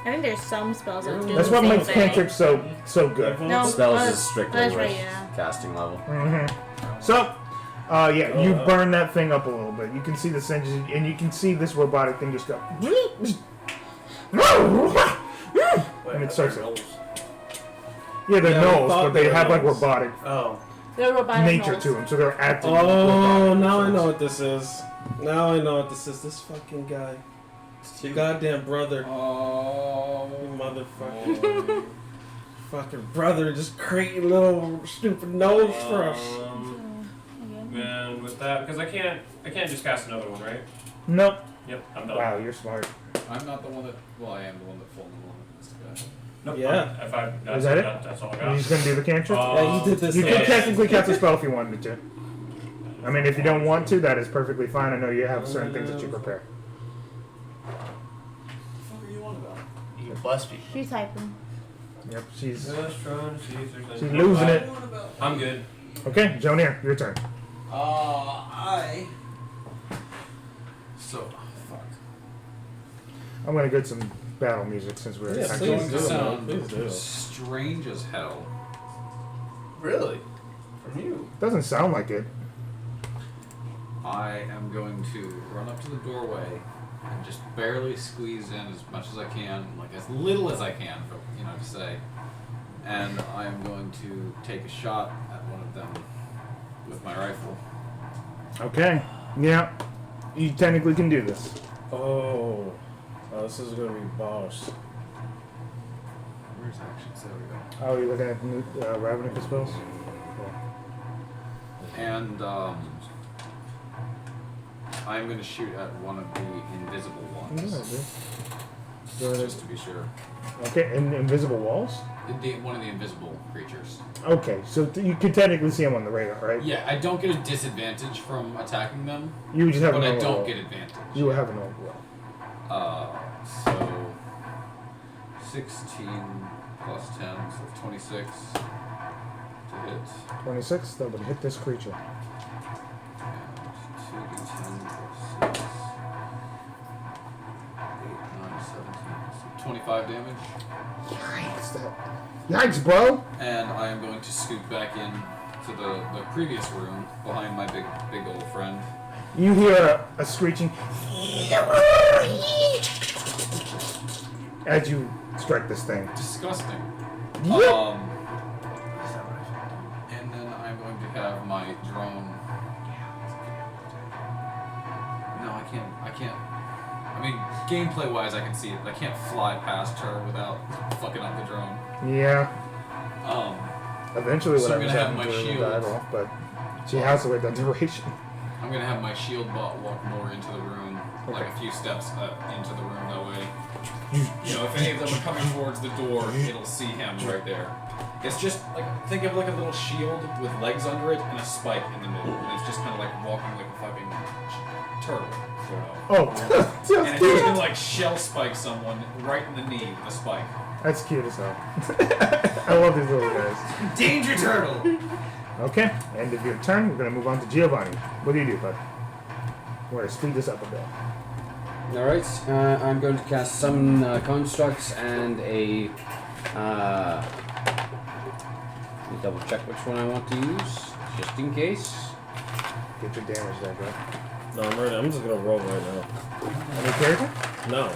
I think there's some spells that do That's the what same makes thing. cantrips so good. No, Spells oh, is strictly that's with right, yeah. casting level. So, yeah, you burn that thing up a little bit. You can see the singes, and you can see this robotic thing just go. And it starts to. Yeah, they're Yeah, we gnolls, thought but they they were have like gnolls. robotic Oh. They're robotic nature gnolls. to them, so they're acting. Oh, robotic. now I know what this is. Now I know what this is. This fucking guy. Goddamn brother. Oh, You motherfucker. Fucking brother just creating little stupid nose for us. And with that, because I can't just cast another one, right? Nope. Yep, I'm done. Wow, you're smart. I'm not the one that. Well, I am the one that falls in love with this guy. Nope, Yeah. If I, that's Is that it? That's all I Are got. you just gonna do the cantrip? Yeah, you did this. You thing. could technically cast a spell if you wanted to. I mean, if you don't want to, that is perfectly fine. I know you have certain things that you prepare. what are you on about? You must be. She's typing. Yep, she's Just trying to see if there's she's anything. losing What are it. you on about? I'm good. Okay, Jonier, your turn. I. So, fuck. I'm gonna get some battle music since we're Yeah, It's actually. going please to do, sound please do. strange as hell. Really? From you? Doesn't sound like it. I am going to run up to the doorway and just barely squeeze in as much as I can, like as little as I can, to say. And I am going to take a shot at one of them with my rifle. Okay. Yeah. You technically can do this. Oh, this is gonna be boss. Where's actions? There we go. Oh, you're looking at the new Ravnica spells? And I'm going to shoot at one of the invisible ones. Just to be sure. Okay, and invisible walls? One of the invisible creatures. Okay, so you can technically see them on the radar, right? Yeah, I don't get a disadvantage from attacking them, You would just have but a I normal don't roll. get advantage. You will have a normal roll. So 16 plus 10, so 26 to hit. 26, that would hit this creature. And 2d10 plus 6. 8, 9, 17. So 25 damage. Yikes, bro! And I am going to scoot back in to the previous room behind my big old friend. You hear a screeching as you strike this thing. Disgusting. Yep. And then I'm going to have my drone. No, I can't. I mean, gameplay wise, I can see it, but I can't fly past her without fucking up the drone. Yeah. Eventually, So I'm whatever's gonna have happening my to her will shield. dive off, but she has to wait that duration. I'm gonna have my shield bot walk more into the room, like a few steps into the room. That way, if any of them are coming towards the door, it'll see him right there. It's just like, think of like a little shield with legs under it and a spike in the middle, and it's just kind of like walking like a fucking turtle, sort of. Oh, And it's just gonna like shell spike someone right in the knee with a spike. that's cute as hell. I love these little guys. Danger turtle! Okay, end of your turn. We're gonna move on to Giovanni. What do you do, bud? We're gonna speed this up a bit. Alright, I'm going to cast some constructs and a. Let me double check which one I want to use, just in case. Get your damage there, bro. No, I'm ready. I'm just gonna roll right now. Any character? No.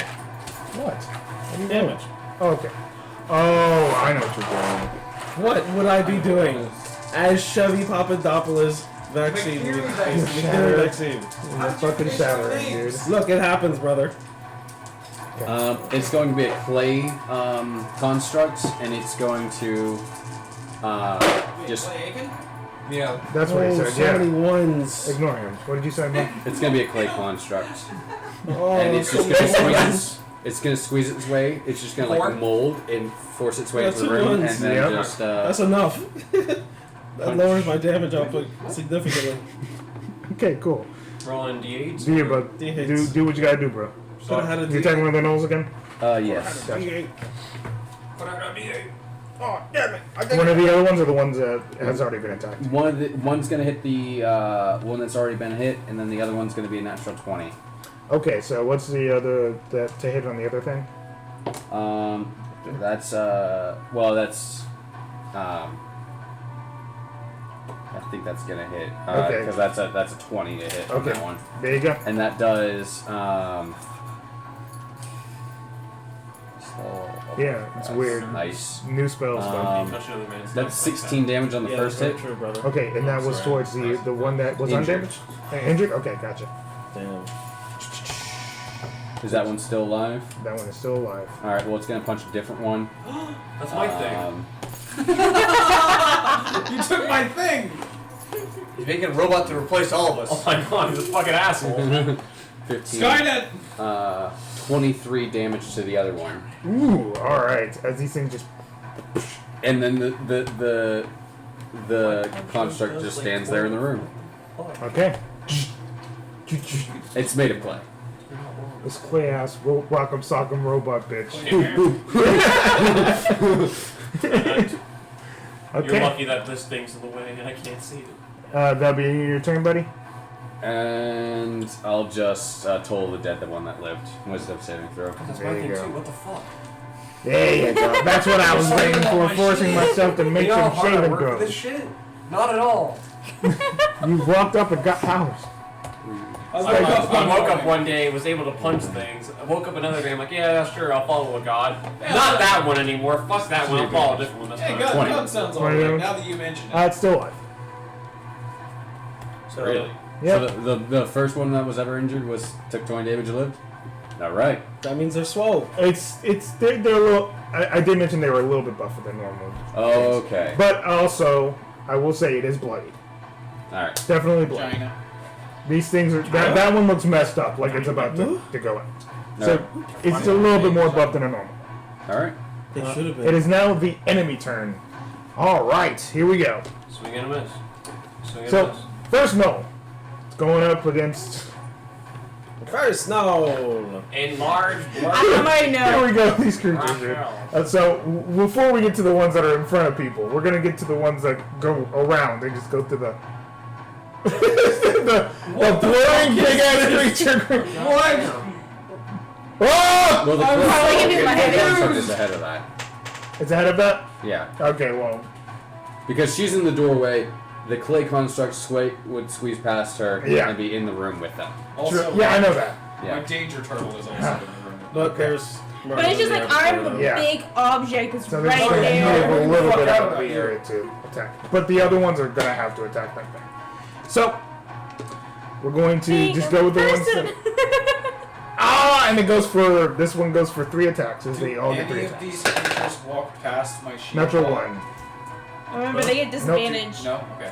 What? Any damage. Oh, okay. Oh, I know what you're doing. What would I be doing? As Chevy Papadopoulos vaccine. McNeary vaccine. You're fucking shattering, dude. Look, it happens, brother. It's going to be a clay construct, and it's going to just. Yeah. That's what he Oh, said, so yeah. many ones. Ignore him. What did you say, man? It's going to be a clay construct, Oh, and it's just so going to many swing. ones. It's gonna squeeze its way. It's just gonna like mold and force its way Yeah, into the 2 room, ones. and then Yep. just. That's enough. That lowers my damage output significantly. Okay, cool. Rolling d8s. Do you, bro? D8s. Do what you gotta do, bro. Should have had a You attacking with the nose again? Yes. D8. Oh, damn it. One of the other ones or the ones that has already been attacked? One's gonna hit the one that's already been hit, and then the other one's gonna be a natural 20. Okay, so what's the other that to hit on the other thing? That's I think that's gonna hit Okay. because that's a 20 to hit on Okay. that one, There you go. and that does Yeah, it's weird. Nice. New spell stuff. Touch the other man's That's stuff like 16 damage on the Yeah, first that's hit. very true, brother. Okay, and that was towards the one that was Injured. undamaged? Injured? Okay, gotcha. Damn. Is that one still alive? That one is still alive. All right. Well, it's gonna punch a different one. That's my thing. You took my thing! He's making a robot to replace all of us. Oh my god, he's a fucking asshole. 15. Skynet! 23 damage to the other one, Ooh, alright. As these things just... and then the construct just stands there in the room. Okay. It's made of clay. This clay ass rock'em sock'em robot bitch. You're Okay. lucky that this thing's in the way and I can't see it. That'll be your turn, buddy? And I'll just toll the dead, the one that lived. Wisdom saving throw. That's There my you thing go. too, what the fuck? There you go. That's what I was waiting for, forcing myself to make You know how some hard I shaving work for this throws. shit? Not at all. You walked up and got powers. I woke up one day, was able to punch things. I woke up another day, I'm like, yeah, sure, I'll follow a god. Not that one anymore. Fuck that one. I'll follow a different one this Hey, time. God, 20. God sounds 20 alright damage. now that you mention it. It's still alive. So, Really? Yep. So the first one that was ever injured took 20 damage and lived? Alright. That means they're swole. They're a little... I did mention they were a little bit buffer than normal. Okay. But also, I will say it is bloody. Alright. Definitely bloody. China. These things are... That one looks messed up, like it's about to go out. So, it's a little bit more buff than a normal. Alright. They should have been. It is now the enemy turn. Alright, here we go. Swing and a miss. Swing and a So, miss. first Null. It's going up against... First, no. Enlarge blood. I already Here know. we go, these creatures here. So, before we get to the ones that are in front of people, we're gonna get to the ones that go around. They just go to the... the blurring big-ass creature. What? Oh! Well, the probably gonna be my head. construct is ahead of that. It's ahead of that? Yeah. Okay, well... Because she's in the doorway, the clay construct would squeeze past her Yeah. and be in the room with them. Also, Yeah, I know that. my Yeah. danger turtle is also in the room. But there's. But it's just like I'm the Yeah. big object that's So they're right just gonna there. move a little bit Fuck out of out the of area to attack. But the other ones are gonna have to attack that thing. So, we're going to just go with the ones that... And it goes for... This one goes for 3 attacks, as they all get 3 Any of attacks. these creatures walk past my shield? Natural wall? 1. Remember, they get disadvantage. No? Okay.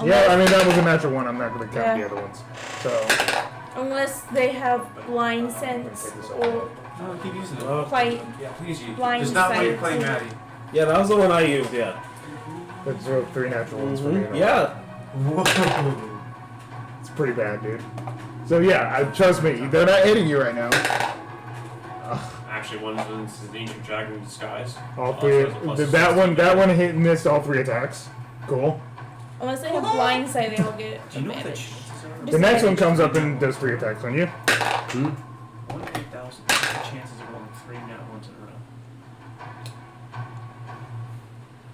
Yeah, I mean, that was a natural 1. I'm not gonna count Yeah. the other ones. So, Unless they have blind sense or No, keep using it. fight Yeah, please use. blind Just not when you're sight. playing Maddie. Yeah, that was the one I used. Yeah. let's throw 3 natural ones for me. Yeah. It's pretty bad, dude. So, yeah, trust me, they're not hitting you right now. Actually, one's an ancient dragon in disguise. All 3. That one hit and missed all 3 attacks. Cool. Unless they have blind sight, they will get advantage. The next one comes up and does 3 attacks on you. 1 in 8,000. Chances of rolling 3 nat ones in a row.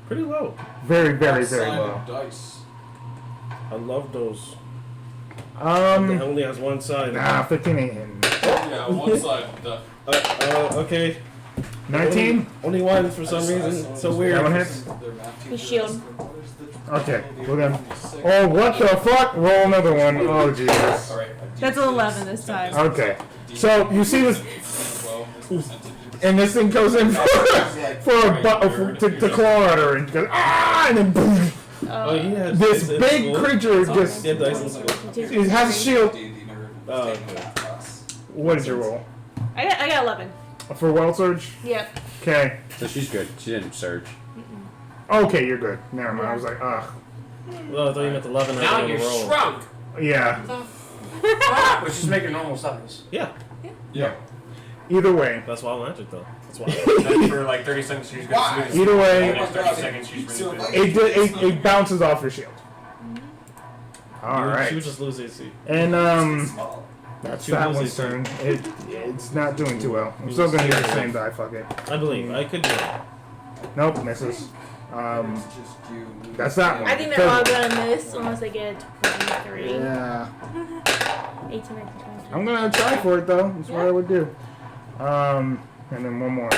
Pretty low. Very, very, Outside very of low. Dice. I love those. It only has one side. Nah, 15 ain't hitting. Yeah, one side. The Okay. 19? Only one for some reason. It's so weird. That one hits? The shield. Okay, well then. Oh, what the fuck? Roll another one. Oh, Jesus. Alright. That's an 11 this time. Okay. So, you see this, and this thing goes in to claw at her, and goes, and then boom. Oh, he has This dice in big school. creature just, Yeah, dice in school. it has a shield. Oh, What did you roll? I got 11. For Wild Surge? Yep. Okay. So she's good. She didn't surge. Okay, you're good. Never mind. I was like, ugh. Well, I thought you meant 11. Now you're shrunk. Yeah. But she's making normal size. Yeah. Yeah. Either way. That's wild magic, though. That's why. Then for like 30 seconds, she's Why? good. Either way, The next 30 seconds, she's really good. it bounces off your shield. All right. She would just lose AC. And that's She that loses one's turn. It's not doing too well. I'm still gonna use the same die. Fuck it. I believe. I could do it. Nope, misses. That's that one. I think they're all gonna miss unless they get 23. Yeah. 18, 19, 20. I'm gonna try for it though. That's what I would do. And then one more.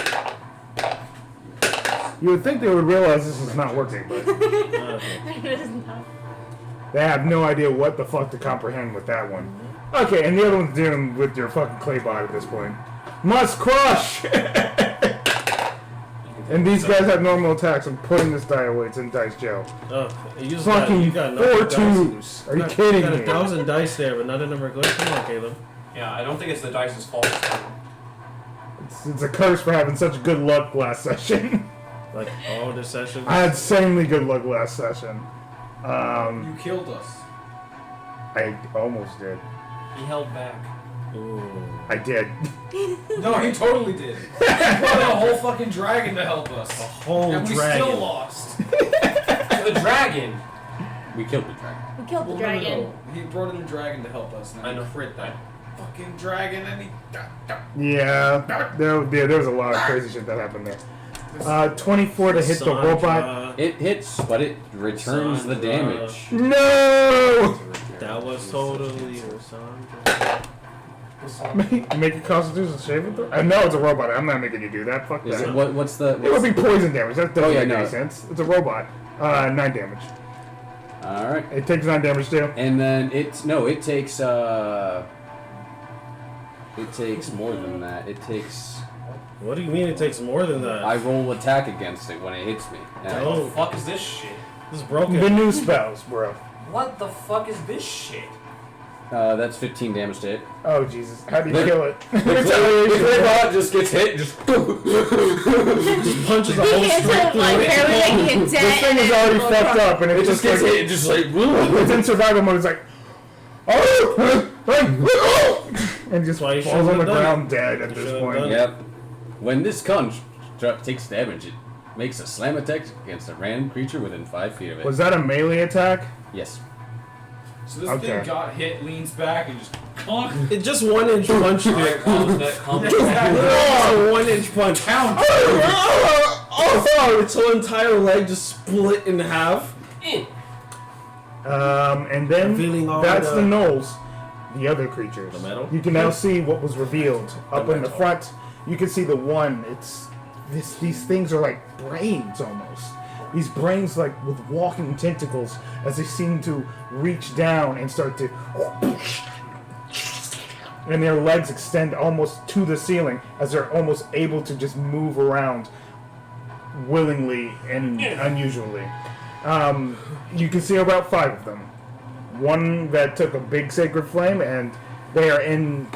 You would think they would realize this is not working, but It is not. they have no idea what the fuck to comprehend with that one. Okay, and the other one's dealing with your fucking clay bot at this point. Must crush! And these guys have normal attacks. I'm putting this die away. It's in dice jail. You just Fucking you got 4 nothing twos. dice. Are you kidding You got me? 1,000 dice there, but none of them are good. Come on, Caleb. Yeah, I don't think it's the dice's fault. It's a curse for having such good luck last session. Like all the sessions. I had insanely good luck last session. You killed us. I almost did. He held back. Ooh. I did. No, he totally did. He brought a whole fucking dragon to help us. A whole And we dragon. still lost. The dragon! We killed the dragon. We killed the dragon. No. He brought in a dragon to help us. And I know. crit that fucking dragon and he... Yeah, there was a lot of crazy shit that happened there. 24 to hit the Sandra. robot. It hits, but it returns the Sandra. damage. No! That was totally Sandra. Make a Constitution saving throw? No, it's a robot. I'm not making you do that. Fuck Is that. it, what's the? It would be poison damage. That doesn't Oh, yeah, make no. any sense. It's a robot. 9 damage. All right. It takes 9 damage too. And then it takes more than that. It takes. What do you mean it takes more than that? I roll attack against it when it hits me. And What the fuck is this shit? This is broken. The new spells, bro. What the fuck is this shit? that's 15 damage to hit. Oh Jesus! How do you The- kill it? The claybot just gets hit. Just. Just punches a whole He hits straight it through like it. barely making a dent. This thing is already fucked up, and It just gets like, hit. Just like. It's in survival mode. It's like, and just why you falls on shouldn't the have done ground dead at You this shouldn't point. have done Yep. When this construct takes damage, it makes a slam attack against a random creature within 5 feet of it. Was that a melee attack? Yes. So this Okay. thing got hit, leans back, and just conk. It just 1 inch punched Alright, it. calm that. Oh, 1 inch punch. Count. Oh, its whole entire leg just split in half. And then Revealing all that's the- the gnolls, the other creatures. The metal? You can now see what was revealed up in the metal. front. You can see the one. These things are like brains almost. These brains like with walking tentacles as they seem to reach down and start to, and their legs extend almost to the ceiling as they're almost able to just move around willingly and unusually. You can see about 5 of them. One that took a big sacred flame, and they are in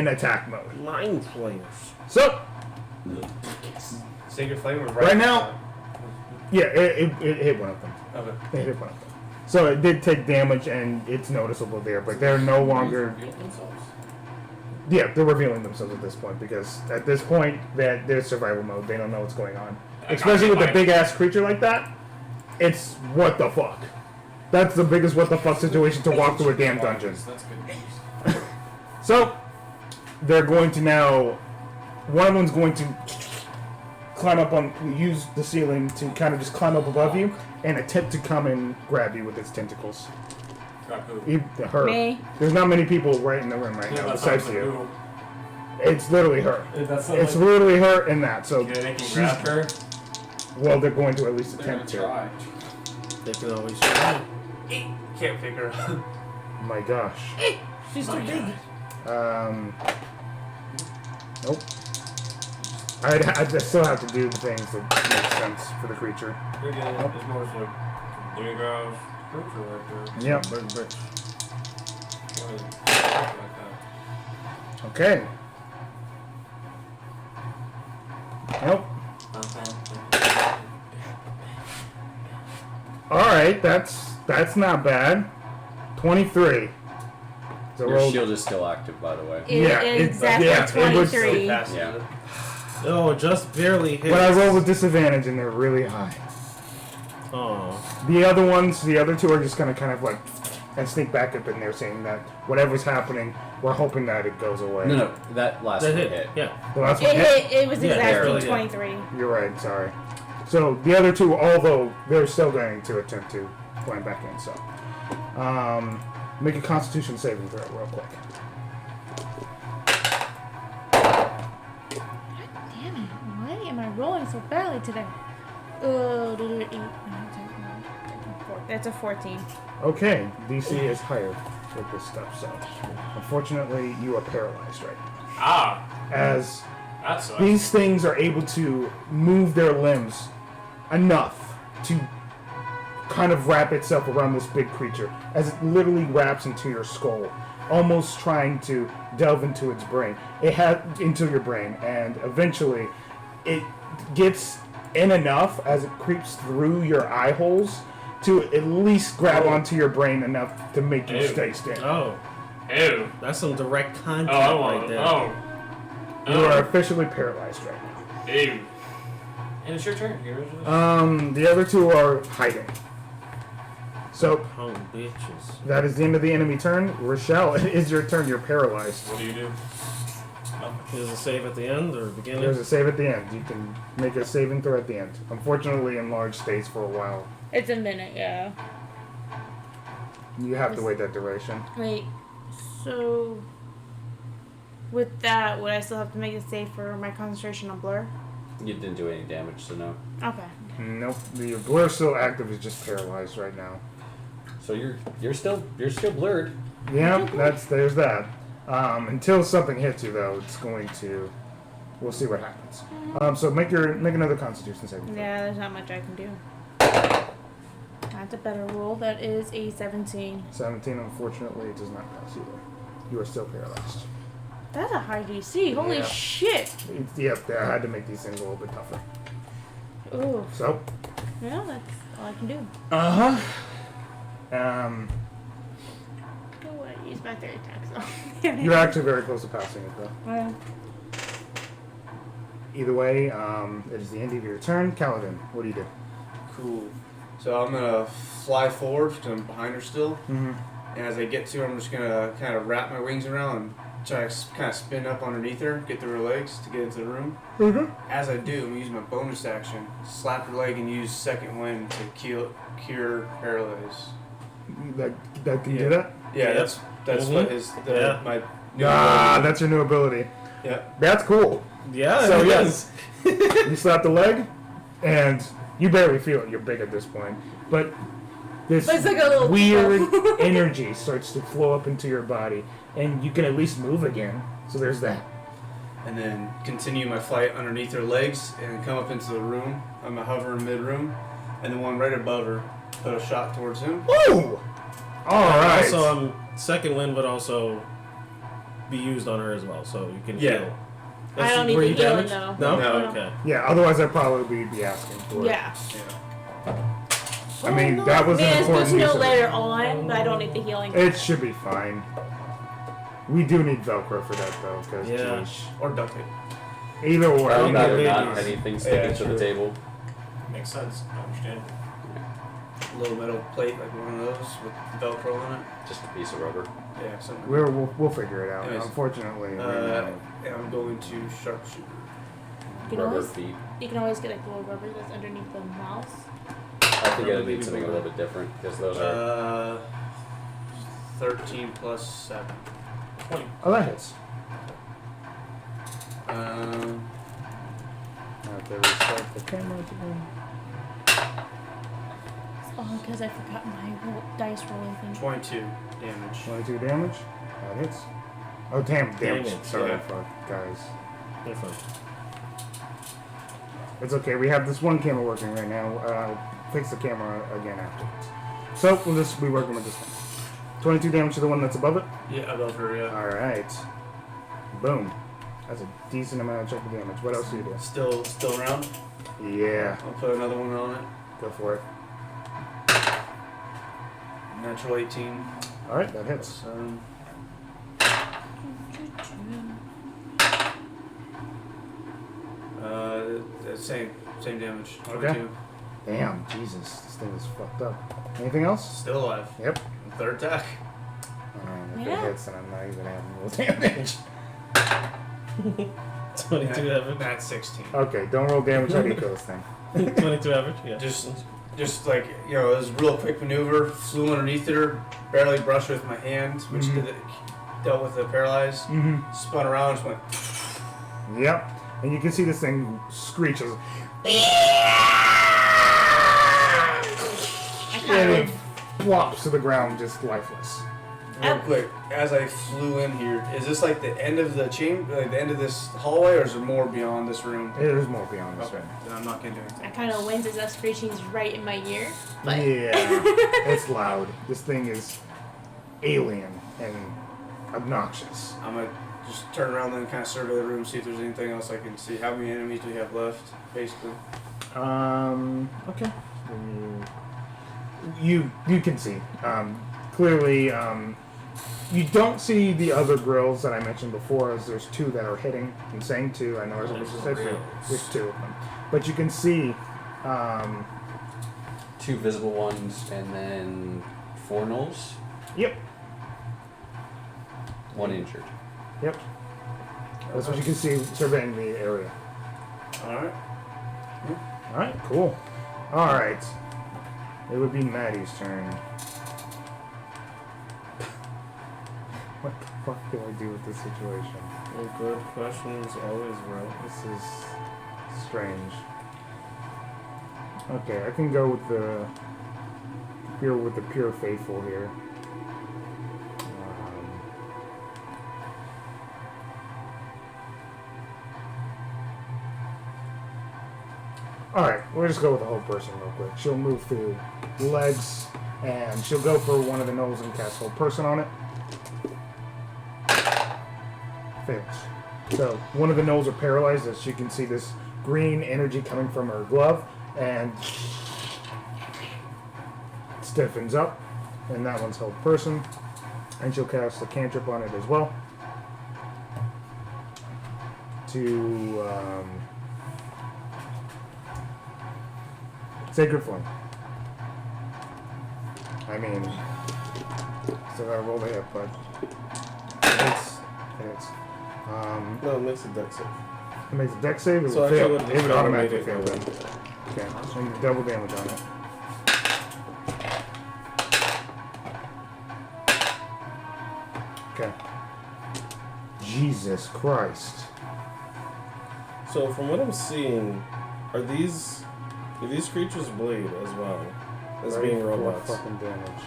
attack mode. Mind flayers. So Sacred Flame was right now, yeah, it hit one of them. Okay. It hit one of them. So it did take damage, and it's noticeable there, but they're no longer. Yeah, they're revealing themselves at this point because at this point that they're survival mode. They don't know what's going on, especially with a big ass creature like that. It's what the fuck. That's the biggest what the fuck situation to walk through a damn dungeon. That's good news. So they're going to now. One of them's going to climb up use the ceiling to kind of just climb up above you and attempt to come and grab you with its tentacles. Got who? Her. Me. There's not many people right in the room right now That's besides not you. who. It's literally her. That's not It's like, literally her and that. So they can she's, grab her. well, they're going to at least They're gonna attempt to. try. They can always try. Can't pick her up. My gosh. She's too big. Nope. I'd still have to do the things that make sense for the creature. We're good. There's more for there you go. Creature right there. Yep. Like that. Okay. Nope. Alright, that's not bad. 23. So Your roll. shield is still active, by the way. Exactly yeah, it was- 23. Yeah. Oh, just barely hit. But I roll with disadvantage and they're really high. Oh. The other ones, the other two are just gonna kind of like and sneak back up, and they're saying that whatever's happening, we're hoping that it goes away. No, that last That one hit. hit. Yeah. The last one hit? It was Yeah, exactly barely, yeah. 23. You're right, sorry. So the other two, although they're still going to attempt to climb back in, so. Make a Constitution saving throw real quick. Damn it. Why am I rolling so badly today? Oh, 8, 9, 10, 4. That's a 14. Okay, DC is higher with this stuff, so. Unfortunately, you are paralyzed right now. Ah, As that sucks. these things are able to move their limbs enough to kind of wrap itself around this big creature as it literally wraps into your skull, almost trying to delve into its brain. Into your brain, and eventually it gets in enough as it creeps through your eye holes to at least grab onto your brain enough to make you Ew. stay still. Oh. Ew. That's some direct contact Oh, I right want there. Oh. You are officially paralyzed right now. Ew. And it's your turn. Yours. The other two are hiding. So Oh, bitches. that is the end of the enemy turn. Rochelle, it is your turn. You're paralyzed. What do you do? Is a save at the end or beginning? There's a save at the end. You can make a saving throw at the end. Unfortunately, enlarged stays for a while. It's a minute, yeah. You have to wait that duration. Wait, so with that, would I still have to make a save for my concentration on blur? You didn't do any damage, so no. Okay. Nope. The blur's still active. Is just paralyzed right now. So you're still blurred. Yeah, there's that. Until something hits you, though, it's going to. We'll see what happens. So make another Constitution saving throw. Yeah, there's not much I can do. That's a better roll. That is a 17. 17. Unfortunately, it does not pass either. You are still paralyzed. That's a high DC. Holy Yeah. shit. Yep, I had to make these things a little bit tougher. Ooh. So. Yeah, that's all I can do. Uh huh. I want to use my third attack, so. You're actually very close to passing it, though. Well, Either way, it is the end of your turn. Kaladin, what do you do? Cool. So I'm gonna fly forward because I'm behind her still. Mm-hmm. And as I get to her, I'm just gonna kind of wrap my wings around and try to kind of spin up underneath her, get through her legs to get into the room. Mm-hmm. As I do, I'm gonna use my bonus action, slap her leg and use second wind to cure paralyze. That can Yeah. do that? Yeah, that's Mhm. what is my new ability. That's your new ability. Yeah. That's cool. Yeah, So it yes, is. you slap the leg, and you barely feel it. You're big at this point, but this But it's like a little weird energy starts to flow up into your body, and you can at least move again. So there's that. And then continue my flight underneath her legs and come up into the room. I'm gonna hover in mid-room, and the one right above her, put a shot towards him. Ooh! All right. Also, second wind would also be used on her as well, so you can Yeah. heal. I don't need were the you healing, damaged? though. No? No. Okay. Yeah. Otherwise, I'd probably be asking for it. Yeah. I mean, that was I mean, an it's good important to use know of later it. on, but I don't need the healing. It should be fine. We do need Velcro for that, though, because Yeah. Or duct tape. either or. I'd need rather babies. not anything sticking Yeah, to true. the table. Makes sense. I understand. A little metal plate like one of those with Velcro on it. Just a piece of rubber. Yeah, something. We'll figure it out. Anyways, Unfortunately, right now. and I'm going to sharpshooter. You can Rubber always, feet. you can always get like the little rubber that's underneath the mouse. I think Rubber I need baby something a rubber. little bit different because those are. 13 plus 7. 20. Oh, that hits. Have to restart the camera again. Oh, because I forgot my dice rolling thing. 22 damage. 22 damage. That hits. Oh, damage. Damage, Sorry, yeah. fuck, guys. They're fine. It's okay. We have this one camera working right now. I'll fix the camera again afterwards. So we'll just be working with this one. 22 damage to the one that's above it. Yeah, above her, yeah. All right. Boom. That's a decent amount of chunk of damage. What else do you do? Still around? Yeah. I'll put another one on it. Go for it. Natural 18. Alright, that hits. 7. Same damage. 22. Okay. Damn, Jesus. This thing is fucked up. Anything else? Still alive. Yep. Third attack. If Yeah. it hits, then I'm not even having roll damage. 22 average. That's 16. Okay, don't roll damage on eco this thing. 22 average, yeah. Just like, you know, it was a real quick maneuver. Flew underneath her, barely brushed with my hand, which dealt with the paralyzed. Spun around, just went. Yep. And you can see this thing screeches. And it flops to the ground, just lifeless. Real quick, as I flew in here, is this like the end of the chamber, like the end of this hallway, or is there more beyond this room? There's more beyond this Okay, room. then I'm not gonna do anything. I kind of wince as that screeching's right in my ear. But Yeah, it's loud. This thing is alien and obnoxious. I'm gonna just turn around and kind of survey the room, see if there's anything else I can see. How many enemies do we have left, basically? Okay. You can see. Clearly, you don't see the other grills that I mentioned before, as there's two that are hitting. I'm saying two. I know I was supposed to say three. There's two of them. But you can see, 2 visible ones, and then 4 gnolls. yep, 1 injured. yep. That's what you can see surveying the area. Alright. Alright, cool. Alright. It would be Maddie's turn. What the fuck do I do with this situation? Well, good questions always, bro. This is strange. Okay, I can go with the pure faithful here. Alright, we'll just go with the whole person real quick. She'll move through the legs, and she'll go for one of the gnolls and cast whole person on it. Fails. So, one of the gnolls are paralyzed, as you can see this green energy coming from her glove, and stiffens up, and that one's held person. And she'll cast a cantrip on it as well. To, Sacred Flame. I mean, so I rolled a hit, but it's No, it makes a deck save. it makes a deck save. It So would actually, fail. it It would automatically fail then. then. Okay, so you double damage on it. Okay. Jesus Christ. So from what I'm seeing, do these creatures bleed as well as being 34 robots? fucking damage.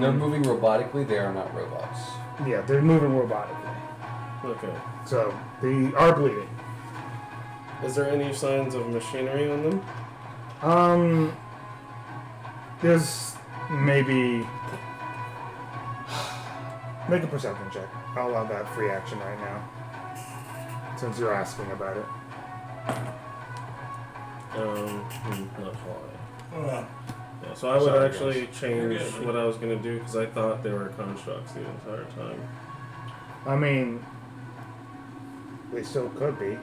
They're moving robotically, they are not robots. Yeah, they're moving robotically. Okay. So, they are bleeding. Is there any signs of machinery on them? There's maybe... Make a perception check. I'll allow that free action right now. Since you're asking about it. Not high. Yeah, so I would Sorry, actually change what I was gonna do because I thought they were constructs the entire time. I mean... They still could be.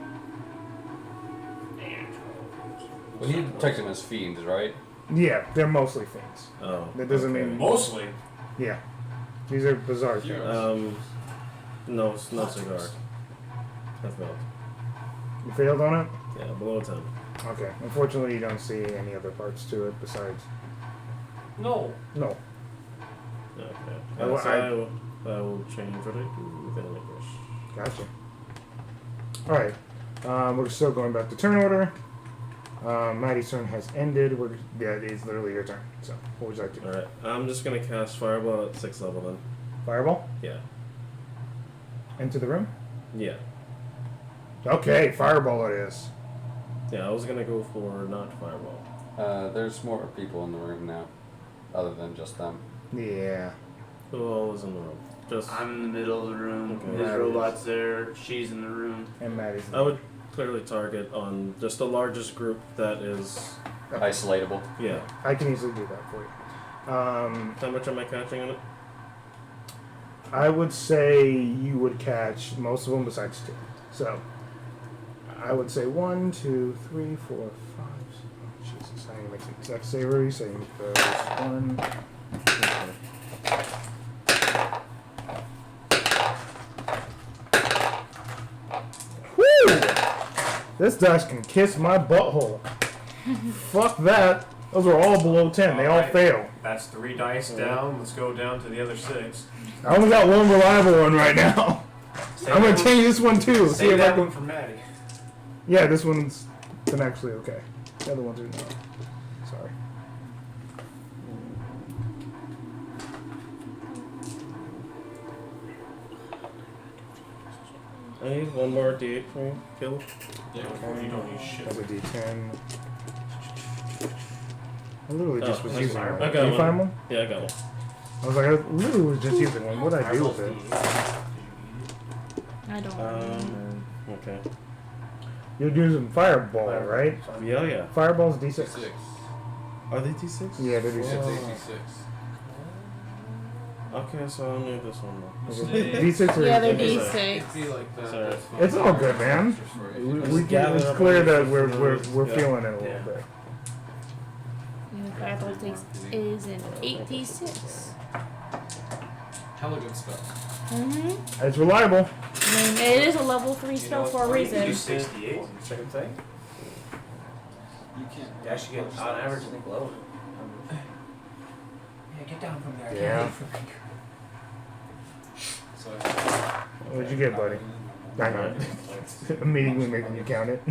We need to detect them as fiends, right? Yeah, they're mostly fiends. Oh. That doesn't okay. mean... Mostly. Yeah. These are bizarre things. No cigar. I failed. You failed on it? Yeah, below 10. Okay. Unfortunately, you don't see any other parts to it besides... No. No. Okay. I will change what I do with Licorice. Gotcha. Alright. We're still going back to turn order. Maddie's turn has ended. It's literally your turn. So, what would you like to do? Alright, I'm just gonna cast Fireball at 6th level then. Fireball? Yeah. Into the room? Yeah. Okay, Fireball it is. Yeah, I was gonna go for not Fireball. There's more people in the room now, other than just them. Yeah. Who all is in the room? Just I'm in the middle of the room. Okay. His robot's there. She's in the room. And Maddie's. I would clearly target on just the largest group that is. Isolatable. Yeah. I can easily do that for you. How much am I catching in it? I would say you would catch most of them besides 2. So, I would say 1, 2, 3, 4, 5. Oh, Jesus, I need to make some exact savory. So, you goes 1. Woo! This dice can kiss my butthole. Fuck that. Those are all below 10. They all Alright. fail. That's 3 dice down. Let's go down to the other 6. I only got one reliable one right now. I'm gonna change this one too. See Save if I that can. one for Maddie. Yeah, this one's been actually okay. The other ones are not. Sorry. I need one more D8 for you, kill. Yeah, you don't need shit. That's a D10. I literally just was I using got one. Did you one. find one? Yeah, I got one. I was like, I literally was just using one. What did I do with it? I don't. Okay. You're using Fireball, right? Yeah, yeah. Fireball's D6. 6. Are they D6? Yeah, they're It's D6. 86. Okay, so I'll need this one then. D6 or Yeah, they're Okay, D6. It'd be like that. Sorry. That's fine. It's all good, man. It's clear that we're feeling it a little bit. And the Fireball is an 8d6. Hella good spell. Mm-hmm. It's reliable. I mean, it is a level 3 spell for a You reason. do 68 on the second thing. You can't. You actually get on average, I think, lower. Yeah, get down from there. Yeah. So What'd you get, buddy? I know. Immediately making you count it.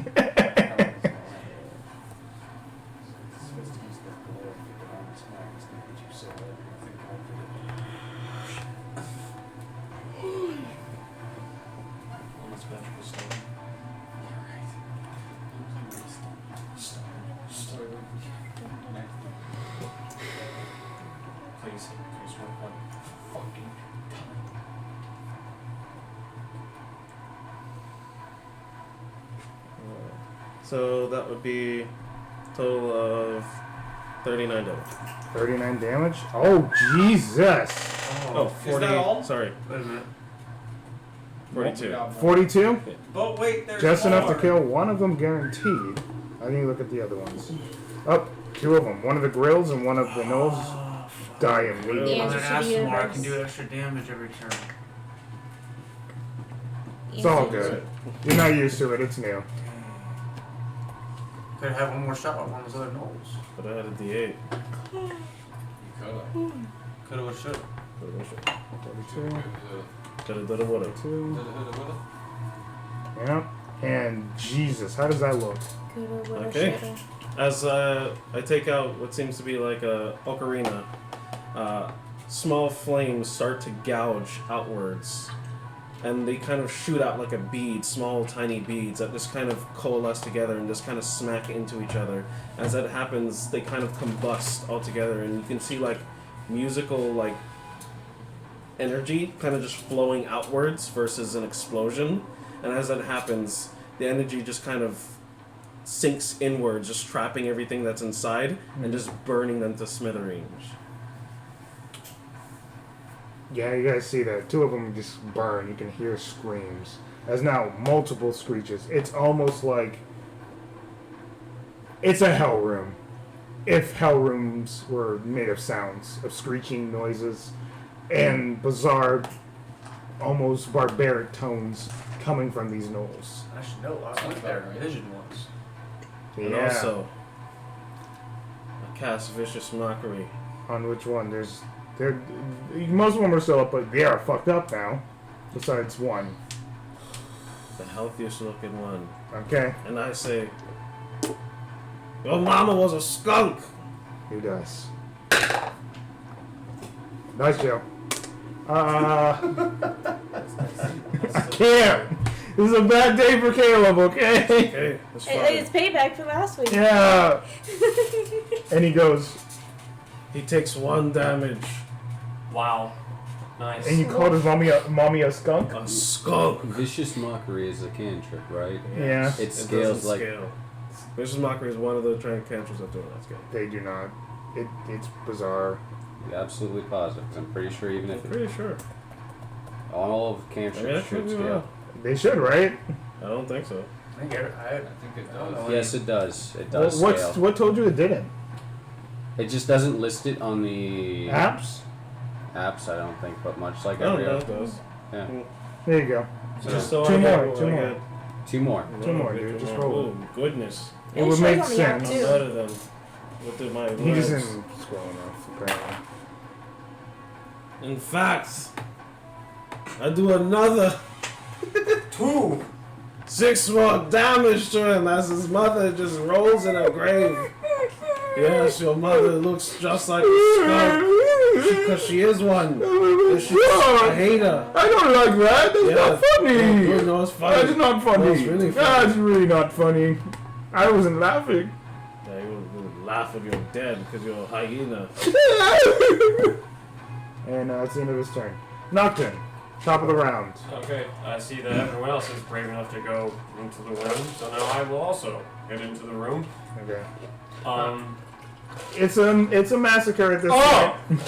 Please, one fucking So that would be total of 39 damage. 39 damage? Oh, Jesus! Oh, Is 40. that all? Sorry, Wait a minute. 42. 42? But wait, there's Just enough to more. kill one of them guaranteed. I need to look at the other ones. Oh, 2 of them. One of the grills and one of the nose die immediately. Yeah. On an Answer to the Asmar, I universe. can do extra damage every turn. It's all good. You're not used to it. It's new. Could have one more shot on one of those other knolls. But I had a D8. you coulda. Coulda, woulda, shoulda. 42. Coulda, woulda, woulda. 2. Coulda, woulda, woulda. Yep. And Jesus, how does that look? Coulda, woulda, Okay. shoulda. As I take out what seems to be like a ocarina, small flames start to gouge outwards, and they kind of shoot out like a bead, small tiny beads that just kind of coalesce together and just kind of smack into each other. As that happens, they kind of combust all together, and you can see like musical like energy kind of just flowing outwards versus an explosion. And as that happens, the energy just kind of sinks inwards, just trapping everything that's inside and just burning them to smithereens. Yeah, you guys see that. 2 of them just burn. You can hear screams. There's now multiple screeches. It's almost like it's a hell room. If hell rooms were made of sounds, of screeching noises, and bizarre, almost barbaric tones coming from these gnolls. I should know. I went there. Vision once. And Yeah. also, I cast Vicious Mockery. On which one? Most of them are still up, but they are fucked up now. Besides one. The healthiest looking one. Okay. And I say, your mama was a skunk! Who does? Nice, Joe. Cam! This is a bad day for Caleb, okay? Okay, that's fine. It's payback for last week. Yeah. And he goes, He takes 1 damage. Wow. Nice. And you called his mommy a skunk? A skunk. Vicious Mockery is a cantrip, right? Yeah. It scales doesn't like. scale. Vicious Mockery is one of the cantrips that do not scale. They do not. It's bizarre. You're absolutely positive. 'Cause I'm pretty sure even I'm if pretty sure. all of I cantrips mean, I should could be scale. wrong. They should, right? I don't think so. I think it does. Yes, it does. It does Well, scale. what told you it didn't? It just doesn't list it on the Apps? apps, I don't think, but much like I don't every know. other. It does. Yeah. There you go. Just so Two I more, get- two I more. get- Two more. Two more, dude. Just roll. Oh, goodness. It would make shows on the app, sense. I'm too. better than with my He just legs. didn't scroll enough, apparently. In fact, I do another 2. 6 more damage to him as his mother just rolls in her grave. Yes, your mother looks just like a skunk. Because she is one. And I hate her. I don't like that. That's Yeah. not funny. No, no, it's funny. That's not funny. No, it's really funny. That's really not funny. I wasn't laughing. Yeah, you would laugh if you're dead because you're a hyena. And it's the end of his turn. Nocturne, top of the round. Okay, I see that everyone else is brave enough to go into the room, so now I will also get into the room. Okay. It's a massacre at this Oh! point.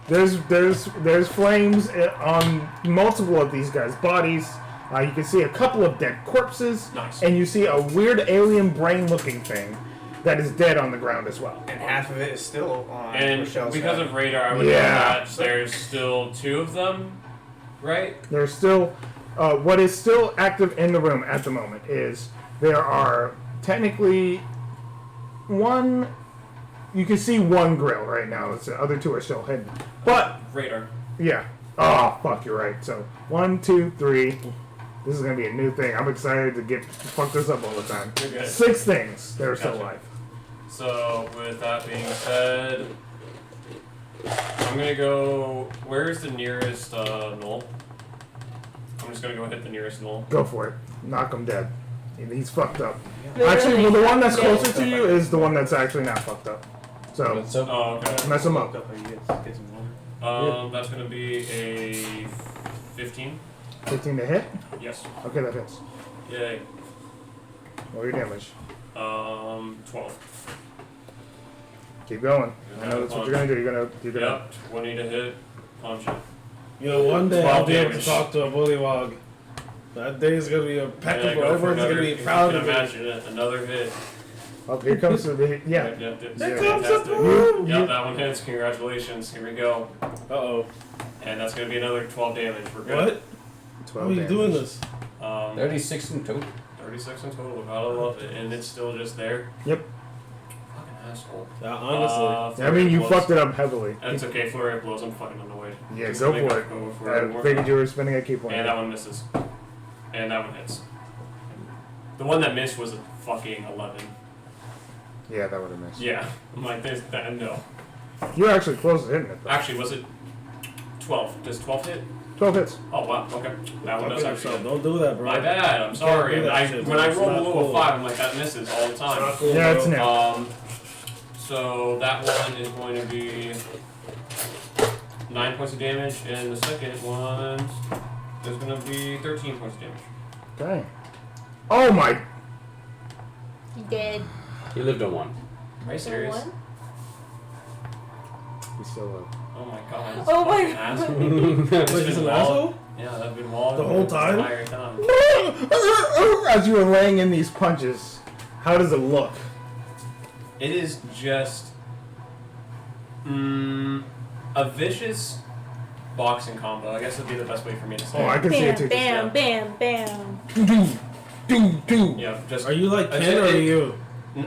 There's flames on multiple of these guys' bodies. You can see a couple of dead corpses, Nice. and you see a weird alien brain-looking thing that is dead on the ground as well. And half of it is still on And Rochelle's because head. of radar, I would Yeah. know that there's still 2 of them, right? There's still what is still active in the room at the moment is there are technically one. You can see one grill right now. The other 2 are still hidden, but Radar. yeah. Oh fuck, you're right. So 1, 2, 3. This is gonna be a new thing. I'm excited to fuck this up all the time. You're good. 6 things that are still Gotcha. alive. So, with that being said, I'm gonna go. Where's the nearest knoll? I'm just gonna go hit the nearest knoll. Go for it. Knock him dead. He's fucked up. Literally, Actually, well, the one that's yeah. closer to you is the one that's actually not fucked up. So Oh, okay. mess him up. Get some water. That's gonna be a 15. 15 to hit. Yes. Okay, that hits. Yay. Roll your damage. 12. Keep going. I know that's what you're gonna do. You're gonna. Yep. 20 to hit. Punch it. You know, one day 12 I'll be able to damage. talk to a bullywog. That day is gonna be And I impeccable. go for Everyone's gonna be another- proud you of can me. imagine it. Another hit. Oh, here comes the hit. Yeah. Yep, Here fantastic. You- Yep, that one hits. Congratulations. Here we go. Uh-oh. And that's gonna be another 12 damage. We're good. What? How 12 are you damage. doing this? 36 in total. 36 in total. Gotta love it. And it's still just there. Yep. Fucking asshole. Honestly. I mean, you Flurry of fucked blows. it up heavily. That's okay. Flurry of blows. I'm fucking annoyed. Yeah, Just go make for it it. go for it one I more figured time. you were spending a key point. And that one misses. And that one hits. The one that missed was a fucking 11. Yeah, that would have missed. Yeah. I'm like, this, that, no. You're actually close to hitting it, though. Actually, was it 12? Does 12 hit? 12 hits. Oh, wow. Okay. That one does Fuck actually yourself. hit. Don't do that, bro. My bad. I'm sorry. do that I, shit, when bro. I It's roll not below cool. a 5, I'm like, that misses all the It's not time. cool, Yeah, bro. it's an So that one is going to be 9 points of damage, and the second one is going to be 13 points of damage. Okay. Oh my. He did. He lived on 1. Are you serious? One? He's still low. Oh my god. Oh my fucking God. asshole. Wait, It's he's been an walled. asshole? Yeah, that's been walled The whole time? entire time. As you were laying in these punches, how does it look? It is just a vicious boxing combo. I guess would be the best way for me to say Oh, I it. can see it too. Bam, bam, bam, bam. Yeah, just Are you like It's- Ken or are it- you?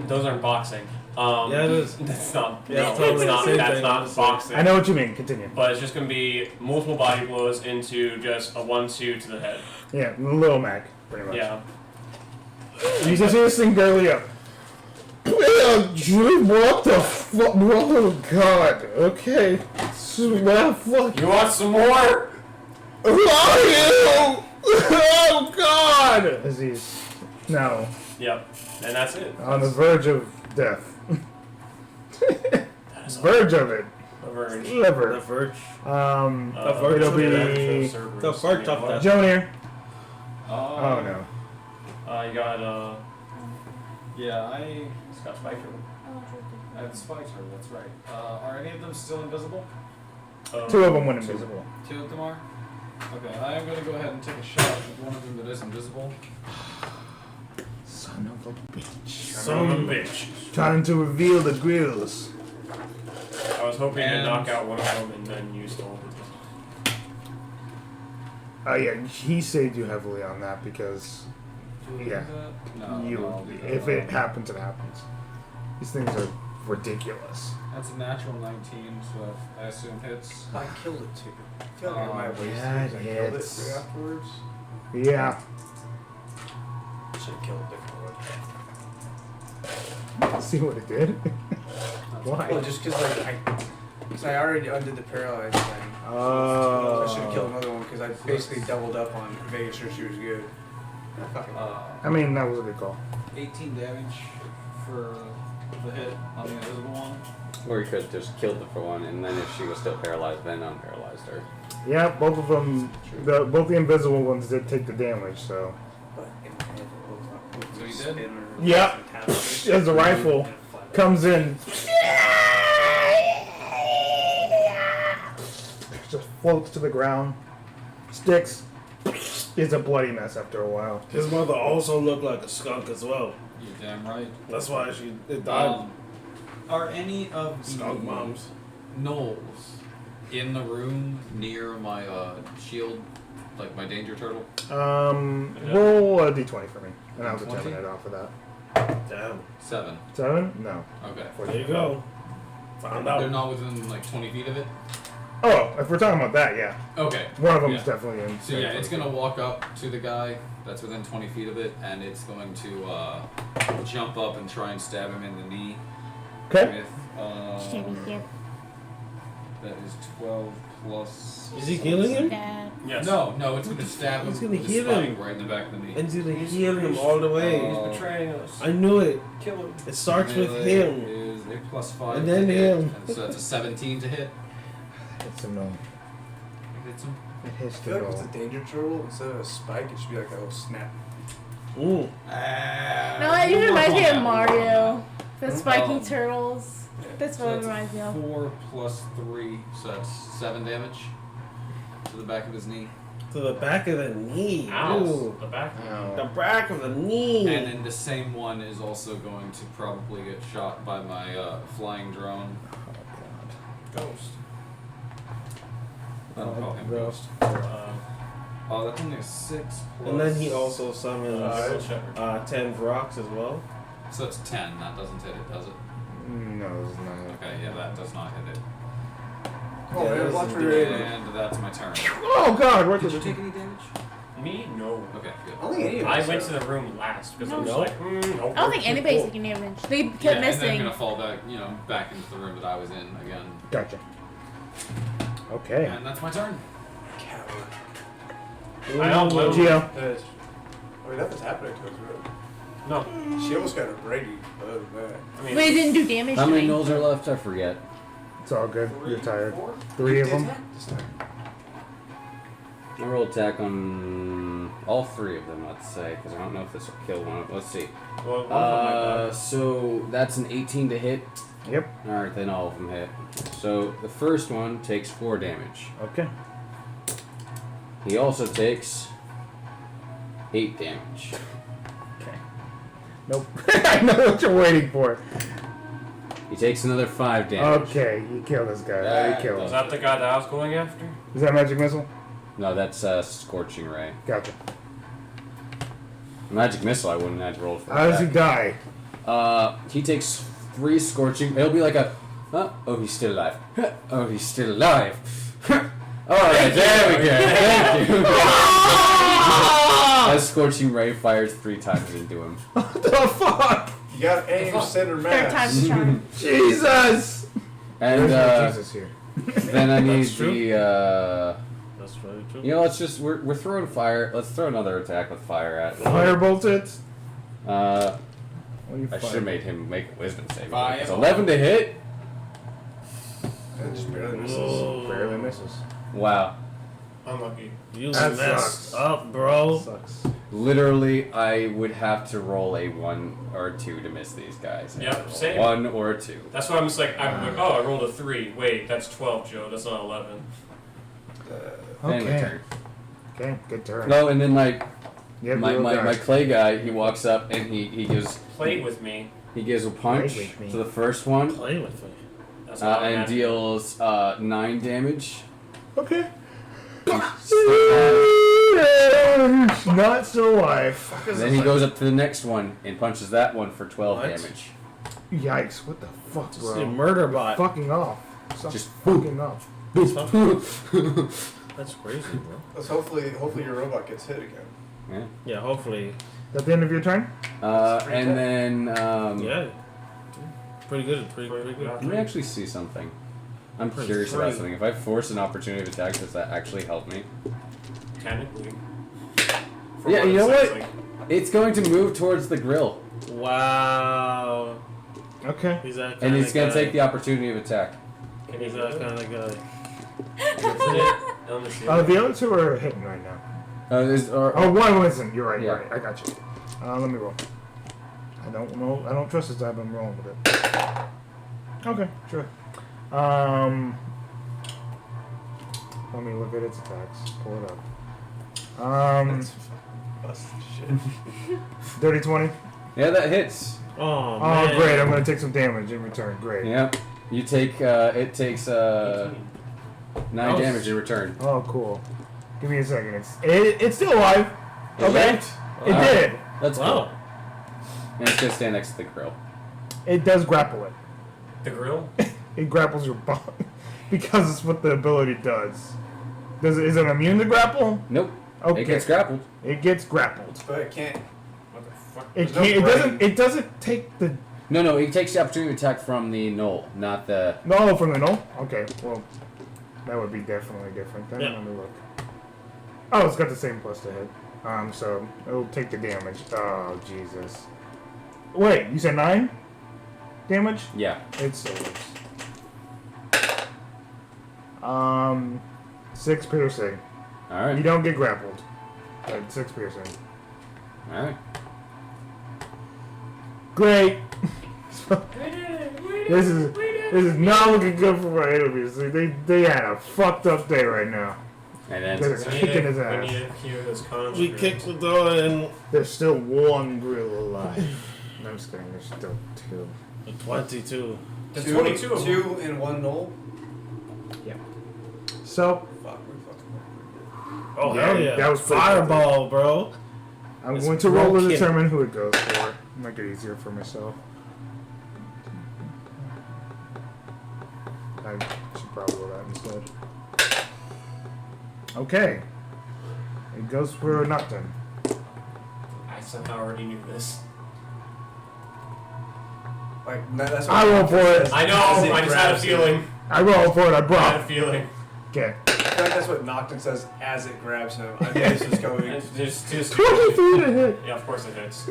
those aren't boxing. Yeah, it is. That's not. Yeah, no, totally it's not. the same That's thing, not honestly. boxing. I know what you mean. Continue. But it's just gonna be multiple body blows into just a 1-2 to the head. Yeah, Lil Mac, pretty much. Yeah. You can see this thing barely up. What the fuck? Oh god. Okay. Well, fuck. You want some more? Who are you? Oh god. Aziz. No. Yep. And that's it. On the verge of death. That is all. Verge of it. A verge. The Liver. verge. It'll verge be the verge of that. Jonier. Oh Oh no. You got Yeah, it's got Spiky. I have Spiky Turtle. That's right. Are any of them still invisible? Two of them went invisible. 2 of them are. Okay, I am gonna go ahead and take a shot with one of them that is invisible. Son of a bitch. Son of a bitch. Time to reveal the grills. I was hoping to And- knock out one of them and then you stole it. Yeah, he saved you heavily on that because Do we Yeah. do that? No. you, no, I'll do that. if it happens, it happens. These things are ridiculous. That's a natural 19, so I assume hits. I killed it too. I feel like I might have wasted yeah, it. I killed it it's- right afterwards. Yeah. Should have killed a different one. See what it did? Why? Well, just because I already undid the paralyzed thing. So I should have killed Oh. another one because I basically doubled up on making sure she was good. Fucking I mean, that was a good call. 18 damage for the hit on the invisible one. Or you could have just killed the for one, and then if she was still paralyzed, then unparalyzed her. Yeah, both of them, both the invisible ones did take the damage, so. But in my head, it So you was did? spinner. Yeah. As the rifle comes in, just floats to the ground, sticks. It's a bloody mess after a while. His mother also looked like a skunk as well. You're damn right. That's why it died. Are any of the Skunk moms. gnolls in the room near my shield, like my danger turtle? Roll a d20 for me, and I'll determine 20? it off of that. Damn. 7. 7? No. Okay. There you go. Found They're out. not within like 20 feet of it? Oh, if we're talking about that, yeah. Okay. One of them is Yeah. definitely in. So yeah, it's gonna walk up to the guy that's within 20 feet of it, and it's going to jump up and try and stab him in the knee. Okay. With that is 12 plus. Is he healing him? Dad. Yes. No, it's gonna stab him. He's gonna with a heal spike him. right in the back of the knee. And he's gonna heal him all the way. He's betraying us. I knew it. Kill him. It starts with Melee him. Is a plus 5 And to then hit, him. and so that's a 17 to hit. It's a no. Hits him. It hits I the feel like roll. it's a danger turtle instead of a spike. It should be like a little snap. Ooh. No, it reminds me of Mario. The Spiky Turtles. That's what it So reminds me that's of. 4 plus 3, so that's 7 damage to the back of his knee. To the back of the knee. Ow. Ooh. The back. The back of the knee. And then the same one is also going to probably get shot by my flying drone. Ghost. I don't call him Ghost. Ghost. Oh, that's only a 6 plus. And then he also summons Untitled Chapter. 10 rocks as well. So it's 10. That doesn't hit it, does it? No, it's not. Okay, yeah, that does not hit it. Oh Yeah, man, that's watch a for good your And that's my turn. Oh God! Where Did did you take any damage? Me? No. Okay, good. Only any of I us went are. to the room last because I was No. like, nope. I don't think anybody's taking damage. They kept Yeah, and then I'm missing. gonna fall back, back into the room that I was in again. Gotcha. Okay. And that's my turn. Coward. I know, but- Geo. That's- I mean, nothing's happening to us, really. No. She almost got a Brady. Other than that. I mean, But it didn't do damage How to many me. gnolls are left? I forget. It's all good. You're tired. 4? 3 of Did them. attack this time. I roll attack on all 3 of them, let's say, because I don't know if this will kill one. Let's see. well, one of them might die. So that's an 18 to hit. Yep. Alright, then all of them hit. So the first one takes 4 damage. Okay. He also takes 8 damage. Okay. Nope. I know what you're waiting for. He takes another 5 damage. Okay, you kill this guy. That You kill Was him. that the guy that I was going after? Is that magic missile? No, that's Scorching Ray. Gotcha. Magic Missile I wouldn't have to roll for. How does he attack. die? He takes 3 Scorching. It'll be like a. Oh, he's still alive. Oh, he's still alive. Alright, there we go. Thank you. As Scorching Ray fires 3 times into him. What the fuck? You got aim, center Third mass. time's a charm. Jesus! And There's no Jesus here. then I need That's true. the. That's very true. You know, let's just we're throwing fire. Let's throw another attack with fire at. Firebolt it. Uh, What do you I should have made him make a wisdom save. Fire. It's 11 to hit. It just barely misses. Barely misses. Wow. Unlucky. You That messed sucks. up, bro. Sucks. Literally, I would have to roll a 1 or 2 to miss these guys. Yep, same. 1 or 2. That's why I'm just like, I'm like, oh, I rolled a 3. Wait, that's 12, Joe. That's not 11. And my Okay. turn. Okay, good turn. No, and then my You have my, real my, my guys. clay guy, he walks up and he gives Play with me. a punch Play with me. to the first one Play with me. That's what I'm and at. deals 9 damage. Okay. Still Not still alive. alive. Then he goes up to the next one and punches that one for 12 What? damage. Yikes! What the fuck, Just a bro? murder bot. Fucking off. Stop Just fucking off. That's crazy, bro. Let's hopefully your robot gets hit again. Yeah. Yeah, hopefully. At the end of your turn? And then Yeah. Pretty good. Pretty good. let me actually see something. I'm Pretty curious about free. something. If I force an opportunity of attack, does that actually help me? Technically. Yeah, you know it sounds what? like. It's going to move towards the grill, Wow. Okay. He's that kind and of it's going guy. to take the opportunity of attack. Can He's you that do kind it? of guy. On the shield. The other two are hitting right now. Or One isn't. You're right. Yeah. You're right. I got you. Let me roll. I don't know. I don't trust this die, but I'm rolling with it. Okay, sure. Let me look at its attacks. Pull it up. Busted shit. Dirty 20. Yeah, that hits. Oh, Oh, man. great! I'm gonna take some damage in return. Great. Yep. You take, it takes 9 Oh. damage in return. Oh, cool. Give me a second. It's still alive. It Okay. lived? It Wow. did. That's cool. Wow. And it's going to stand next to the grill. It does grapple it. The grill? It grapples your body because it's what the ability does. Is it immune to grapple? Nope. Okay. It gets grappled. It gets grappled. But it can't. What the fuck? It There's no can't. It brain. doesn't. It doesn't take the. No, he takes the opportunity to attack from the knoll, not the... No, from the no. Okay. Well, that would be definitely different. Then Yeah. let me look. Oh, it's got the same plus to hit. So it'll take the damage. Oh Jesus. Wait, you said 9 damage? Yeah. It saves. 6 piercing. You Alright. don't get grappled. But 6 piercing. Alright. Great. This is not looking good for my enemies. They had a fucked up day right now. And then... They're kicking his We ass. need to hear this construct. We kicked the door and There's still one grill alive. No, I'm just kidding. There's still 2. the 22. There's 22 of them. 2 in 1 knoll. So Fuck, we fucking. Oh, Yeah, hell yeah. that was pretty Fireball, bro. I'm It's going to roll to broken. determine who it goes for. Make it easier for myself. I should probably roll that instead. Okay. It goes for Nocturne. I somehow already knew this. Like, that's what I roll for it. I know, As it I just had a grabs feeling. I roll for it. I I had a brought. feeling. Okay. I feel like that's what Nocturne says as it grabs him. I knew this was going. It's just 23 to hit. Yeah, of course it hits.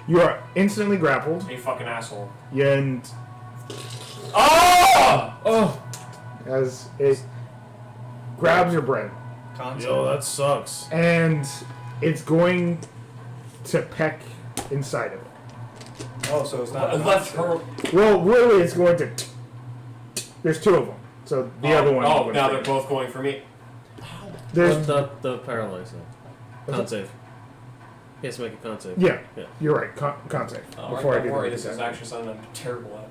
You are instantly grappled. You fucking asshole. And Oh! Oh, as it grabs your brain. Concept. yo, that sucks. And it's going to peck inside of it. Oh, so it's not. Left her. Well, really, it's going to. There's 2 of them. So the other one. Oh, would now be- they're both going for me. There's. The paralyzed thing. Con save. He has to make a con save. Yeah, Yeah. you're right. Con save. Oh, Before I don't do worry, the this is attack. actually something I'm terrible at.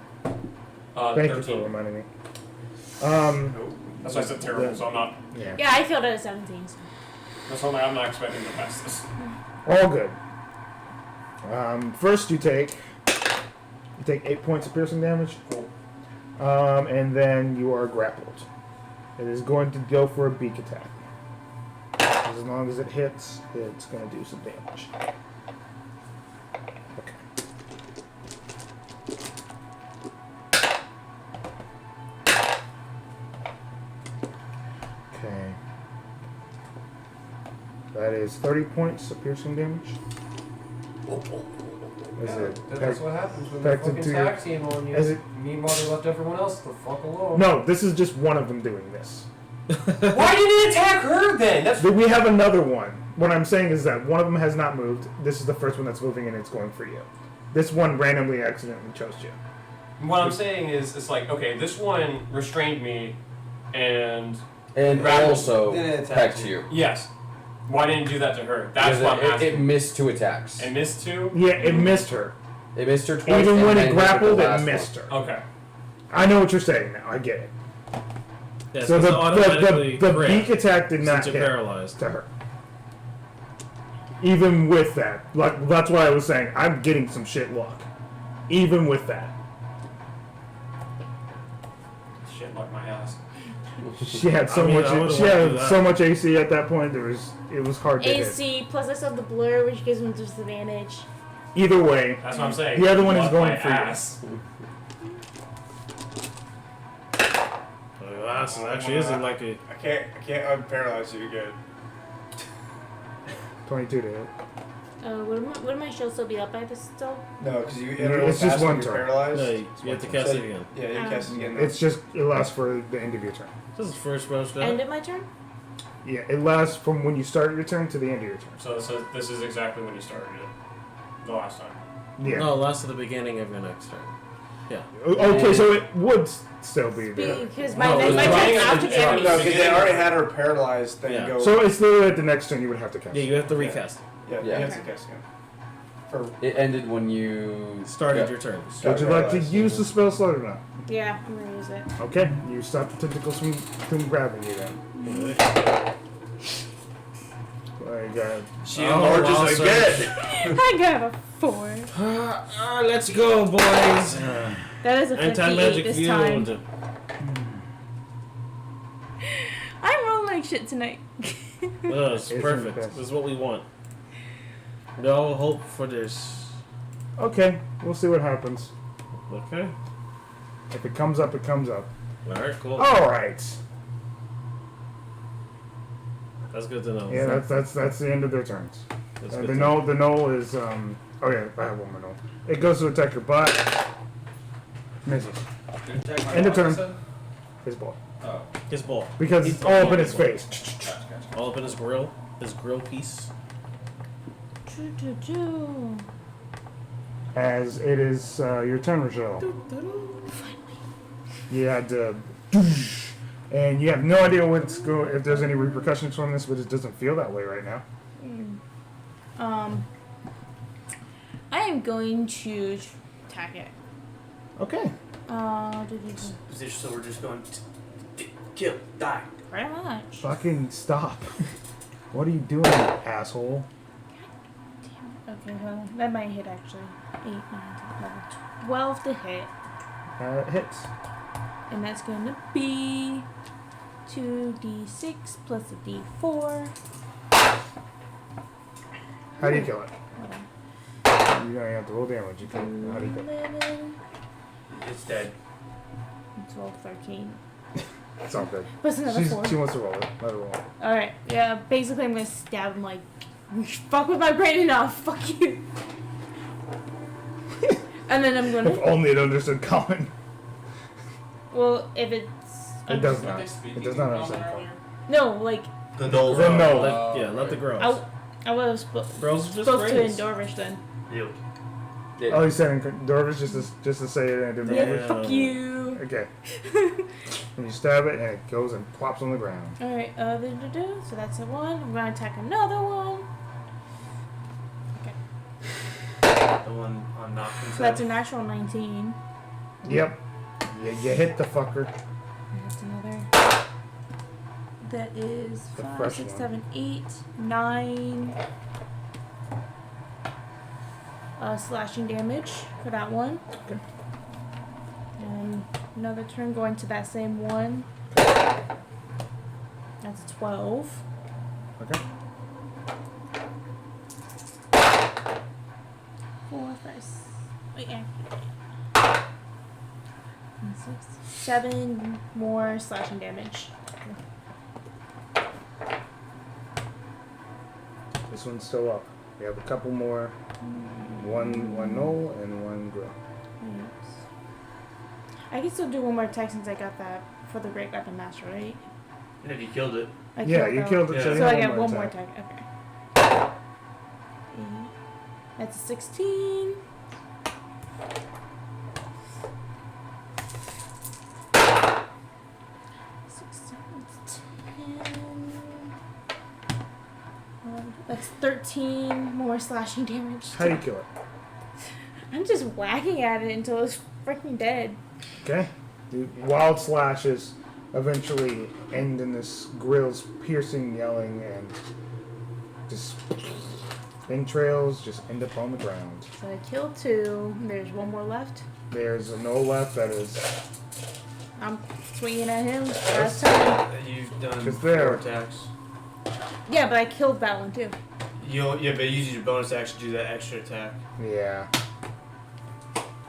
Thank you 13. for reminding me. That's why I said terrible, so I'm not. Yeah. Yeah, I failed at a 17. So. That's something I'm not expecting to pass this. All good. First, you take 8 points of piercing damage. Cool. And then you are grappled. It is going to go for a beak attack. As long as it hits, it's going to do some damage. Okay. Okay. That is 30 points of piercing damage. Is it That's what happens when they packed fucking into your- tag team on you. is it- Meanwhile, they left everyone else the fuck alone. No, this is just one of them doing this. Why didn't it attack her then? That's But we have another one. What I'm saying is that one of them has not moved. This is the first one that's moving, and it's going for you. This one randomly, accidentally chose you. what I'm saying is, it's like, okay, this one restrained me, and also Then it attacked attacked you. you. yes, why didn't it do that to her? That's Because what I'm it asking. missed 2 attacks. And missed two. Yeah, it missed her. It missed her twice. Even and when then it hit with grappled, the it last missed one. her. Okay. I know what you're saying now. I get it. Yeah, So it's automatically the crit beak attack did not since hit you're paralyzed. to her. Even with that, like that's why I was saying I'm getting some shit luck. Even with that, Shit, like my ass. she had so I mean, I much. wouldn't She wanna do had that. so much AC at that point. It was hard to hit. AC plus I saw the blur, which gives me disadvantage. Either way, That's what I'm saying. the other one is Like going my for you. ass. Well, that's actually isn't like a. I can't unparalyze you again. 22 to hit. Would my shield still be up by this still? No, because you It's just one turn. paralyzed. No, you have to cast So- it again. Yeah, you cast it again. It's just it lasts for the end of your turn. This is first round End stuff. of my turn? Yeah, it lasts from when you start your turn to the end of your turn. So this is exactly when you started it. The last time. Yeah. No, last at the beginning of your next turn. Okay, so it would still be there. Because No, my it's turn beginning of after the the No, end. because they already had her paralyzed. Then Yeah. go. So it's literally at the next turn you would have to cast. Yeah, you have to recast. yeah, Yeah. you have to cast again. For It ended when you Started yeah. your turn. Would you like to use the spell slot or not? Yeah, I'm gonna use it. Okay, you stop the tentacles from grabbing you then. I got she Oh, enlarges wow, again. I got a 4. Let's go, boys. That is a 58 Anti-magic this field. time. I'm rolling like shit tonight. It's It's perfect. the best. This is what we want. No hope for this. okay. We'll see what happens. Okay. If it comes up, it comes up. All right. Cool. All right. That's good to know. Yeah, that's the end of their turns. That's The good to know. null is oh yeah, I have one more null. It goes to attack your butt. Misses. End of turn. His ball. Oh. His ball. Because it's all up in his face. All up in his grill. His grill piece. As it is your turn, Rochelle. You had and you have no idea if there's any repercussions from this, but it doesn't feel that way right now. I am going to attack it. Okay. So we're just going to kill, die. Pretty much. Fucking stop. What are you doing, you asshole? Okay, hold on. That might hit actually. 8, 9, 10, 11, 12 to hit. It hits. And that's going to be 2d6 plus a d4. How do you kill it? Hold on. You don't have to roll damage. You can. How do you kill it? 11. It's dead. 12, 13. It's all good. Plus another 4. She wants to roll it. Let her roll it. Alright, yeah, basically I'm gonna stab him like, you fuck with my brain enough, fuck you. And then I'm If gonna, only it understood common. well, if it's, It does not. It does not understand common. no, like, The null. Then no. Like, yeah, not the gross. I was Girls are just spoke to in brains. Dorvish then. Oh, he said in Dorvish just to say it and it didn't Yeah, work. fuck you. Okay. And you stab it and it goes and plops on the ground. Alright, so that's a 1. I'm gonna attack another one. The one on knock. So that's a natural 19. Yep. You hit the fucker. And that's another. That is The 5, fresh 6, one. 7, 8, 9. Slashing damage for that one. Okay. And another turn going to that same one. That's 12. Okay. 4, 5, wait, yeah. 6, 7 more slashing damage. This one's still up. We have a couple more. One null and one grill. I can still do one more attack since I got that for the Great Weapon Master, right? And if you killed it. Yeah, you killed it. Yeah. So, you So I have get one more attack. Okay. That's a 16. That's 13 more slashing damage. How do you kill it? I'm just whacking at it until it's freaking dead. Okay. The wild slashes eventually end in this grill's piercing yelling and just entrails just end up on the ground. So I killed 2. There's one more left. There's a no left that is I'm swinging at him. Last time. You've done Just there. 4 attacks. Yeah, but I killed that one too. But you use your bonus action to do that extra attack. yeah.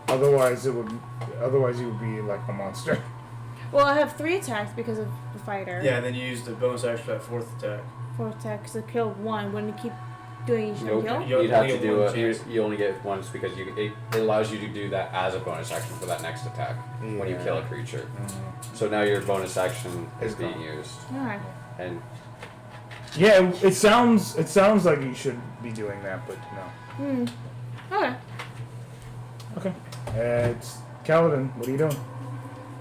Otherwise you would be like a monster. Well, I have 3 attacks because of the fighter. Yeah, and then you use the bonus action for that 4th attack. 4 attacks. So I killed 1. Wouldn't it keep doing each Nope. kill? You You'd have only to get do one it. chance. You only get once because it allows you to do that as a bonus action for that next attack when you kill a creature. So now your bonus action is being used, Alright. and Yeah, it sounds like you should be doing that, but no. Okay. Okay. It's Kaladin. What are you doing?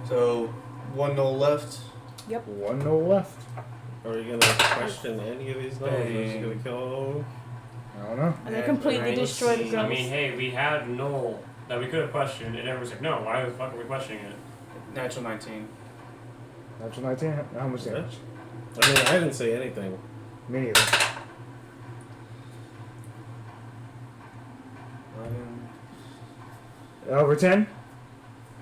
So, 1 null left. One no left. Are you gonna question any of these numbers? Or is he gonna kill? I don't know. And they completely destroyed the I girls. mean, hey, we had null that we could have questioned, and everyone's like, no, why the fuck are we questioning it? Natural 19. Natural 19. How much damage? I mean, I didn't say anything. Me neither. Over 10?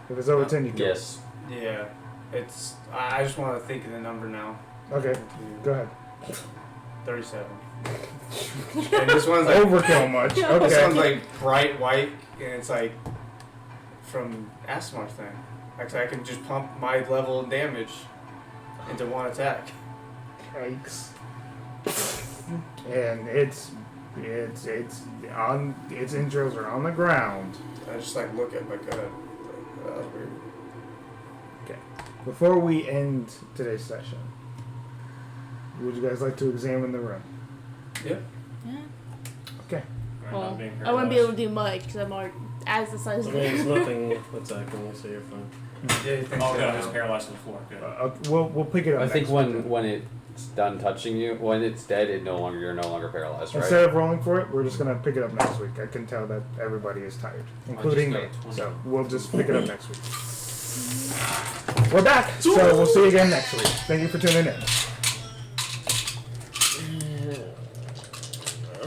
If it's over 10, you kill. yes, Yeah. It's. I just want to think of the number now. Okay, go ahead. 37. And this one's like. Overkill much. This Okay. one's like bright white, and it's like from Asmar's thing. Actually, I can just pump my level of damage into one attack. Yikes. And its intros are on the ground. I just like look at my gun. Like, that was weird. Okay. Before we end today's session, would you guys like to examine the room? Yeah. Yeah. Okay. Right, Well, not being I wouldn't be able to paralyzed. do much because I'm already as the size I of mean, there's the nothing attacking, so you're fine. Yeah, you think Oh, so good, I now? was paralyzed on the floor. Good. We'll pick it up. I think next week. when it's done touching you, when it's dead, you're no longer paralyzed, right? Instead of rolling for it, we're just gonna pick it up next week. I can tell that everybody is tired, including me. got 20. So we'll just pick it up next week. We're back, so we'll see you again next week. Thank you for tuning in.